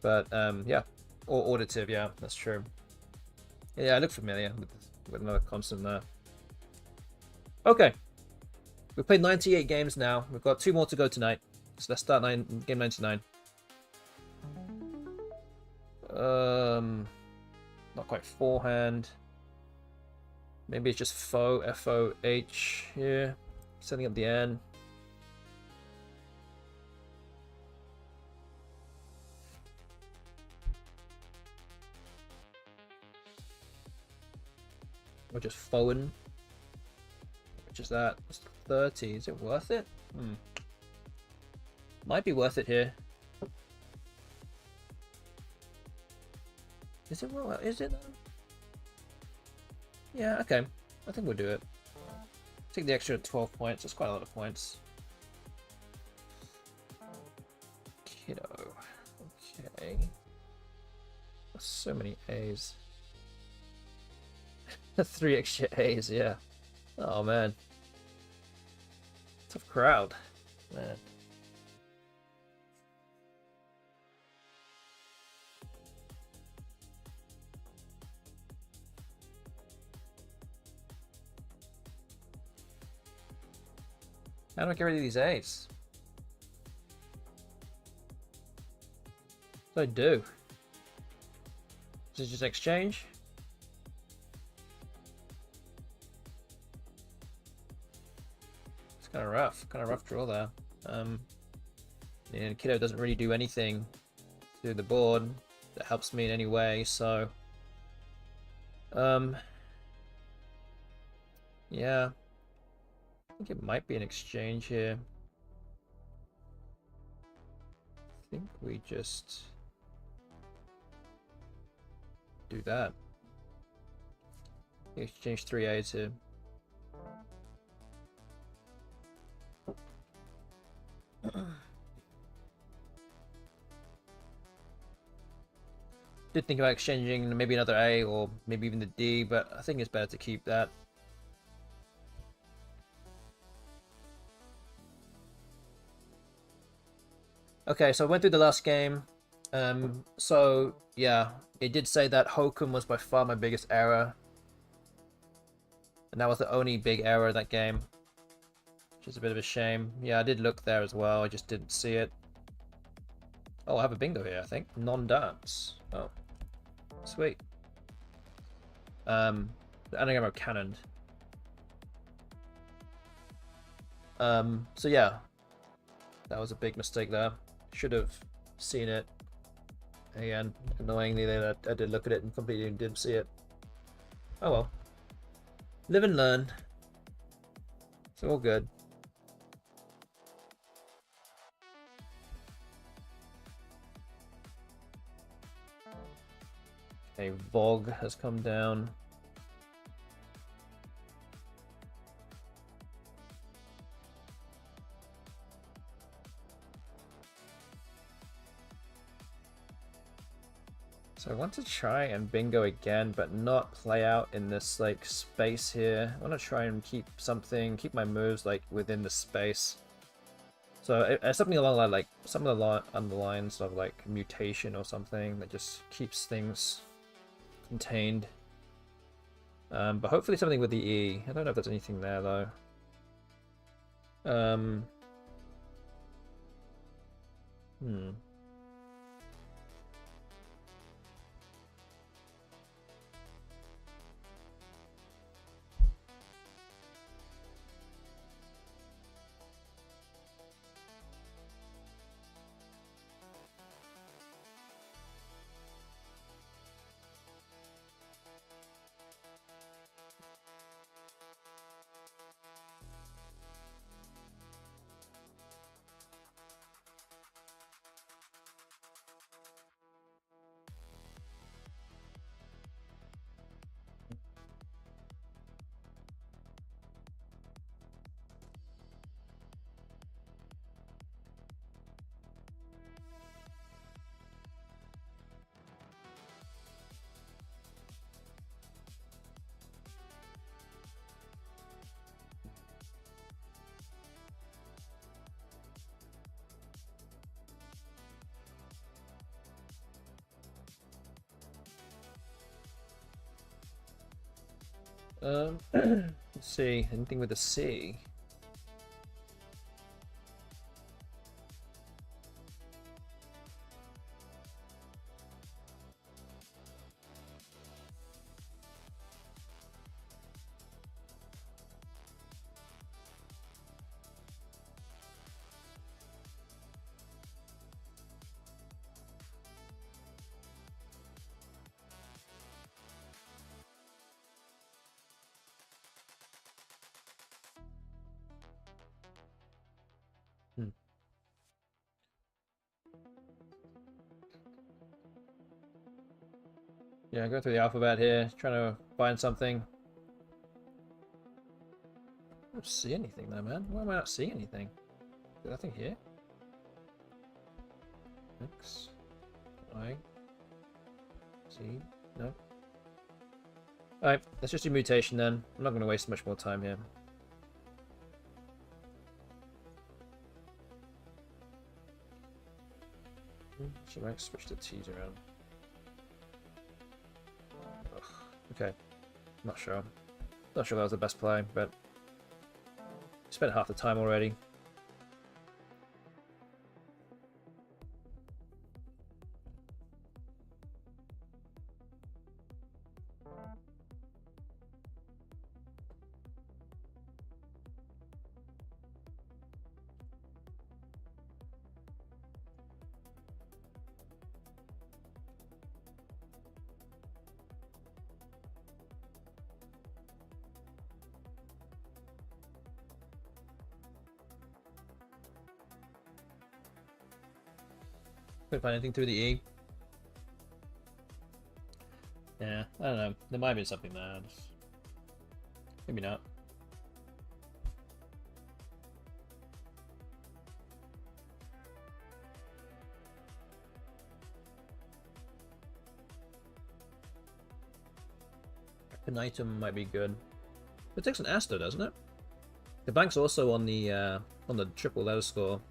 But yeah. Or auditive, yeah, that's true. Yeah, I look familiar with another constant there. Okay. We've played 98 games now. We've got 2 more to go tonight. So let's start game 99. Not quite forehand. Maybe it's just faux, F-O-H here. Setting up the N. Or just Fowen. Which is that? It's 30. Is it worth it? Might be worth it here. Is it? Well, is it? Yeah. Okay. I think we'll do it. Take the extra 12 points. That's quite a lot of points. Kiddo. Okay. So many A's. 3 extra A's, yeah. Oh man. Tough crowd. Man. How do I get rid of these A's? What do I do? Is it just exchange? It's kind of rough draw there. And Kiddo doesn't really do anything to the board that helps me in any way, so yeah, I think it might be an exchange here. I think we just do that. Exchange 3 A's here. Did think about exchanging maybe another A or maybe even the D, but I think it's better to keep that. Okay, so I went through the last game. So yeah, it did say that Hokum was by far my biggest error. And that was the only big error of that game. Which is a bit of a shame. Yeah, I did look there as well, I just didn't see it. Oh, I have a bingo here, I think. Non-dance. Oh. Sweet. The anagram cannoned. So yeah. That was a big mistake there. Should have seen it. Again, annoyingly that I did look at it and completely didn't see it. Oh well. Live and learn. It's all good. Okay, Vogue has come down. So I want to try and bingo again, but not play out in this like space here. I want to try and keep my moves like within the space. So something along like some of the lines of like mutation or something that just keeps things contained. But hopefully something with the E. I don't know if there's anything there though. Let's see, anything with a C? Yeah, go through the alphabet here, trying to find something. I don't see anything there, man. Why am I not seeing anything? Is there nothing here? X, Y, Z, no. Alright, let's just do mutation then. I'm not going to waste much more time here. Should I switch the T's around? Ugh. Okay, not sure. Not sure that was the best play, but spent half the time already. Couldn't find anything through the E. Yeah, I don't know. There might be something there. Maybe not. An item might be good. It takes an Aster, doesn't it? The bank's also on the triple letter score.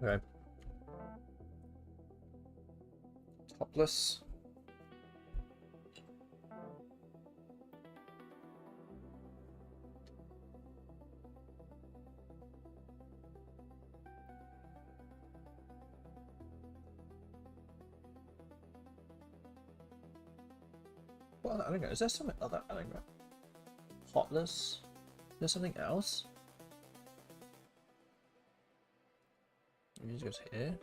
Okay. Topless. Well, I don't know. Is there something other? I don't know. Hotless. Is there something else? Maybe it goes here.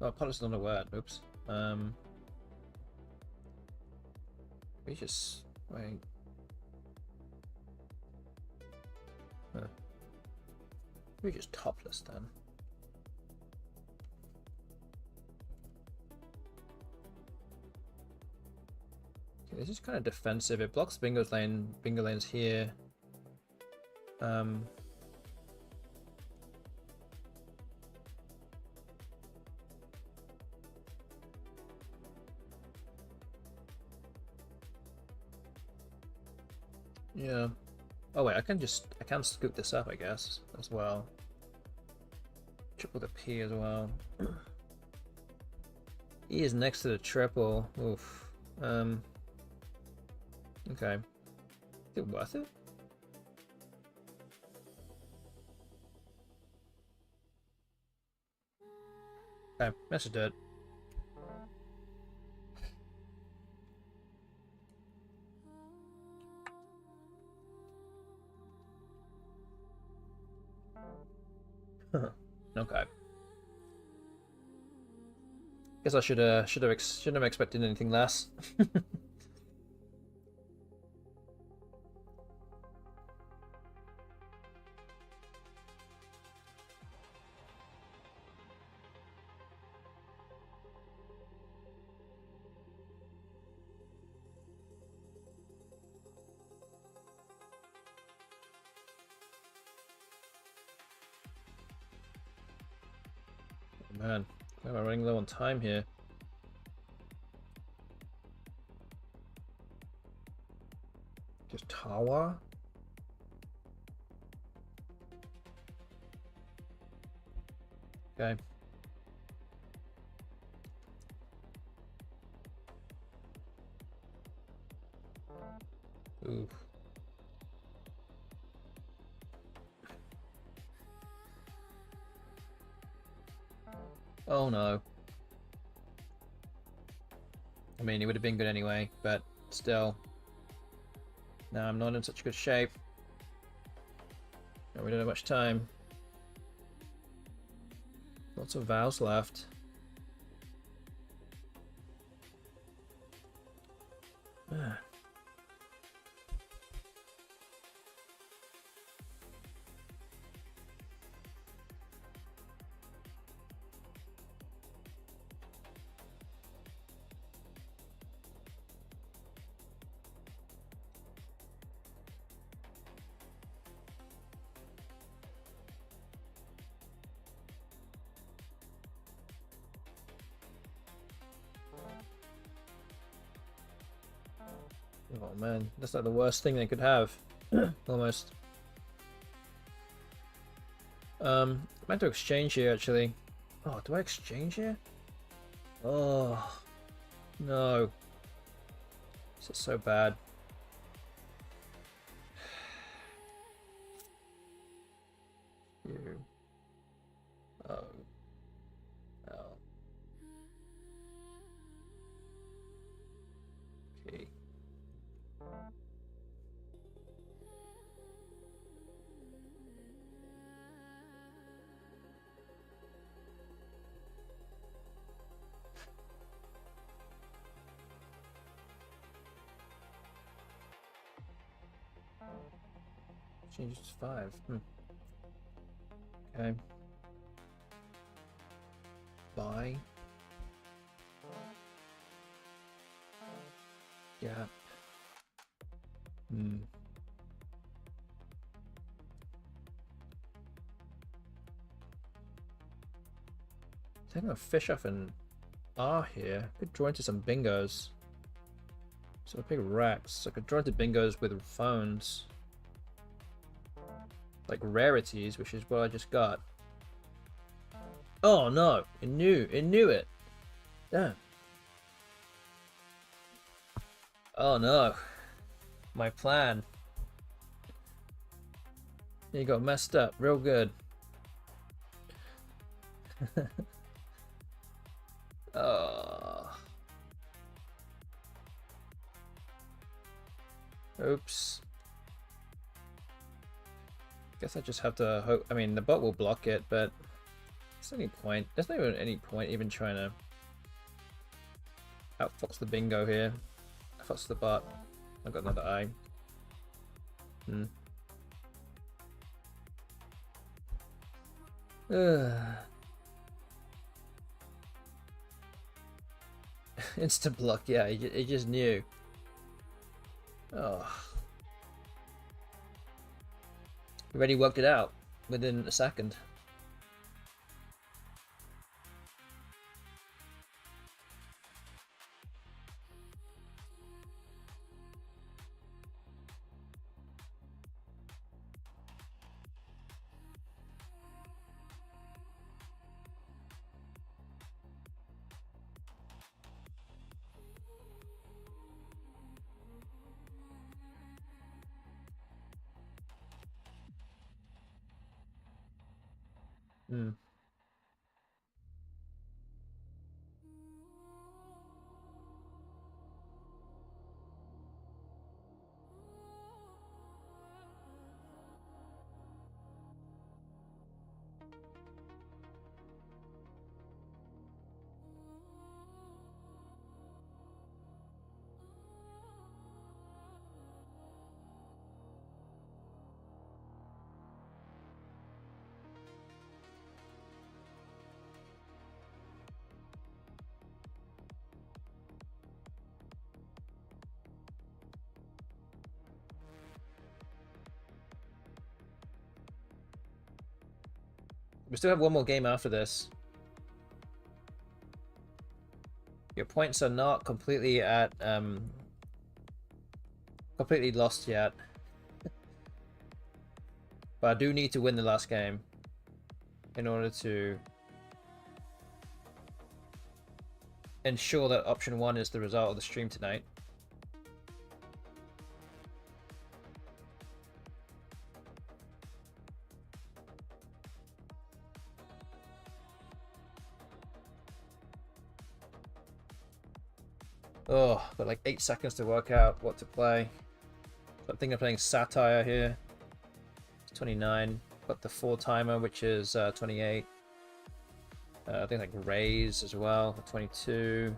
Oh, Potless is not a word. Oops. We just wait. Huh. We just topless then. Okay, this is kind of defensive. It blocks bingo lanes here. Yeah. Oh wait, I can scoop this up, I guess, as well. Triple the P as well. E is next to the triple. Oof. Okay. Is it worth it? Okay, let's just do it. Okay. Guess I shouldn't have expected anything less. Man, am I running low on time here? Just Tawa? Okay. Ooh. Oh no. I mean, it would have been good anyway, but still. No, I'm not in such good shape. No, we don't have much time. Lots of vows left. Ah. Oh man, that's like the worst thing they could have. Almost. I meant to exchange here actually. Oh, do I exchange here? Oh no. This is so bad. You. Oh. Oh. Okay. Changes to 5. Okay. Buy. Yeah. Taking a fish off an R here. Could draw into some bingos. So big racks. I could draw into bingos with phones. Like rarities, which is what I just got. Oh no! It knew it! Damn. Oh no. My plan. You got messed up real good. Oh. Oops. Guess I just have to hope. I mean, the bot will block it, but there's any point. There's not even any point even trying to outfox the bingo here. Outfox the bot. I've got another eye. Instant block, yeah, it just knew. Oh. Already worked it out within a second. We still have one more game after this. Your points are not completely at completely lost yet. But I do need to win the last game in order to ensure that option 1 is the result of the stream tonight. Oh, got like 8 seconds to work out what to play. So I'm thinking of playing Satire here. It's 29. Got the 4 timer, which is 28. I think like Raise as well, 22.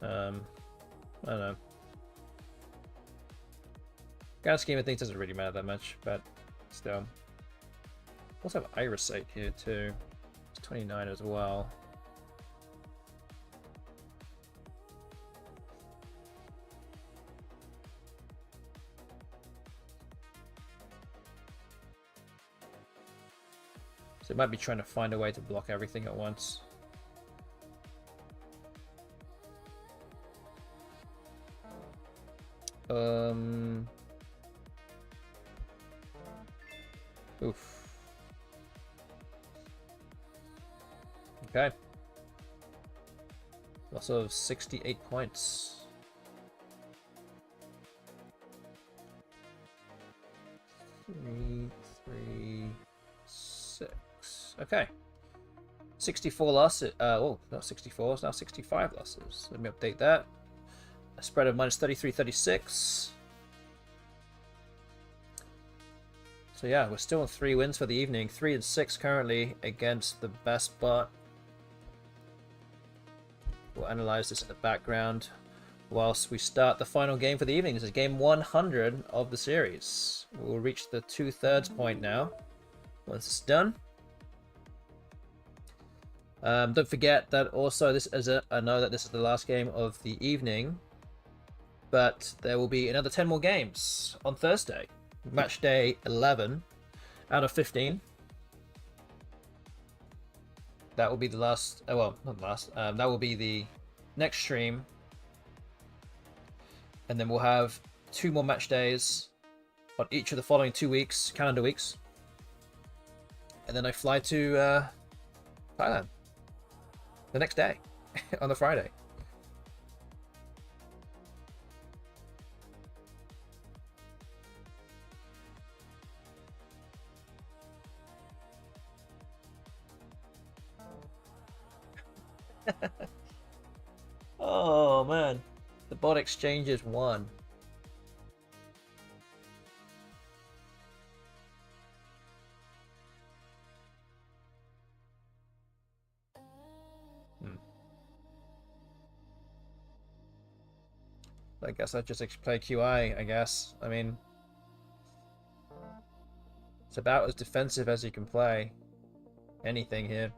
I don't know. Grand scheme of things doesn't really matter that much, but still. Also have Irisate here too. It's 29 as well. So it might be trying to find a way to block everything at once. Oof. Okay. Loss of 68 points. Three, 6. Okay. 64 losses. Oh, not 64. It's now 65 losses. Let me update that. A spread of minus 33, 36. So yeah, we're still on 3 wins for the evening. 3 and 6 currently against the BESTBOT. We'll analyze this in the background whilst we start the final game for the evening. This is game 100 of the series. We'll reach the 2/3 point now once it's done. Don't forget that also this is I know that this is the last game of the evening, but there will be another 10 more games on Thursday. Match day 11 out of 15. That will be the last. Well, not last. That will be the next stream, and then we'll have 2 more match days on each of the following 2 weeks, calendar weeks, and then I fly to Thailand the next day on the Friday. Oh man, the bot exchange is 1. I guess I just play QI, I guess. I mean, it's about as defensive as you can play anything here.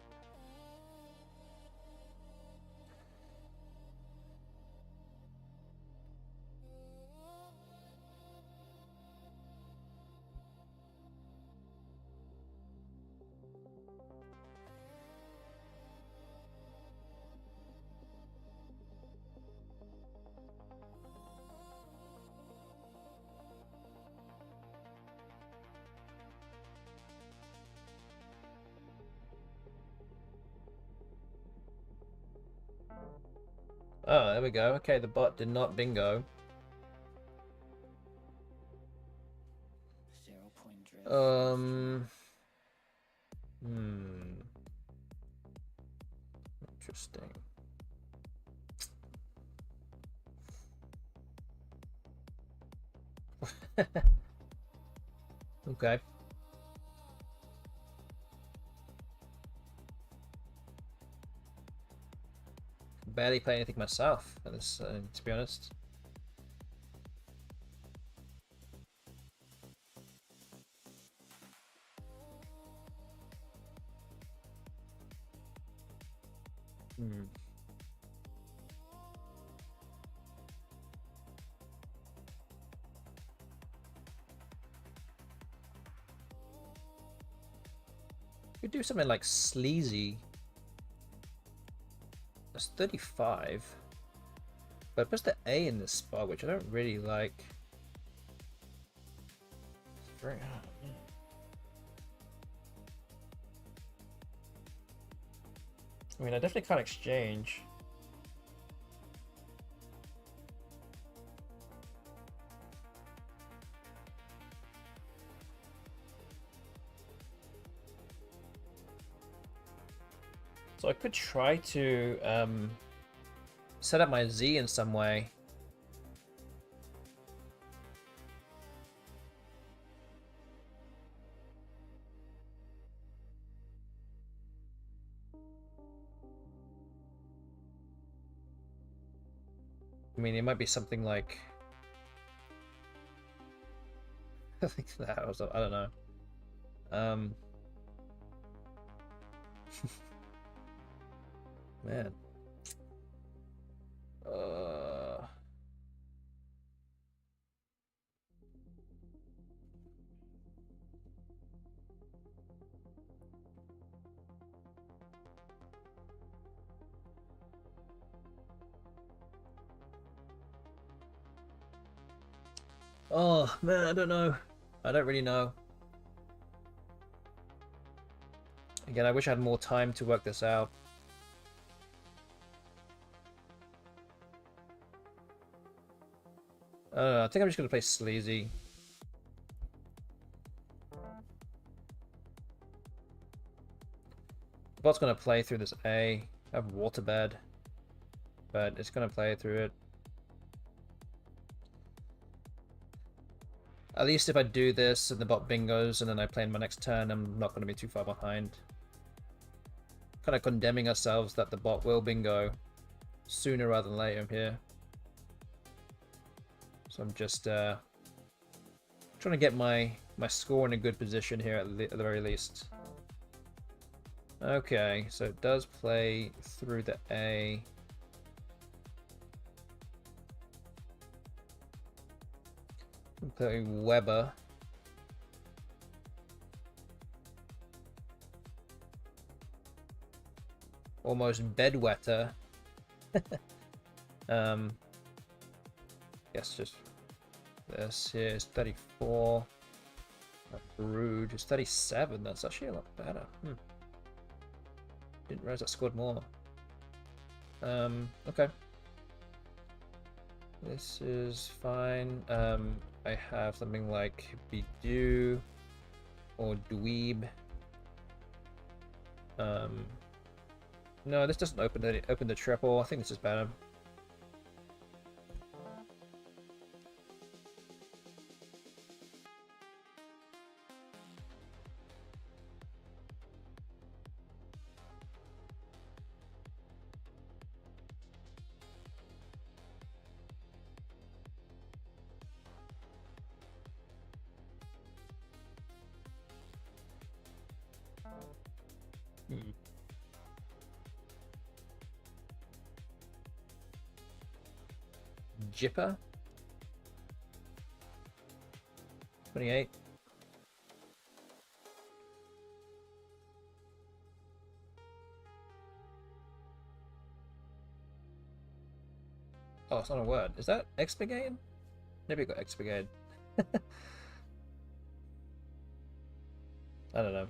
Oh, there we go. Okay, the bot did not bingo. 0-point drift. Interesting. Okay. Barely play anything myself, this, to be honest. Could do something like Sleazy. That's 35. But it puts the A in this spot, which I don't really like. It's very hard. I mean, I definitely can't exchange. So I could try to set up my Z in some way. I mean, it might be something like... I think that was... I don't know. Man. Oh, man, I don't know. I don't really know. Again, I wish I had more time to work this out. I think I'm just going to play sleazy. The bot's going to play through this A. I have waterbed, but it's going to play through it. At least if I do this and the bot bingos and then I play in my next turn, I'm not going to be too far behind. Kind of condemning ourselves that the bot will bingo sooner rather than later here. So I'm just trying to get my score in a good position here at the very least. Okay, so it does play through the A. I'm playing Weber. Almost bedwetter. Guess just this here is 34. Brood is 37. That's actually a lot better. Didn't realize I scored more. Okay. This is fine. I have something like Bidu or Dweeb. No, this doesn't open the triple. I think this is better. Jipper. 28. Oh, it's not a word. Is that expurgated? Maybe it got expurgated. I don't know.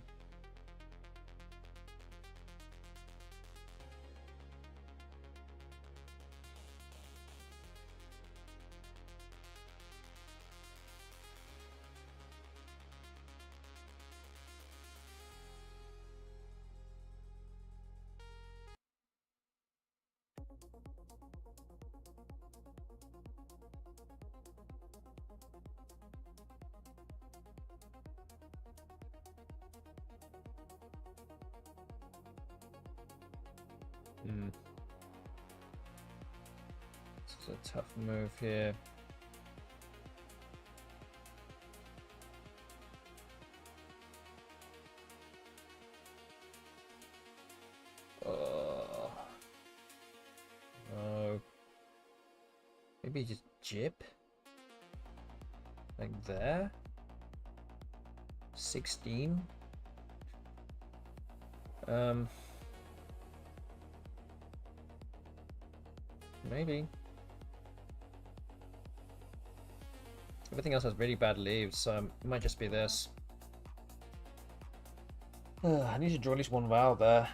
This is a tough move here. Oh. No. Maybe just jip? Like there? 16? Maybe. Everything else has really bad leaves, so it might just be this. I need to draw at least one vowel there.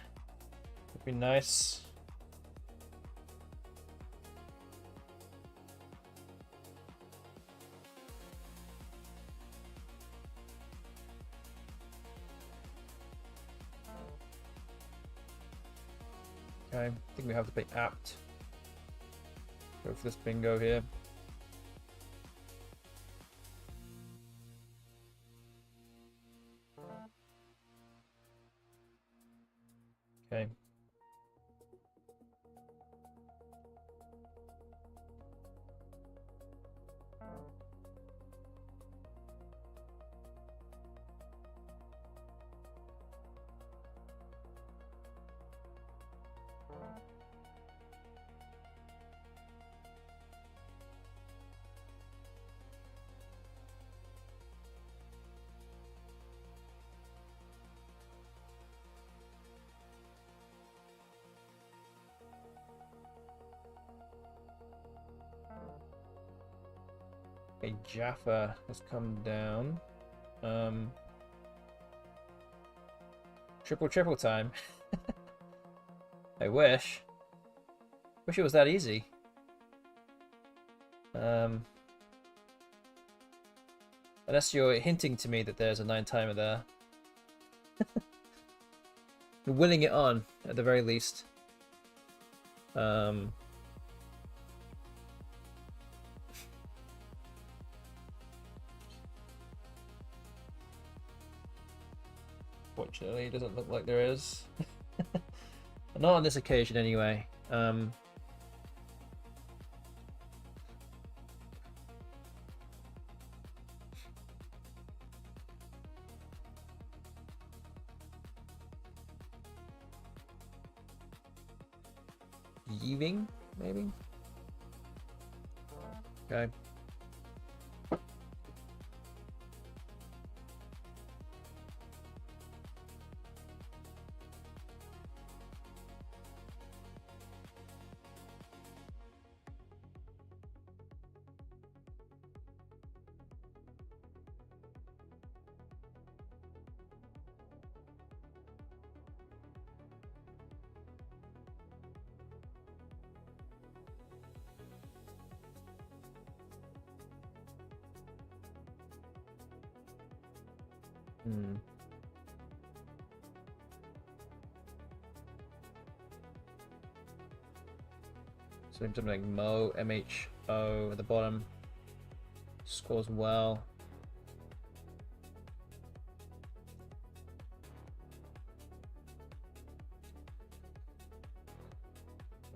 Would be nice. Okay, I think we have to be apt. Go for this bingo here. Okay. Okay, Jaffa has come down. Triple time. I wish. Wish it was that easy. Unless you're hinting to me that there's a 9 timer there. Willing it on, at the very least. Fortunately, it doesn't look like there is. Not on this occasion, anyway. Yeving, maybe? Okay. So something like Mo, MHO at the bottom. Scores well.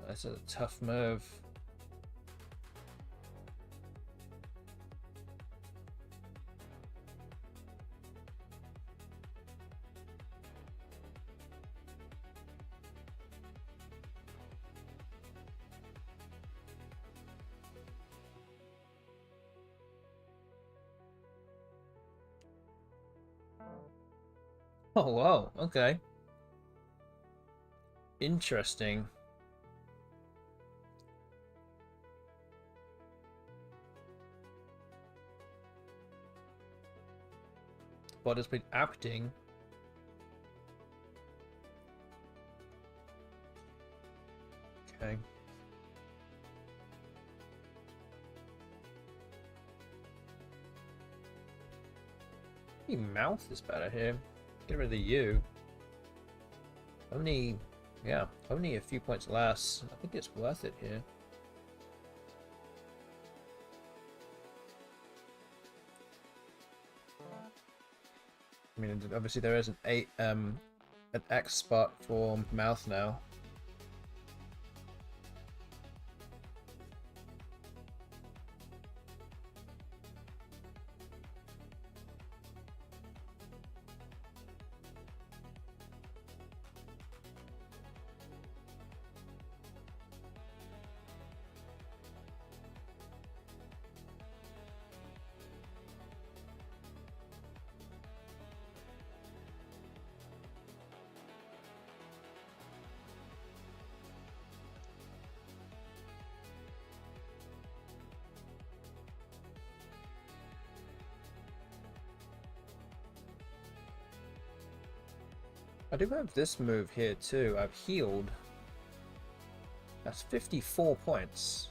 That's a tough move. Oh, wow, okay. Interesting. Bot has been acting. Okay. Maybe mouth is better here. Get rid of the U. Only a few points less. I think it's worth it here. I mean, obviously there is an X spot for mouth now. I do have this move here too. I've healed. That's 54 points.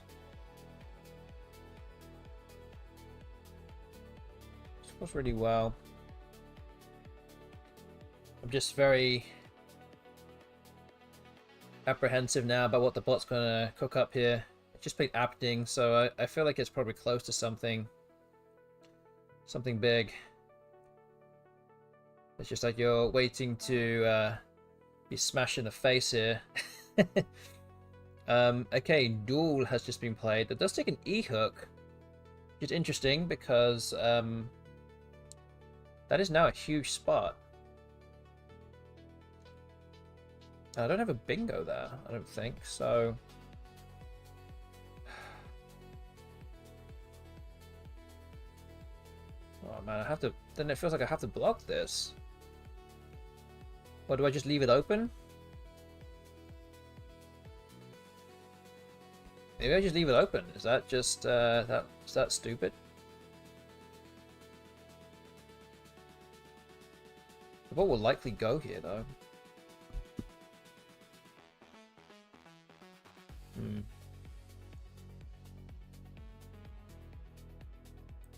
Scores really well. I'm just very apprehensive now about what the bot's gonna cook up here I just played Abding, so I feel like it's probably close to something big. It's just like you're waiting to be smashed in the face here. Okay, Duel has just been played. That does take an E-hook, which is interesting because that is now a huge spot. I don't have a bingo there, I don't think, so... Oh man, I have to... Then it feels like I have to block this. Or do I just leave it open? Maybe I just leave it open. Is that just, is that stupid? The ball will likely go here, though.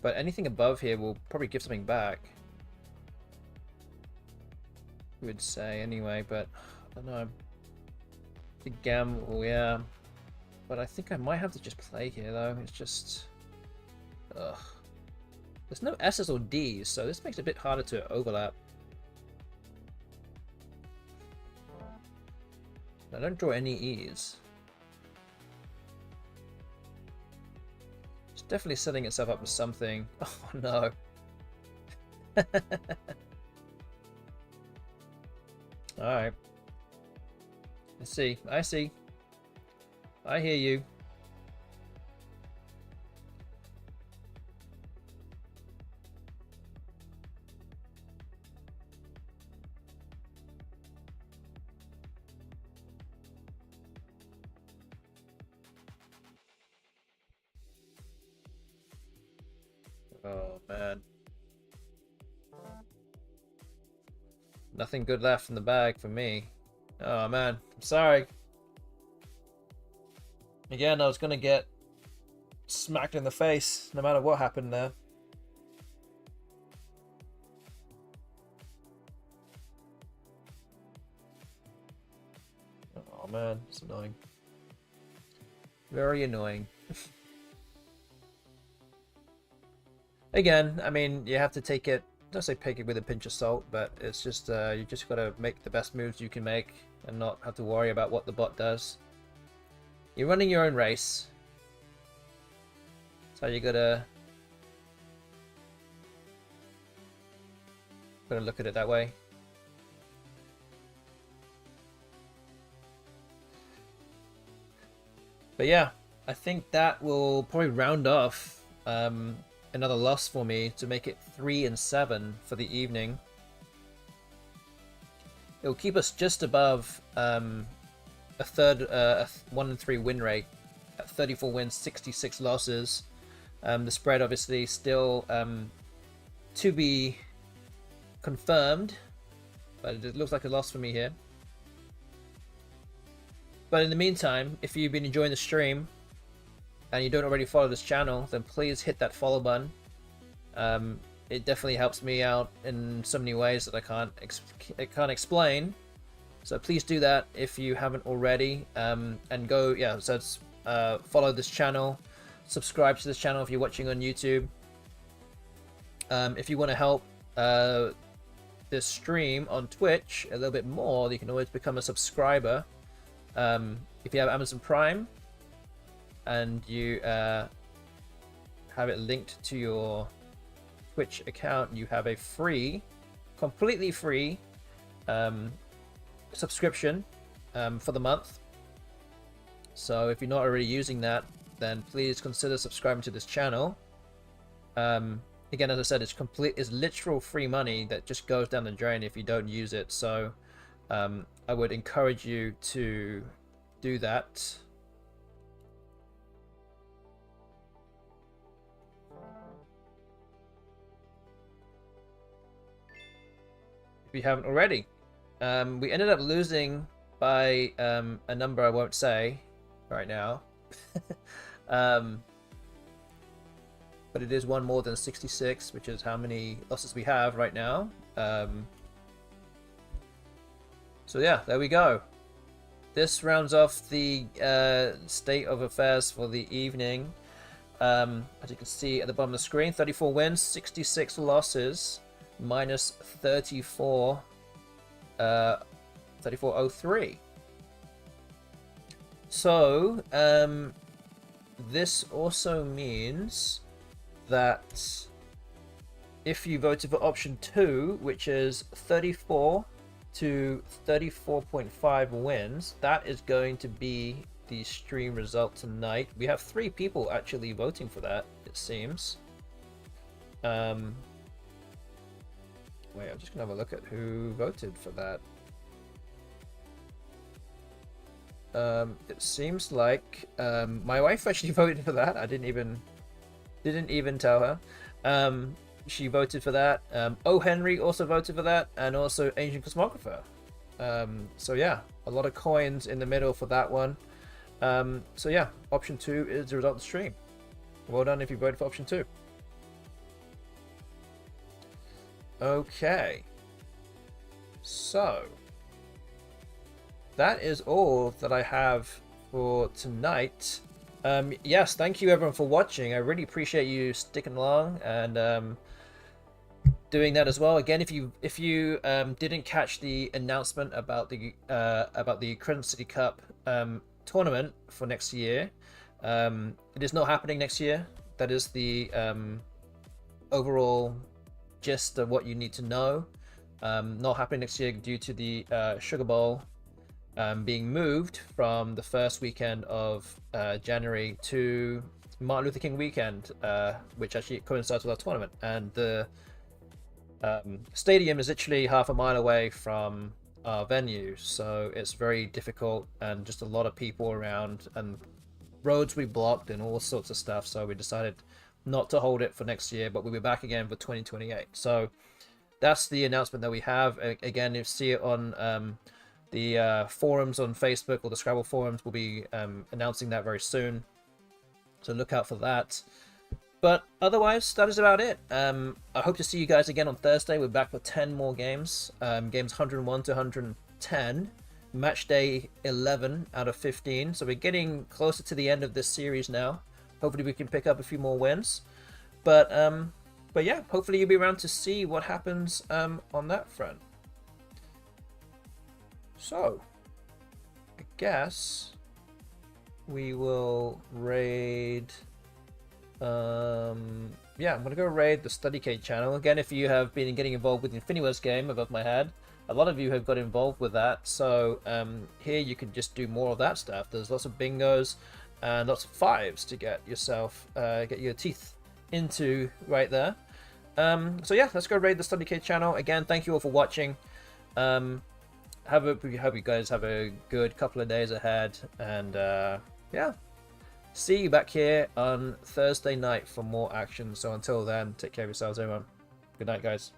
But anything above here will probably give something back. I would say, anyway, but I don't know. The gamble, yeah. But I think I might have to just play here, though. It's just... Ugh. There's no S's or D's, so this makes it a bit harder to overlap. I don't draw any E's. It's definitely setting itself up for something. Oh, no. Alright. I see. I see. I hear you. Oh, man. Nothing good left in the bag for me. Oh, man. I'm sorry. Again, I was going to get smacked in the face no matter what happened there. Oh, man. It's annoying. Very annoying. Again, I mean, you have to take it, don't say pick it with a pinch of salt, but it's just, you just got to make the best moves you can make and not have to worry about what the bot does. You're running your own race. So you gotta look at it that way. But yeah, I think that will probably round off another loss for me to make it 3-7 for the evening. It will keep us just above a 1-3 win rate at 34 wins, 66 losses. The spread obviously still to be confirmed, but it looks like a loss for me here. But in the meantime, if you've been enjoying the stream and you don't already follow this channel, then please hit that follow button. It definitely helps me out in so many ways that I can't explain. So please do that if you haven't already, and go, yeah, so it's, follow this channel, subscribe to this channel if you're watching on YouTube. If you want to help this stream on Twitch a little bit more, you can always become a subscriber. If you have Amazon Prime and you have it linked to your Twitch account, you have a free, completely free subscription for the month. So if you're not already using that, then please consider subscribing to this channel. Again, as I said, it's literal free money that just goes down the drain if you don't use it. So I would encourage you to do that. If you haven't already. We ended up losing by a number I won't say right now. But it is one more than 66, which is how many losses we have right now. So yeah, there we go. this rounds off the state of affairs for the evening. As you can see at the bottom of the screen, 34 wins, 66 losses, minus 34, 3403. So, this also means that if you voted for option 2, which is 34 to 34.5 wins, that is going to be the stream result tonight. We have 3 people actually voting for that, it seems. Wait, I'm just gonna have a look at who voted for that. It seems like my wife actually voted for that. I didn't even tell her. She voted for that. O. Henry also voted for that, and also Ancient Cosmographer. So yeah, a lot of coins in the middle for that one. So yeah, option 2 is the result of the stream. Well done if you voted for option 2. Okay. So that is all that I have for tonight. Yes, thank you everyone for watching. I really appreciate you sticking along and doing that as well. Again, if you didn't catch the announcement about the Crescent City Cup tournament for next year, it is not happening next year. That is the overall gist of what you need to know. Not happening next year due to the Sugar Bowl being moved from the first weekend of January to Martin Luther King weekend, which actually coincides with our tournament. And the stadium is literally half a mile away from our venue, so it's very difficult and just a lot of people around and roads we blocked and all sorts of stuff. So we decided not to hold it for next year, but we'll be back again for 2028. So that's the announcement that we have. Again, you see it on the forums on Facebook, or the Scrabble forums. Will be announcing that very soon, so look out for that. But otherwise, that is about it. I hope to see you guys again on Thursday. We're back for 10 more games. Games 101 to 110. Match day 11 out of 15. So we're getting closer to the end of this series now. Hopefully we can pick up a few more wins. But yeah, hopefully you'll be around to see what happens on that front. So, I guess we will raid... yeah, I'm gonna go raid the StudyK channel. Again, if you have been getting involved with the Infiniverse game above my head, a lot of you have got involved with that. So here you can just do more of that stuff. There's lots of bingos and lots of 5s to get yourself, get your teeth into right there. So yeah, let's go raid the StudyK channel. Again, thank you all for watching. Hope you guys have a good couple of days ahead, and yeah, see you back here on Thursday night for more action. So until then, take care of yourselves, everyone. Good night, guys.